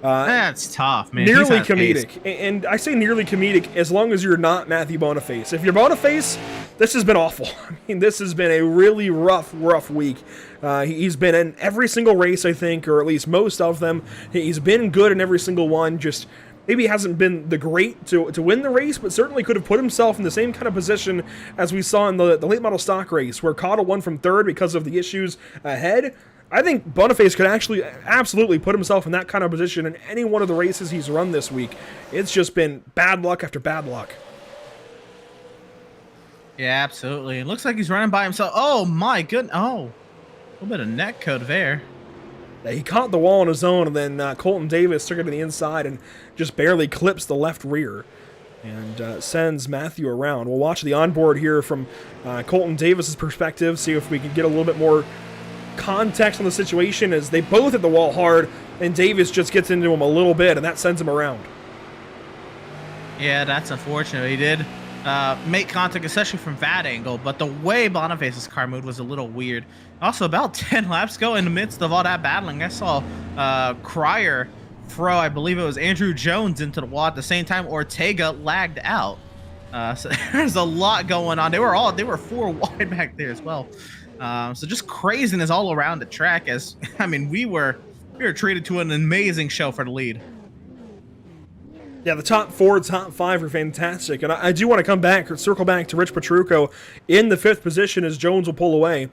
that's tough, man. Nearly comedic. And I say nearly comedic as long as you're not Matthew Boniface. If you're Boniface, this has been awful. I mean, this has been a really rough week. He's been in every single race, I think, or at least most of them. He's been good in every single one, just maybe hasn't been the great to win the race, but certainly could have put himself in the same kind of position as we saw in the late model stock race, where Cottle won from 3rd because of the issues ahead. I think Boniface could actually absolutely put himself in that kind of position in any one of the races he's run this week. It's just been bad luck after bad luck. Yeah, absolutely. It looks like he's running by himself. Oh my goodness. Oh, a little bit of net code there. Yeah, he caught the wall on his own, and then Colton Davis took it to the inside and just barely clips the left rear and sends Matthew around. We'll watch the onboard here from Colton Davis's perspective, see if we can get a little bit more context on the situation as they both hit the wall hard, and Davis just gets into him a little bit, and that sends him around. Yeah, that's unfortunate. He did make contact, especially from that angle, but the way Boniface's car moved was a little weird. Also, about 10 laps ago, in the midst of all that battling, I saw Cryer throw, I believe it was Andrew Jones, into the wall at the same time. Ortega lagged out. So there's a lot going on. They were 4 wide back there as well. So just craziness all around the track. As I mean, we were treated to an amazing show for the lead. Yeah, the top 4, top 5 are fantastic, and I do want to circle back to Rich Petrucco in the 5th position as Jones will pull away.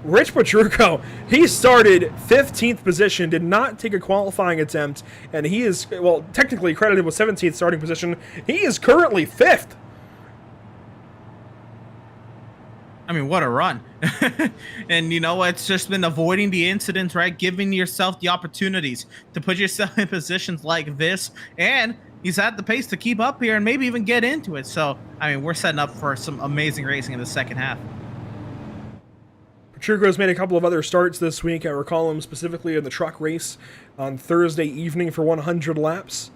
Rich Petrucco, he started 15th position, did not take a qualifying attempt, and he is, well, technically credited with 17th starting position. He is currently 5th. I mean, what a run. And, you know, it's just been avoiding the incidents, right? Giving yourself the opportunities to put yourself in positions like this. And he's at the pace to keep up here and maybe even get into it. So, I mean, we're setting up for some amazing racing in the second half. Petrucco's made a couple of other starts this week. I recall him specifically in the truck race on Thursday evening for 100 laps.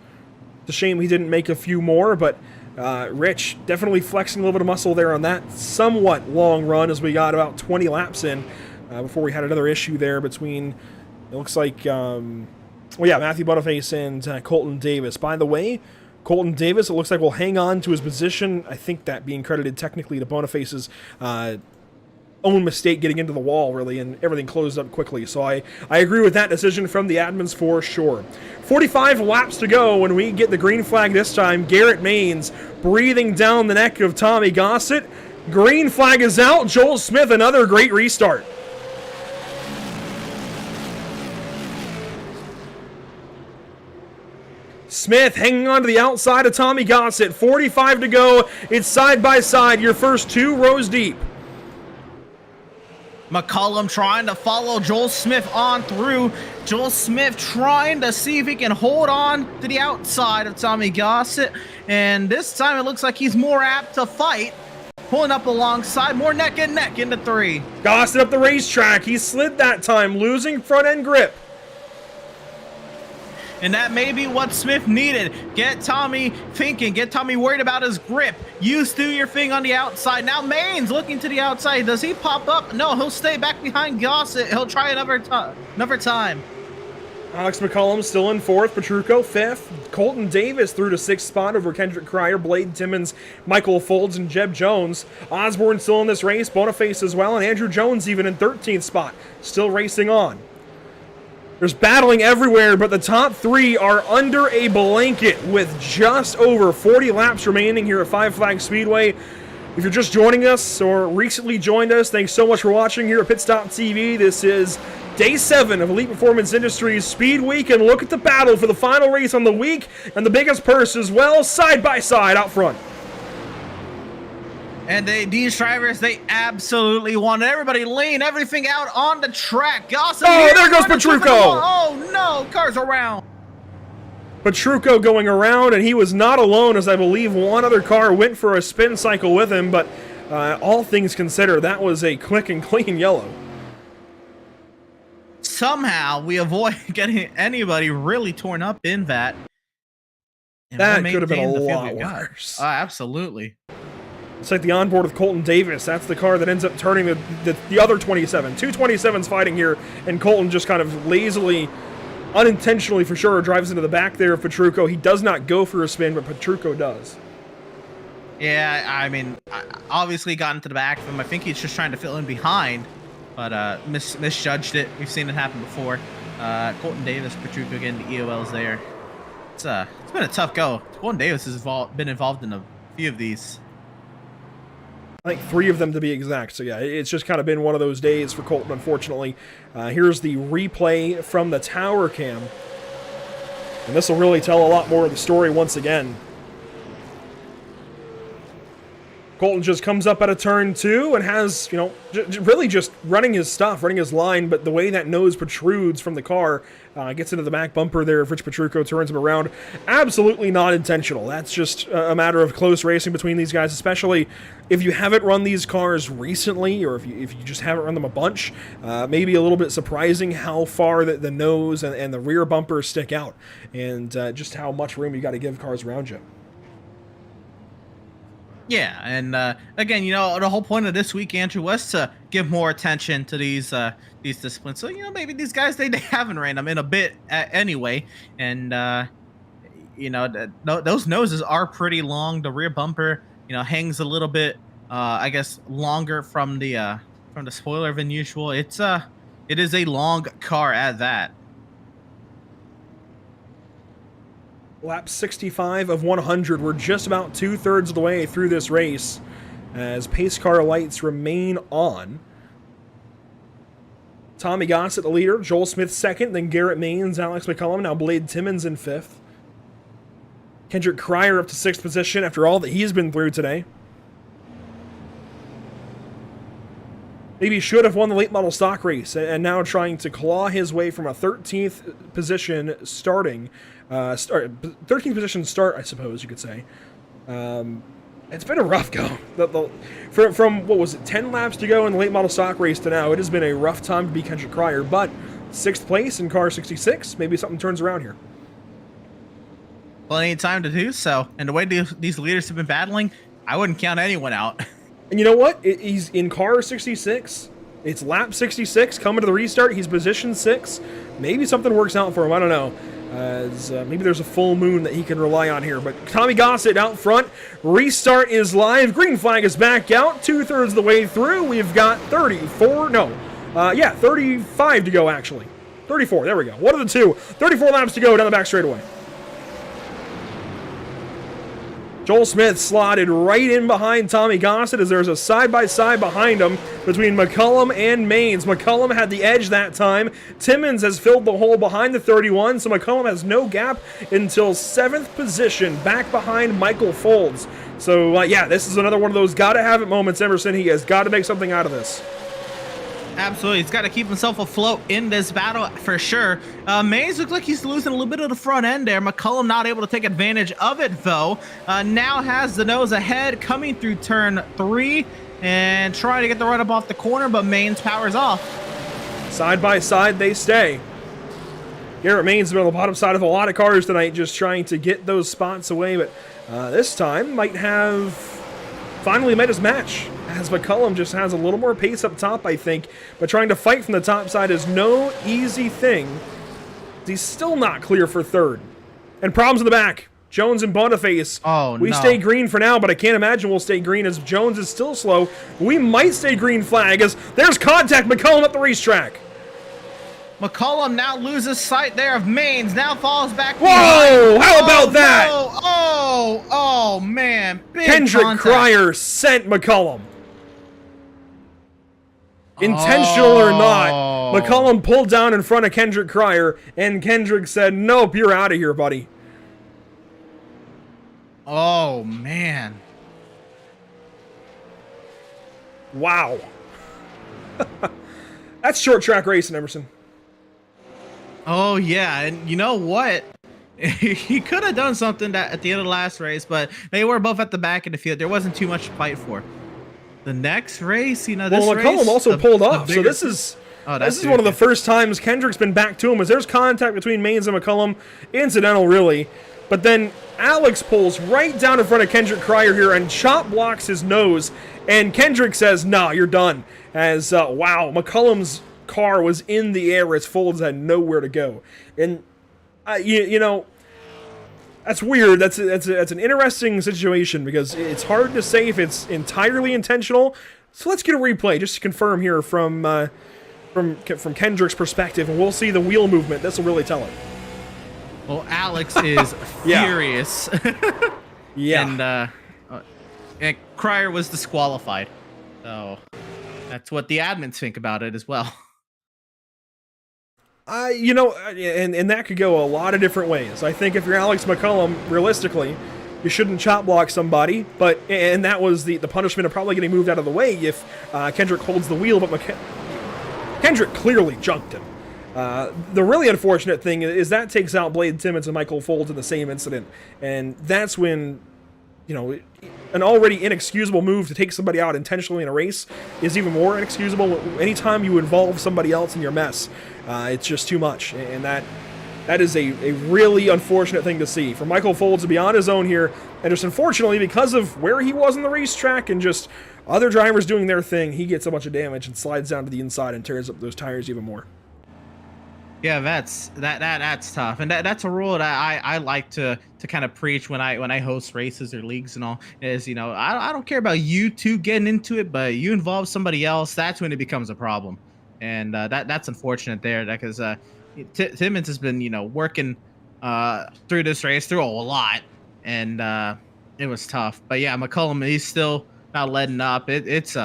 It's a shame he didn't make a few more, but Rich definitely flexing a little bit of muscle there on that somewhat long run as we got about 20 laps in before we had another issue there between, it looks like, Matthew Boniface and Colton Davis. By the way, Colton Davis, it looks like will hang on to his position. I think that being credited technically to Boniface's own mistake getting into the wall, really, and everything closed up quickly. So I agree with that decision from the admins for sure. 45 laps to go when we get the green flag this time. Garrett Maines breathing down the neck of Tommy Gossett. Green flag is out. Joel Smith, another great restart. Smith hanging on to the outside of Tommy Gossett. 45 to go. It's side by side. Your first 2 rows deep. McCollum trying to follow Joel Smith on through. Joel Smith trying to see if he can hold on to the outside of Tommy Gossett. And this time it looks like he's more apt to fight. Pulling up alongside, more neck and neck into 3. Gossett up the racetrack. He slid that time, losing front end grip. And that may be what Smith needed. Get Tommy thinking, get Tommy worried about his grip. You do your thing on the outside. Now Maines looking to the outside. Does he pop up? No, he'll stay back behind Gossett. He'll try another time. Alex McCollum still in 4th, Petrucco 5th. Colton Davis through to 6th spot over Kendrick Cryer, Blade Timmons, Michael Folds, and Jeb Jones. Osborne still in this race, Boniface as well, and Andrew Jones even in 13th spot, still racing on. There's battling everywhere, but the top 3 are under a blanket with just over 40 laps remaining here at Five Flags Speedway. If you're just joining us or recently joined us, thanks so much for watching here at Pit Stop TV. This is Day 7 of Elite Performance Industries Speed Week, and look at the battle for the final race on the week and the biggest purse as well, side by side out front. And these drivers, they absolutely wanted everybody laying everything out on the track. Gossett, oh, there goes Petrucco. Oh, no, cars around. Petrucco going around, and he was not alone, as I believe one other car went for a spin cycle with him, but all things considered, that was a quick and clean yellow. Somehow, we avoid getting anybody really torn up in that. That could have been a lot worse. Absolutely. It's like the onboard of Colton Davis. That's the car that ends up turning the other 27. 2 27s fighting here, and Colton just kind of lazily, unintentionally for sure, drives into the back there of Petrucco. He does not go for a spin, but Petrucco does. Yeah, I mean, obviously got into the back of him. I think he's just trying to fill in behind, but misjudged it. We've seen it happen before. Colton Davis, Petrucco getting the EOLs there. It's been a tough go. Colton Davis has been involved in a few of these. I think 3 of them to be exact. So yeah, it's just kind of been one of those days for Colton, unfortunately. Here's the replay from the tower cam. And this will really tell a lot more of the story once again. Colton just comes up at a turn 2 and has, you know, really just running his stuff, running his line, but the way that nose protrudes from the car, gets into the back bumper there if Rich Petrucco turns him around. Absolutely not intentional. That's just a matter of close racing between these guys, especially if you haven't run these cars recently, or if you just haven't run them a bunch. Maybe a little bit surprising how far the nose and the rear bumpers stick out, and just how much room you got to give cars around you. Yeah, and again, you know, the whole point of this week, Andrew, was to give more attention to these disciplines. So, you know, maybe these guys, they haven't ran them in a bit anyway, and you know, those noses are pretty long. The rear bumper, you know, hangs a little bit, I guess, longer from the spoiler than usual. It is a long car at that. Lap 65 of 100. We're just about 2/3 of the way through this race as pace car lights remain on. Tommy Gossett, the leader. Joel Smith second. Then Garrett Maines, Alex McCullum. Now Blade Timmons in 5th. Kendrick Cryer up to 6th position after all that he's been through today. Maybe should have won the late model stock race, and now trying to claw his way from a 13th position starting. 13th position start, I suppose you could say. It's been a rough go. From what was it, 10 laps to go in the late model stock race to now, it has been a rough time to be Kendrick Cryer, but 6th place in car 66, maybe something turns around here. Plenty of time to do so, and the way these leaders have been battling, I wouldn't count anyone out. And you know what? He's in car 66. It's lap 66, coming to the restart. He's position 6. Maybe something works out for him. I don't know. Maybe there's a full moon that he can rely on here. But Tommy Gossett out front. Restart is live. Green flag is back out. 2/3 of the way through. We've got 35 to go, actually. 34, there we go. One of the two. 34 laps to go down the back straightaway. Joel Smith slotted right in behind Tommy Gossett as there's a side-by-side behind him between McCullum and Maines. McCullum had the edge that time. Timmons has filled the hole behind the 31, so McCullum has no gap until 7th position, back behind Michael Folds. So, yeah, this is another one of those gotta-have-it moments, Emerson. He has got to make something out of this. Absolutely. He's got to keep himself afloat in this battle for sure. Maines looks like he's losing a little bit of the front end there. McCullum not able to take advantage of it, though. Now has the nose ahead coming through turn 3 and trying to get the run up off the corner, but Maines powers off. Side by side, they stay. Garrett Maines has been on the bottom side of a lot of cars tonight, just trying to get those spots away, but this time might have finally met his match, as McCullum just has a little more pace up top, I think, but trying to fight from the top side is no easy thing. He's still not clear for 3rd. And problems in the back. Jones and Boniface. Oh, we no. stay green for now, but I can't imagine we'll stay green as Jones is still slow. We might stay green flag as there's contact. McCullum at the racetrack. McCullum now loses sight there of Maines, now falls back. Whoa! How about that? No. Oh, man. Big Kendrick contact. Cryer sent McCullum. Intentional or not, McCullum pulled down in front of Kendrick Cryer, and Kendrick said, nope, you're out of here, buddy. Oh, man. Wow. That's short track racing, Emerson. Oh, yeah, and you know what? He could have done something that at the end of the last race, but they were both at the back of the field. There wasn't too much to fight for. The next race, you know, this well, McCullum race, also pulled off, so this is one of the first times Kendrick's been back to him, as there's contact between Maines and McCullum. Incidental, really. But then Alex pulls right down in front of Kendrick Cryer here and chop blocks his nose, and Kendrick says, nah, you're done. As, wow, McCullum's car was in the air as Folds had nowhere to go. And, you know, that's weird. That's an interesting situation because it's hard to say if it's entirely intentional. So let's get a replay just to confirm here from Kendrick's perspective, and we'll see the wheel movement. This will really tell it. Well, Alex is furious. Yeah. And And Cryer was disqualified. So that's what the admins think about it as well. You know, and that could go a lot of different ways. I think if you're Alex McCullum, realistically, you shouldn't chop block somebody, and that was the punishment of probably getting moved out of the way if Kendrick holds the wheel, but Kendrick clearly junked him. The really unfortunate thing is that takes out Blade Timmons and Michael Folds in the same incident, and that's when, you know, an already inexcusable move to take somebody out intentionally in a race is even more inexcusable. Anytime you involve somebody else in your mess, it's just too much, and that is a really unfortunate thing to see. For Michael Folds to be on his own here, and just unfortunately, because of where he was on the racetrack and just other drivers doing their thing, he gets a bunch of damage and slides down to the inside and tears up those tires even more. Yeah, that's tough, and that's a rule that I like to kind of preach when I host races or leagues and all. Is, you know, I don't care about you two getting into it, but you involve somebody else, that's when it becomes a problem, and that's unfortunate there, because Timmons has been, you know, working through this race through a lot, and it was tough. But yeah, McCullum, he's still not letting up. It's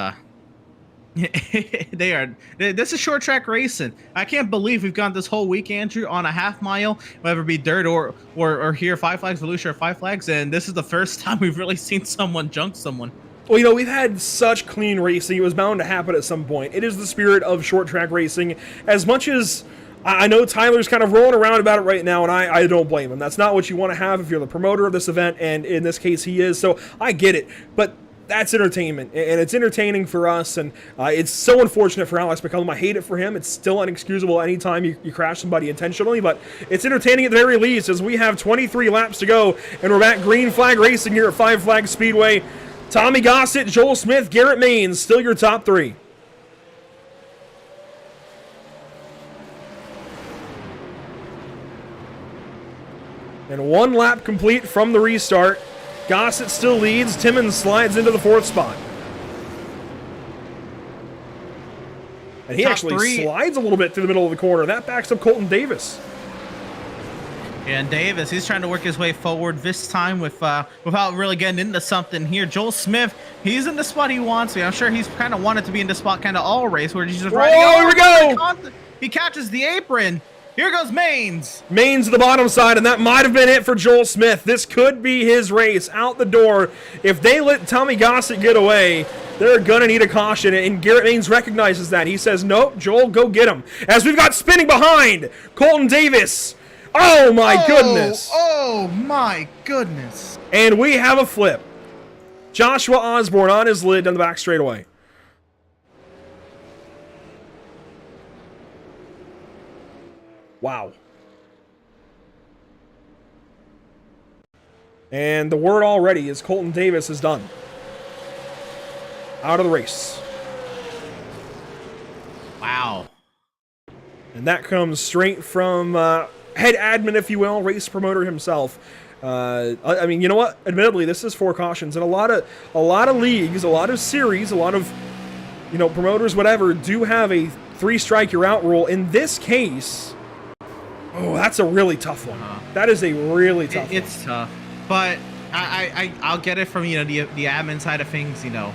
this is short track racing. I can't believe we've gone this whole week, Andrew, on a half mile, whether it be dirt or here, Five Flags, Volusia, or Five Flags, and this is the first time we've really seen someone junk someone. Well, you know, we've had such clean racing. It was bound to happen at some point. It is the spirit of short track racing. As much as I know Tyler's kind of rolling around about it right now, and I don't blame him. That's not what you want to have if you're the promoter of this event, and in this case he is, so I get it. But that's entertainment, and it's entertaining for us, and it's so unfortunate for Alex McCullum. I hate it for him. It's still inexcusable anytime you crash somebody intentionally, but it's entertaining at the very least, as we have 23 laps to go, and we're back green flag racing here at Five Flags Speedway. Tommy Gossett, Joel Smith, Garrett Maines, still your top three. And one lap complete from the restart. Gossett still leads. Timmons slides into the fourth spot. And he actually slides a little bit through the middle of the corner. That backs up Colton Davis. And Davis, he's trying to work his way forward this time without really getting into something here. Joel Smith, he's in the spot he wants to be. I'm sure he's kind of wanted to be in the spot kind of all race where he's just riding. Oh, here we go! He catches the apron. Here goes Maines. Maines to the bottom side, and that might have been it for Joel Smith. This could be his race out the door. If they let Tommy Gossett get away, they're going to need a caution, and Garrett Maines recognizes that. He says, nope, Joel, go get him. As we've got spinning behind, Colton Davis. Oh, my goodness. Oh, my goodness. And we have a flip. Joshua Osborne on his lid down the back straightaway. Wow. And the word already is Colton Davis is done. Out of the race. Wow. And that comes straight from head admin, if you will, race promoter himself. I mean, you know what? Admittedly, this is 4 cautions, and a lot of leagues, a lot of series, a lot of, you know, promoters, whatever, do have a 3-strike you're out rule. In this case, oh, that's a really tough one. That is a really tough one. It's tough, but I'll get it from, you know, the admin side of things. You know,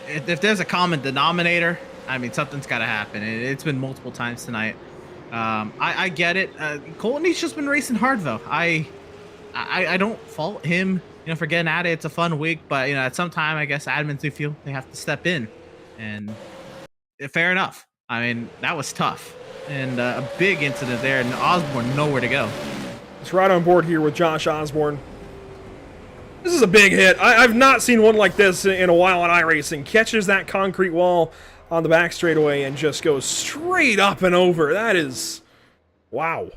if there's a common denominator, I mean, something's got to happen. It's been multiple times tonight. I get it. Colton's just been racing hard though. I don't fault him, you know, for getting at it. It's a fun week, but you know, at some time, I guess admins do feel they have to step in, and fair enough. I mean, that was tough. And a big incident there, and Osborne nowhere to go. It's right on board here with Josh Osborne. This is a big hit. I've not seen one like this in a while in iRacing. Catches that concrete wall on the back straightaway and just goes straight up and over. That is... wow.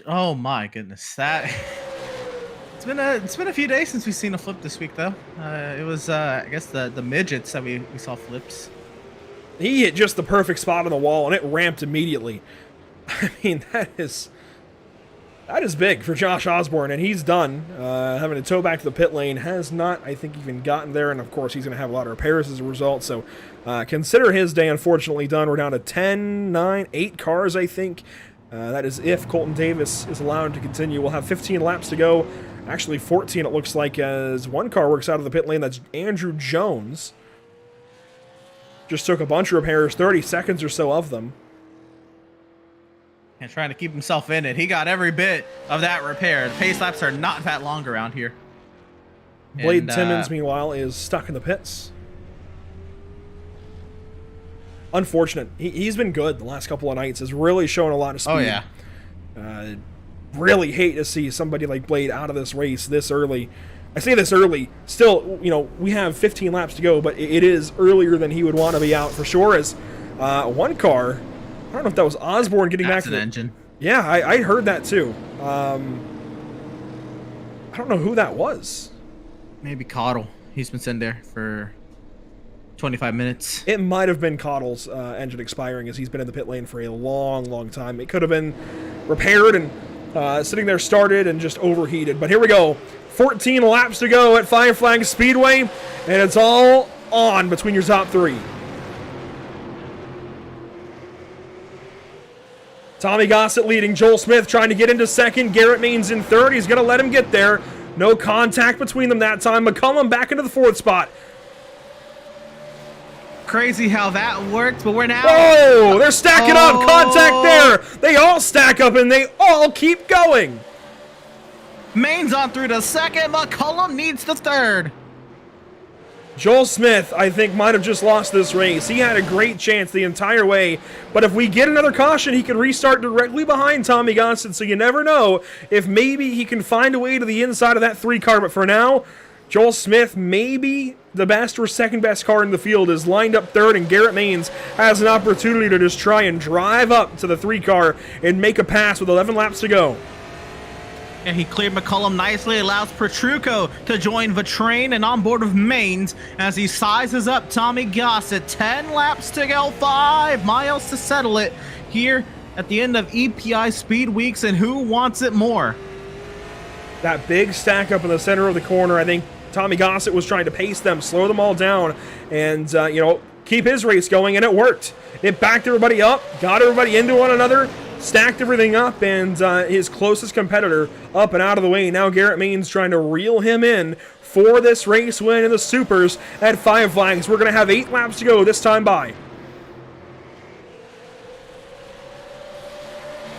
Oh my goodness. That... It's been a few days since we've seen a flip this week, though. It was, I guess, the midgets that we saw flips. He hit just the perfect spot on the wall, and it ramped immediately. I mean, that is big for Josh Osborne, and he's done. Having to tow back to the pit lane, has not, I think, even gotten there, and of course, he's going to have a lot of repairs as a result. So, consider his day unfortunately done. We're down to 10, 9, 8 cars, I think. That is if Colton Davis is allowed to continue. We'll have 15 laps to go. Actually, 14 it looks like, as one car works out of the pit lane. That's Andrew Jones. Just took a bunch of repairs, 30 seconds or so of them. And trying to keep himself in it. He got every bit of that repair. The pace laps are not that long around here. Blade And, Timmons, meanwhile, is stuck in the pits. Unfortunate. He's been good the last couple of nights. Has really shown a lot of speed. Oh, yeah. Really hate to see somebody like Blade out of this race this early. I say this early. Still, you know, we have 15 laps to go, but it is earlier than he would want to be out for sure. As one car, I don't know if that was Osborne getting back to the engine. Yeah, I heard that too. I don't know who that was. Maybe Coddle. He's been sitting there for 25 minutes. It might have been Coddle's engine expiring, as he's been in the pit lane for a long time. It could have been repaired and sitting there started and just overheated. But here we go. 14 laps to go at Five Flags Speedway, and it's all on between your top three. Tommy Gossett leading, Joel Smith trying to get into second, Garrett Maines in third. He's going to let him get there. No contact between them that time. McCullum back into the fourth spot. Crazy how that worked, but we're now... Oh, they're stacking up. Contact there. They all stack up, and they all keep going. Maines on through to second. McCullum needs the third. Joel Smith, I think, might have just lost this race. He had a great chance the entire way, but if we get another caution, he can restart directly behind Tommy Gossett, so you never know if maybe he can find a way to the inside of that 3 car. But for now, Joel Smith, maybe the best or second best car in the field, is lined up third, and Garrett Maines has an opportunity to just try and drive up to the 3 car and make a pass with 11 laps to go. And he cleared McCullum nicely, allows Petrucco to join Vatrain and on board with Maines as he sizes up Tommy Gossett. 10 laps to go, 5 miles to settle it here at the end of EPI Speed Weeks, and who wants it more? That big stack up in the center of the corner, I think Tommy Gossett was trying to pace them, slow them all down, and, keep his race going, and it worked. It backed everybody up, got everybody into one another, stacked everything up, and his closest competitor up and out of the way. Now Garrett Maines trying to reel him in for this race win in the Supers at Five Flags. We're going to have 8 laps to go this time by.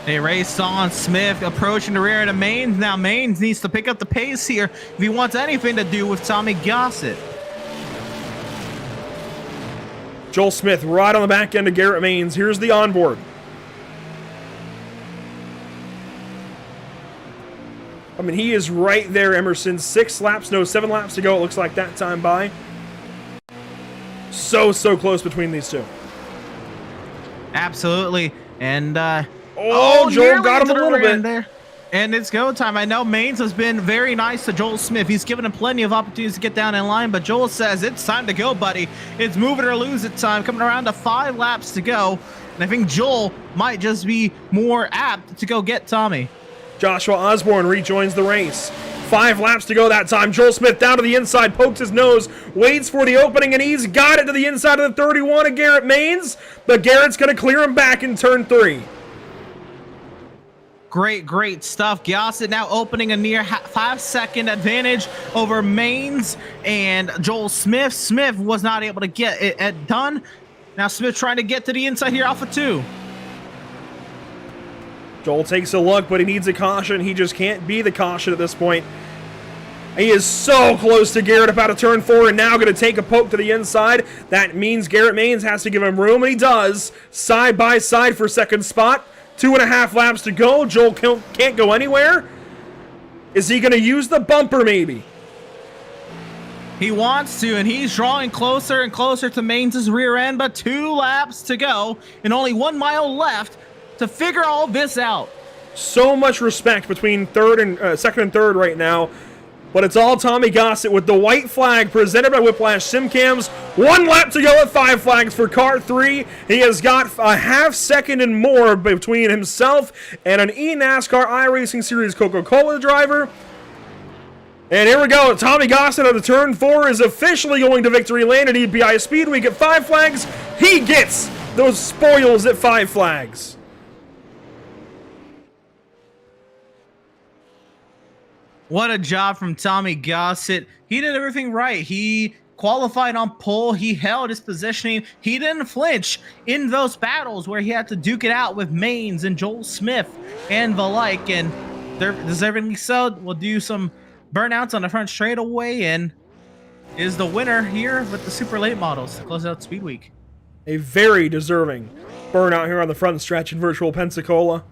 They race on. Smith approaching the rear end of Maines. Now Maines needs to pick up the pace here if he wants anything to do with Tommy Gossett. Joel Smith right on the back end of Garrett Maines. Here's the onboard. I mean, he is right there, Emerson. 7 laps to go, it looks like that time by. So close between these two. Absolutely. And, Joel got him a little bit. there. And it's go time. I know Maines has been very nice to Joel Smith. He's given him plenty of opportunities to get down in line, but Joel says it's time to go, buddy. It's move it or lose it time. Coming around to 5 laps to go. And I think Joel might just be more apt to go get Tommy. Joshua Osborne rejoins the race. 5 laps to go that time. Joel Smith down to the inside, pokes his nose, waits for the opening, and he's got it to the inside of the 31 of Garrett Maines, but Garrett's going to clear him back in turn 3. Great stuff. Gossett now opening a near 5-second advantage over Maines and Joel Smith. Smith was not able to get it done. Now Smith trying to get to the inside here off of 2. Joel takes a look, but he needs a caution. He just can't be the caution at this point. He is so close to Garrett, about to turn 4, and now going to take a poke to the inside. That means Garrett Maines has to give him room, and he does. Side by side for second spot. 2.5 laps to go. Joel can't go anywhere. Is he going to use the bumper, maybe? He wants to, and he's drawing closer and closer to Maines' rear end, but 2 laps to go, and only 1 mile left to figure all this out. So much respect between second and third right now, but it's all Tommy Gossett with the white flag presented by Whiplash Simcams. 1 lap to go at Five Flags for car 3. He has got a half second and more between himself and an eNASCAR iRacing Series Coca-Cola driver. And here we go. Tommy Gossett on the turn 4 is officially going to victory lane at EPI Speedweek at Five Flags. He gets those spoils at Five Flags. What a job from Tommy Gossett. He did everything right. He qualified on pole. He held his positioning. He didn't flinch in those battles where he had to duke it out with Maines and Joel Smith and the like. And deservingly so, we'll do some burnouts on the front straightaway and is the winner here with the super late models to close out Speed Week. A very deserving burnout here on the front stretch in virtual Pensacola.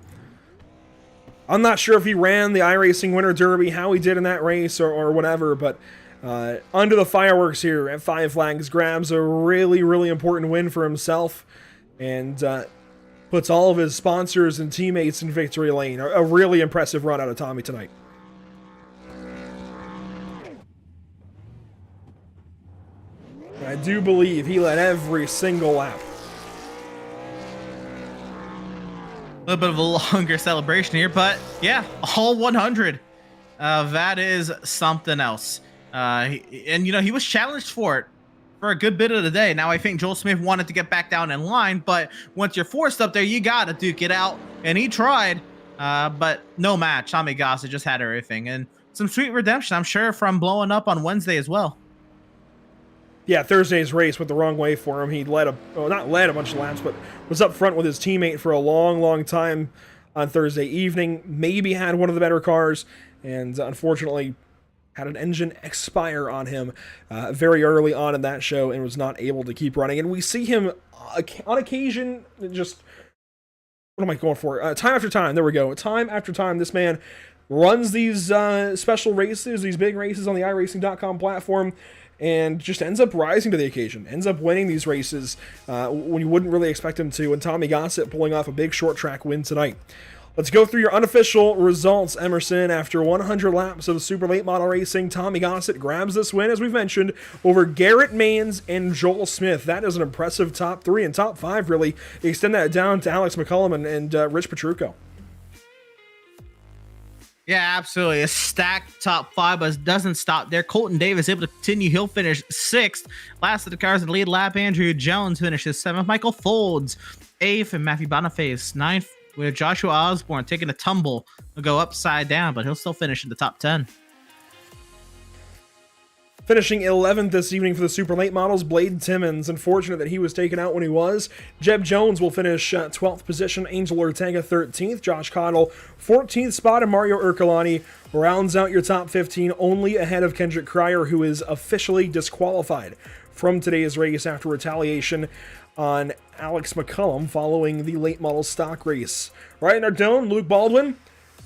I'm not sure if he ran the iRacing Winter Derby, how he did in that race or whatever, but under the fireworks here at Five Flags, grabs a really, really important win for himself and puts all of his sponsors and teammates in victory lane. A really impressive run out of Tommy tonight. I do believe he led every single lap. A little bit of a longer celebration here, but yeah, all 100. That is something else. And you know, he was challenged for it for a good bit of the day. Now I think Joel Smith wanted to get back down in line, but once you're forced up there, you gotta duke it out. And he tried, but no match. Tommy Gossett just had everything, and some sweet redemption, I'm sure, from blowing up on Wednesday as well. Yeah, Thursday's race went the wrong way for him. He not led a bunch of laps, but was up front with his teammate for a long, long time on Thursday evening. Maybe had one of the better cars, and unfortunately had an engine expire on him very early on in that show and was not able to keep running. And we see him on occasion just... What am I going for? Time after time. There we go. Time after time, this man runs these special races, these big races on the iRacing.com platform, and just ends up rising to the occasion, ends up winning these races when you wouldn't really expect him to, and Tommy Gossett pulling off a big short track win tonight. Let's go through your unofficial results, Emerson. After 100 laps of super late model racing, Tommy Gossett grabs this win, as we've mentioned, over Garrett Maines and Joel Smith. That is an impressive top 3 and top 5, really. Extend that down to Alex McCullum and Rich Petrucco. Yeah, absolutely. A stacked top 5, but doesn't stop there. Colton Davis able to continue. He'll finish 6th. Last of the cars in the lead lap, Andrew Jones finishes 7th. Michael Folds 8th, and Matthew Boniface 9th, with Joshua Osborne taking a tumble. He'll go upside down, but he'll still finish in the top 10. Finishing 11th this evening for the super late models, Blade Timmons. Unfortunate that he was taken out when he was. Jeb Jones will finish 12th position. Angel Ortega 13th. Josh Cottle 14th spot. And Mario Urkelani rounds out your top 15, only ahead of Kendrick Cryer, who is officially disqualified from today's race after retaliation on Alex McCullum following the late model stock race. Ryan Nardone, Luke Baldwin.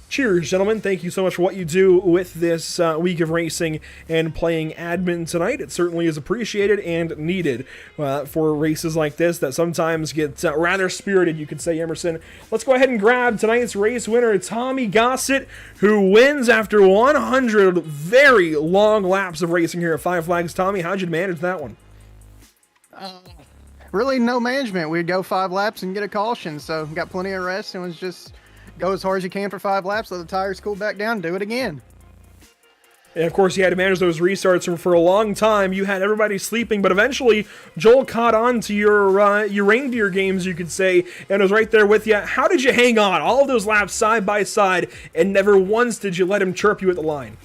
Cheers, gentlemen. Thank you so much for what you do with this week of racing and playing admin tonight. It certainly is appreciated and needed for races like this that sometimes get rather spirited, you could say, Emerson. Let's go ahead and grab tonight's race winner, Tommy Gossett, who wins after 100 very long laps of racing here at Five Flags. Tommy, how'd you manage that one? Really no management. We'd go 5 laps and get a caution, so got plenty of rest and was just... go as hard as you can for 5 laps, let the tires cool back down, do it again. And of course, you had to manage those restarts for a long time. You had everybody sleeping, but eventually Joel caught on to your reindeer games, you could say, and was right there with you. How did you hang on all of those laps side by side, and never once did you let him chirp you at the line?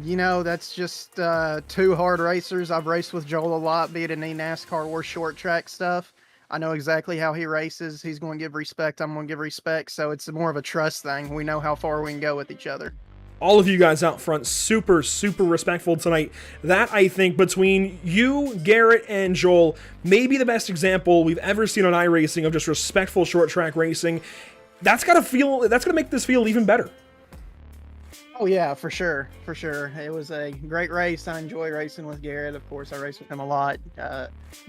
You know, that's just 2 hard racers. I've raced with Joel a lot, be it in NASCAR or short track stuff. I know exactly how he races. He's going to give respect. I'm going to give respect. So it's more of a trust thing. We know how far we can go with each other. All of you guys out front, super, super respectful tonight. That, I think, between you, Garrett, and Joel, may be the best example we've ever seen on iRacing of just respectful short track racing. That's got to make this feel even better. Oh yeah, for sure, for sure. It was a great race. I enjoy racing with Garrett. Of course, I race with him a lot.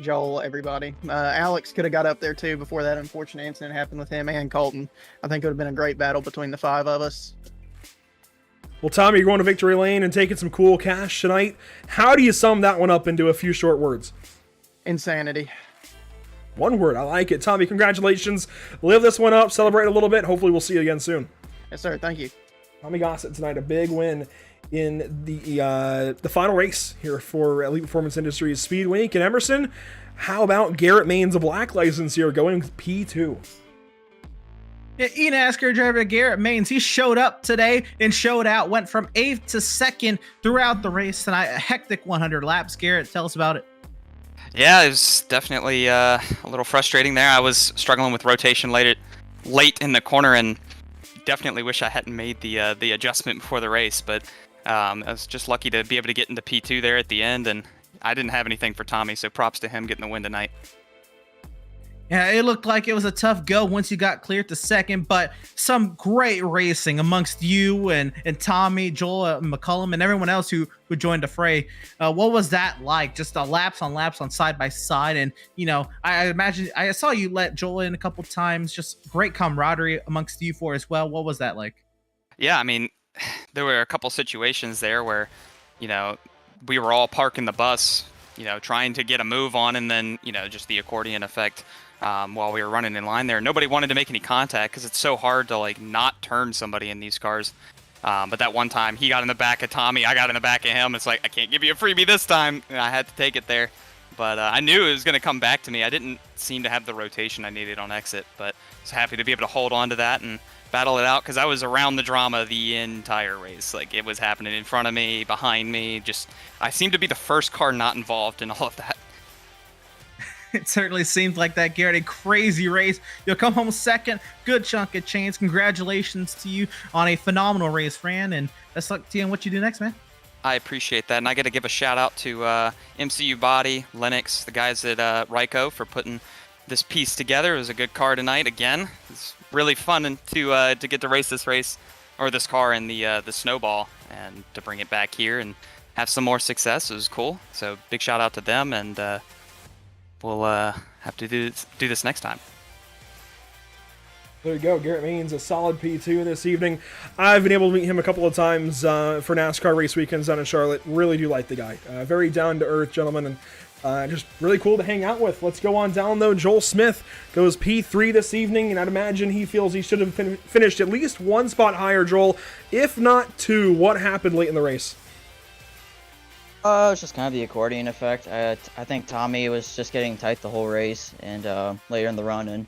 Joel, everybody. Alex could have got up there too before that unfortunate incident happened with him and Colton. I think it would have been a great battle between the 5 of us. Well, Tommy, you're going to victory lane and taking some cool cash tonight. How do you sum that one up into a few short words? Insanity. One word, I like it. Tommy, congratulations. Live this one up, celebrate a little bit. Hopefully we'll see you again soon. Yes, sir. Thank you. Tommy Gossett tonight, a big win in the final race here for Elite Performance Industries Speed Week. And Emerson, how about Garrett Maines' black license here going P2? Yeah, NASCAR driver Garrett Maines, he showed up today and showed out, went from 8th to 2nd throughout the race tonight. A hectic 100 laps. Garrett, tell us about it. Yeah, it was definitely a little frustrating there. I was struggling with rotation late in the corner, and definitely wish I hadn't made the adjustment before the race. But I was just lucky to be able to get into P2 there at the end, and I didn't have anything for Tommy, so props to him getting the win tonight. Yeah, it looked like it was a tough go once you got cleared to 2nd, but some great racing amongst you and Tommy, Joel McCullum, and everyone else who joined the fray. What was that like? Just laps on side by side, and I imagine I saw you let Joel in a couple times. Just great camaraderie amongst you four as well. What was that like? Yeah, I mean, there were a couple situations there where, we were all parking the bus, trying to get a move on, and then, just the accordion effect. While we were running in line there, nobody wanted to make any contact because it's so hard to not turn somebody in these cars. But that one time, he got in the back of Tommy, I got in the back of him. It's like, I can't give you a freebie this time, and I had to take it there. But I knew it was going to come back to me. I didn't seem to have the rotation I needed on exit, but I was happy to be able to hold on to that and battle it out because I was around the drama the entire race. Like, it was happening in front of me, behind me. I seemed to be the first car not involved in all of that. It certainly seemed like that, Garrett. A crazy race. You'll come home 2nd. Good chunk of change. Congratulations to you on a phenomenal race, Fran. And best luck to you on what you do next, man. I appreciate that. And I got to give a shout out to MCU Body, Lennox, the guys at Ryko for putting this piece together. It was a good car tonight again. It's really fun to get to race this car in the snowball and to bring it back here and have some more success. It was cool. So big shout out to them, and we'll have to do this next time. There you go. Garrett Maines, a solid P2 this evening. I've been able to meet him a couple of times for NASCAR race weekends down in Charlotte. Really do like the guy. Very down-to-earth gentleman, and just really cool to hang out with. Let's go on down, though. Joel Smith goes P3 this evening, and I'd imagine he feels he should have finished at least one spot higher, Joel, if not two. What happened late in the race? It's just kind of the accordion effect. I think Tommy was just getting tight the whole race, and later in the run, and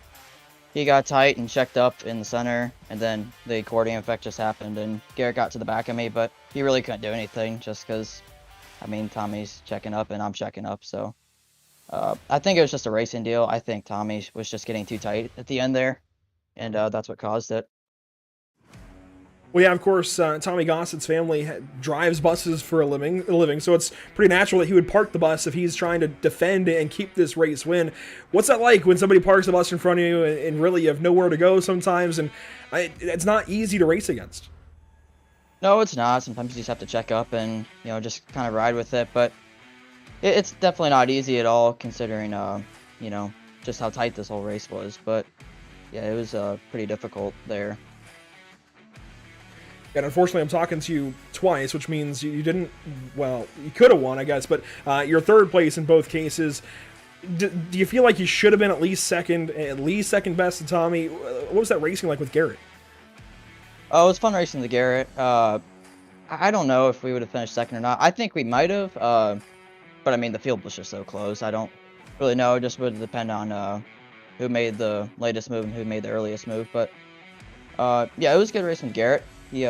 he got tight and checked up in the center, and then the accordion effect just happened, and Garrett got to the back of me, but he really couldn't do anything just because, Tommy's checking up and I'm checking up, so I think it was just a racing deal. I think Tommy was just getting too tight at the end there, and that's what caused it. Well, yeah, of course, Tommy Gossett's family drives buses for a living, so it's pretty natural that he would park the bus if he's trying to defend and keep this race win. What's that like when somebody parks the bus in front of you and really you have nowhere to go sometimes, and it's not easy to race against? No, it's not. Sometimes you just have to check up and, just kind of ride with it, but it's definitely not easy at all considering, just how tight this whole race was, but yeah, it was pretty difficult there. And unfortunately, I'm talking to you twice, which means you didn't, well, you could have won, I guess, but you're third place in both cases. Do you feel like you should have been at least second best to Tommy? What was that racing like with Garrett? Oh, it was fun racing to Garrett. I don't know if we would have finished second or not. I think we might have, but the field was just so close. I don't really know. It just would depend on who made the latest move and who made the earliest move. But yeah, it was good racing with Garrett. We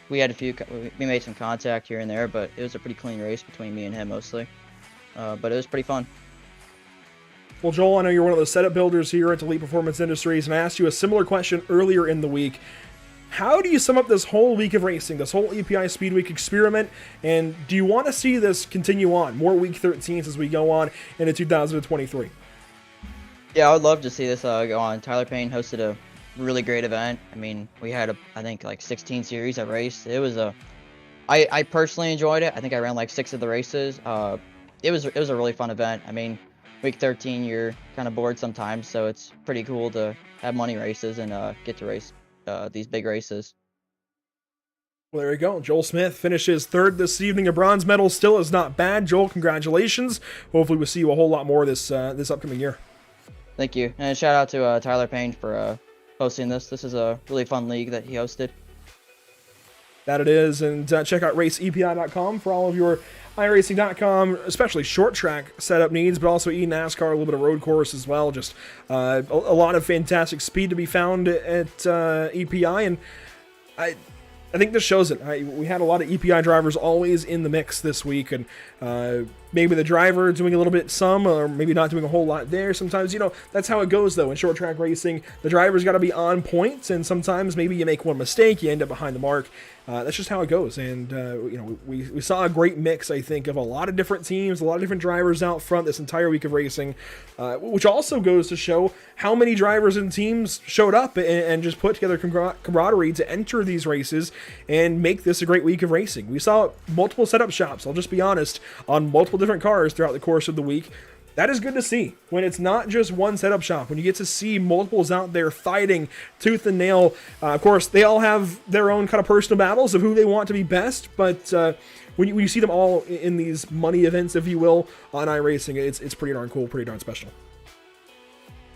made some contact here and there, but it was a pretty clean race between me and him mostly. But it was pretty fun. Well, Joel, I know you're one of the setup builders here at Elite Performance Industries, and I asked you a similar question earlier in the week. How do you sum up this whole week of racing, this whole EPI Speedweek experiment, and do you want to see this continue on, more Week 13s as we go on into 2023? Yeah, I would love to see this go on. Tyler Payne hosted a really great event. We had I think 16 series at race. It was I personally enjoyed it. I think I ran like 6 of the races. It was a really fun event. Week 13 you're kind of bored sometimes, so it's pretty cool to have money races and get to race these big races. Well, there you go. Joel Smith finishes third this evening. A bronze medal still is not bad. Joel, congratulations. Hopefully we'll see you a whole lot more this upcoming year. Thank you, and shout out to Tyler Payne for hosting this. This is a really fun league that he hosted. That it is, and check out raceepi.com for all of your iRacing.com, especially short track setup needs, but also eNASCAR, a little bit of road course as well. Just a lot of fantastic speed to be found at EPI, and I think this shows it. We had a lot of EPI drivers always in the mix this week, and maybe the driver doing a little bit or maybe not doing a whole lot there. Sometimes, that's how it goes, though. In short track racing, the driver's got to be on point, and sometimes maybe you make one mistake, you end up behind the mark. That's just how it goes, and we saw a great mix, I think, of a lot of different teams, a lot of different drivers out front this entire week of racing, which also goes to show how many drivers and teams showed up and just put together camaraderie to enter these races and make this a great week of racing. We saw multiple setup shops, I'll just be honest, on multiple different cars throughout the course of the week. That is good to see, when it's not just one setup shop, when you get to see multiples out there fighting tooth and nail. Of course, they all have their own kind of personal battles of who they want to be best, but when you see them all in these money events, if you will, on iRacing, it's pretty darn cool, pretty darn special.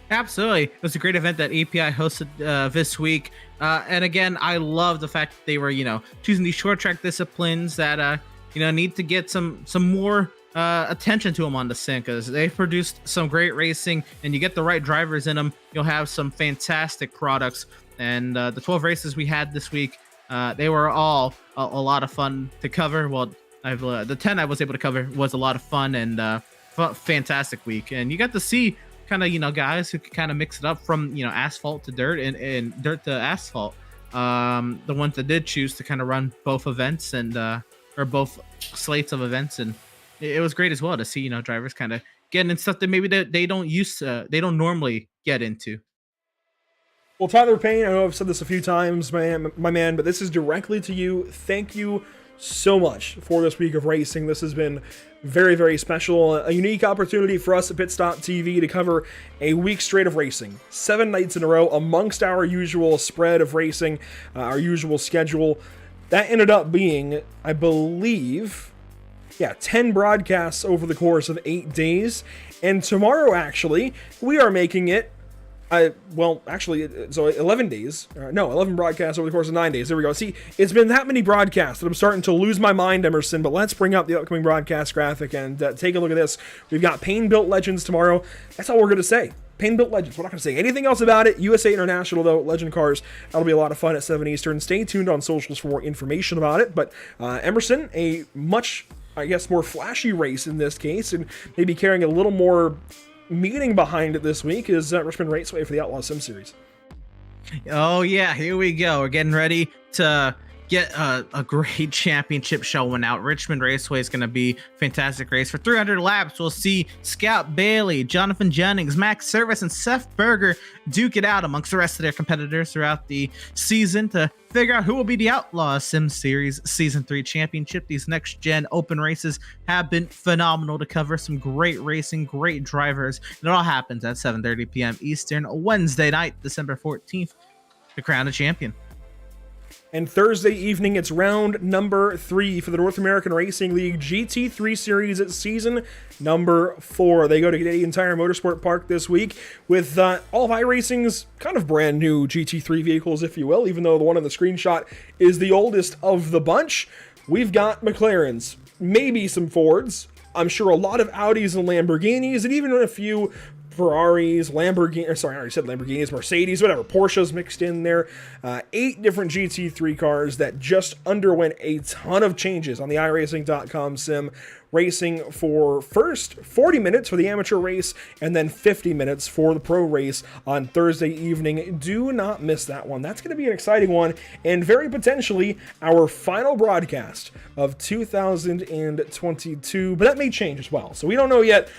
Absolutely. It was a great event that API hosted this week. And again, I love the fact that they were, choosing these short track disciplines that, need to get some more attention to them on the sim, because they produced some great racing, and you get the right drivers in them, you'll have some fantastic products. And the 12 races we had this week, they were all a lot of fun to cover. Well, the 10 I was able to cover was a lot of fun, and fantastic week. And you got to see kind of guys who could kind of mix it up from asphalt to dirt and dirt to asphalt. The ones that did choose to kind of run both events and or both slates of events, and it was great as well to see drivers kind of getting in stuff that maybe they don't normally get into. Well, Tyler Payne, I know I've said this a few times, my man, but this is directly to you. Thank you so much for this week of racing. This has been very, very special. A unique opportunity for us at Pit Stop TV to cover a week straight of racing. 7 nights in a row amongst our usual spread of racing, our usual schedule. That ended up being, I believe, 10 broadcasts over the course of 8 days. And tomorrow, actually, we are making it, so 11 days. 11 broadcasts over the course of 9 days. There we go. See, it's been that many broadcasts that I'm starting to lose my mind, Emerson, but let's bring up the upcoming broadcast graphic and take a look at this. We've got Payne Built Legends tomorrow. That's all we're going to say. Payne Built Legends. We're not going to say anything else about it. USA International, though, Legend Cars. That'll be a lot of fun at 7 Eastern. Stay tuned on socials for more information about it. But Emerson, a much, more flashy race in this case, and maybe carrying a little more meaning behind it this week, is Richmond Raceway for the Outlaw Sim Series. Oh yeah, here we go. We're getting ready to get a great championship showing out. Richmond Raceway is going to be a fantastic race. For 300 laps, we'll see Scout Bailey, Jonathan Jennings, Max Service, and Seth Berger duke it out amongst the rest of their competitors throughout the season to figure out who will be the Outlaw Sim Series Season 3 Championship. These next-gen open races have been phenomenal to cover. Some great racing, great drivers. And it all happens at 7:30 p.m. Eastern, Wednesday night, December 14th, to crown a champion. And Thursday evening, it's round number 3 for the North American Racing League GT3 Series at season number 4. They go to Canadian Tire Motorsport Park this week with all of iRacing's kind of brand new GT3 vehicles, if you will, even though the one on the screenshot is the oldest of the bunch. We've got McLarens, maybe some Fords, I'm sure a lot of Audis and Lamborghinis, and even a few Ferraris, Lamborghinis, I already said Lamborghinis, Mercedes, whatever, Porsches mixed in there. 8 different GT3 cars that just underwent a ton of changes on the iRacing.com sim, racing for first 40 minutes for the amateur race and then 50 minutes for the pro race on Thursday evening. Do not miss that one. That's going to be an exciting one and very potentially our final broadcast of 2022, but that may change as well. So we don't know yet.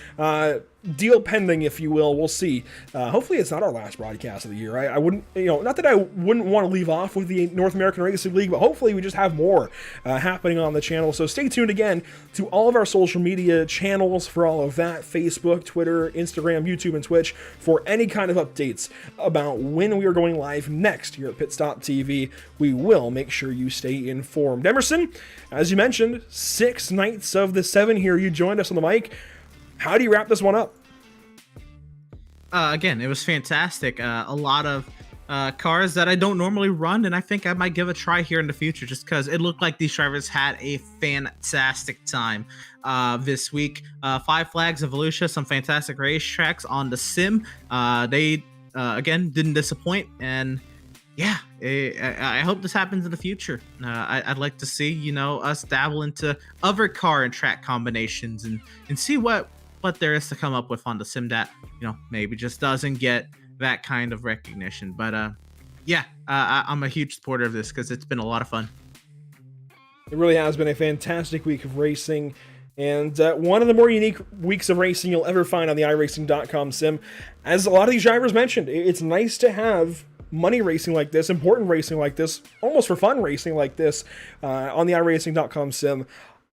Deal pending, if you will. We'll see. Hopefully it's not our last broadcast of the year. I wouldn't, not that I wouldn't want to leave off with the North American Racing League, but hopefully we just have more happening on the channel. So stay tuned again to all of our social media channels for all of that. Facebook, Twitter, Instagram, YouTube, and Twitch for any kind of updates about when we are going live next here at Pit Stop TV. We will make sure you stay informed. Emerson, as you mentioned, 6 nights of the 7 here. You joined us on the mic. How do you wrap this one up? Again, it was fantastic. A lot of cars that I don't normally run, and I think I might give a try here in the future just because it looked like these drivers had a fantastic time this week. Five Flags of Volusia, some fantastic racetracks on the sim. They again didn't disappoint, and yeah, I hope this happens in the future. I'd like to see, you know, us dabble into other car and track combinations and see what there is to come up with on the sim that, you know, maybe just doesn't get that kind of recognition. But yeah, I'm a huge supporter of this because it's been a lot of fun. It really has been a fantastic week of racing, and one of the more unique weeks of racing you'll ever find on the iRacing.com sim. As a lot of these drivers mentioned, it's nice to have money racing like this, important racing like this, almost for fun racing like this on the iRacing.com sim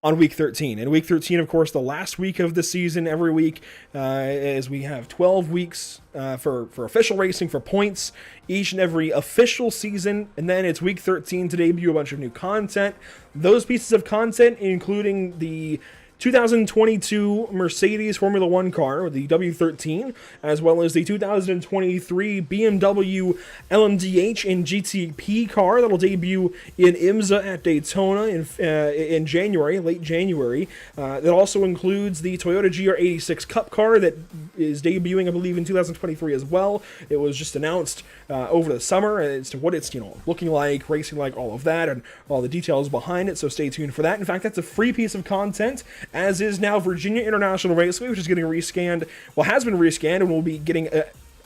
on week 13. And week 13, of course, the last week of the season every week, as we have 12 weeks for official racing, for points, each and every official season. And then it's week 13 to debut a bunch of new content. Those pieces of content, including the 2022 Mercedes Formula One car, the W13, as well as the 2023 BMW LMDH and GTP car that'll debut in IMSA at Daytona in January, late January. That also includes the Toyota GR86 Cup car that is debuting, I believe, in 2023 as well. It was just announced over the summer as to what it's, you know, looking like, racing like, all of that, and all the details behind it. So stay tuned for that. In fact, that's a free piece of content, as is now Virginia International Raceway, which is getting rescanned, well, has been rescanned, and will be getting,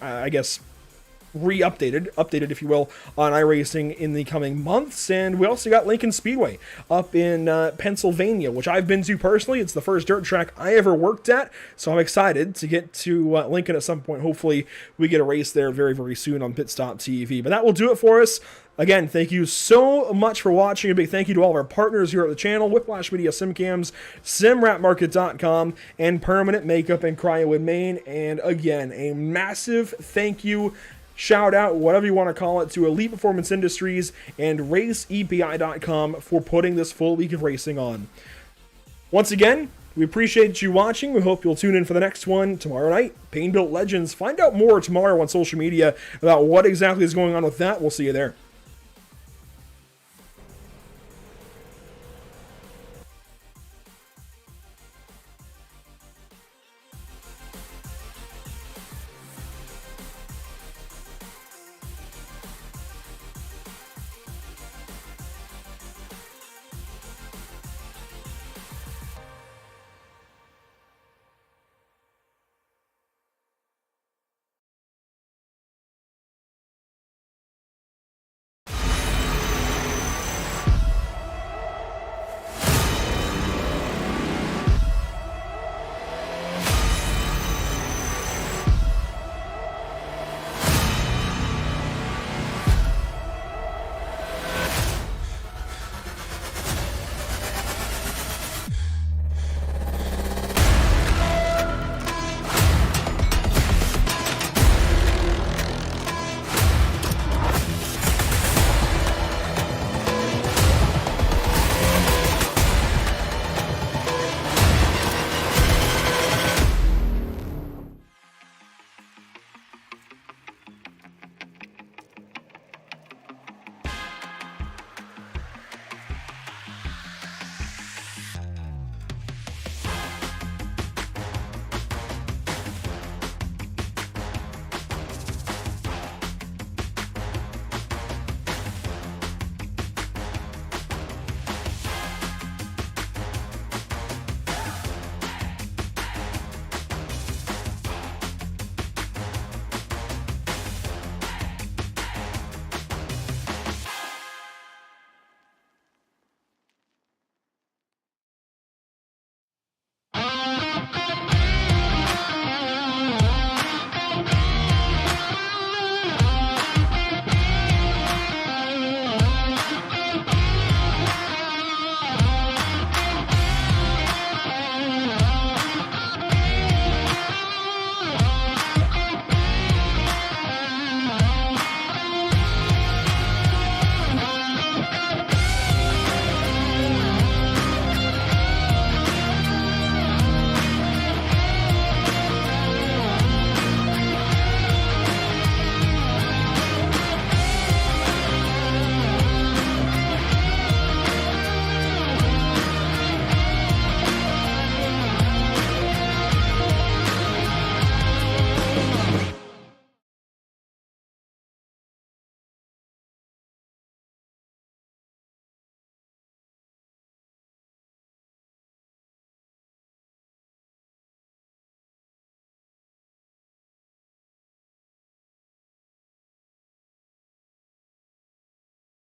I guess, updated, if you will, on iRacing in the coming months. And we also got Lincoln Speedway up in Pennsylvania, which I've been to personally. It's the first dirt track I ever worked at, so I'm excited to get to Lincoln at some point. Hopefully we get a race there very, very soon on Pit Stop TV. But that will do it for us. Again, thank you so much for watching. A big thank you to all of our partners here at the channel: Whiplash Media, SimCams, SimWrapMarket.com, and Permanent Makeup in Cryowood, Maine. And again, a massive thank you, shout out, whatever you want to call it, to Elite Performance Industries and RaceEPI.com for putting this full week of racing on. Once again, we appreciate you watching. We hope you'll tune in for the next one tomorrow night. Pain Built Legends. Find out more tomorrow on social media about what exactly is going on with that. We'll see you there.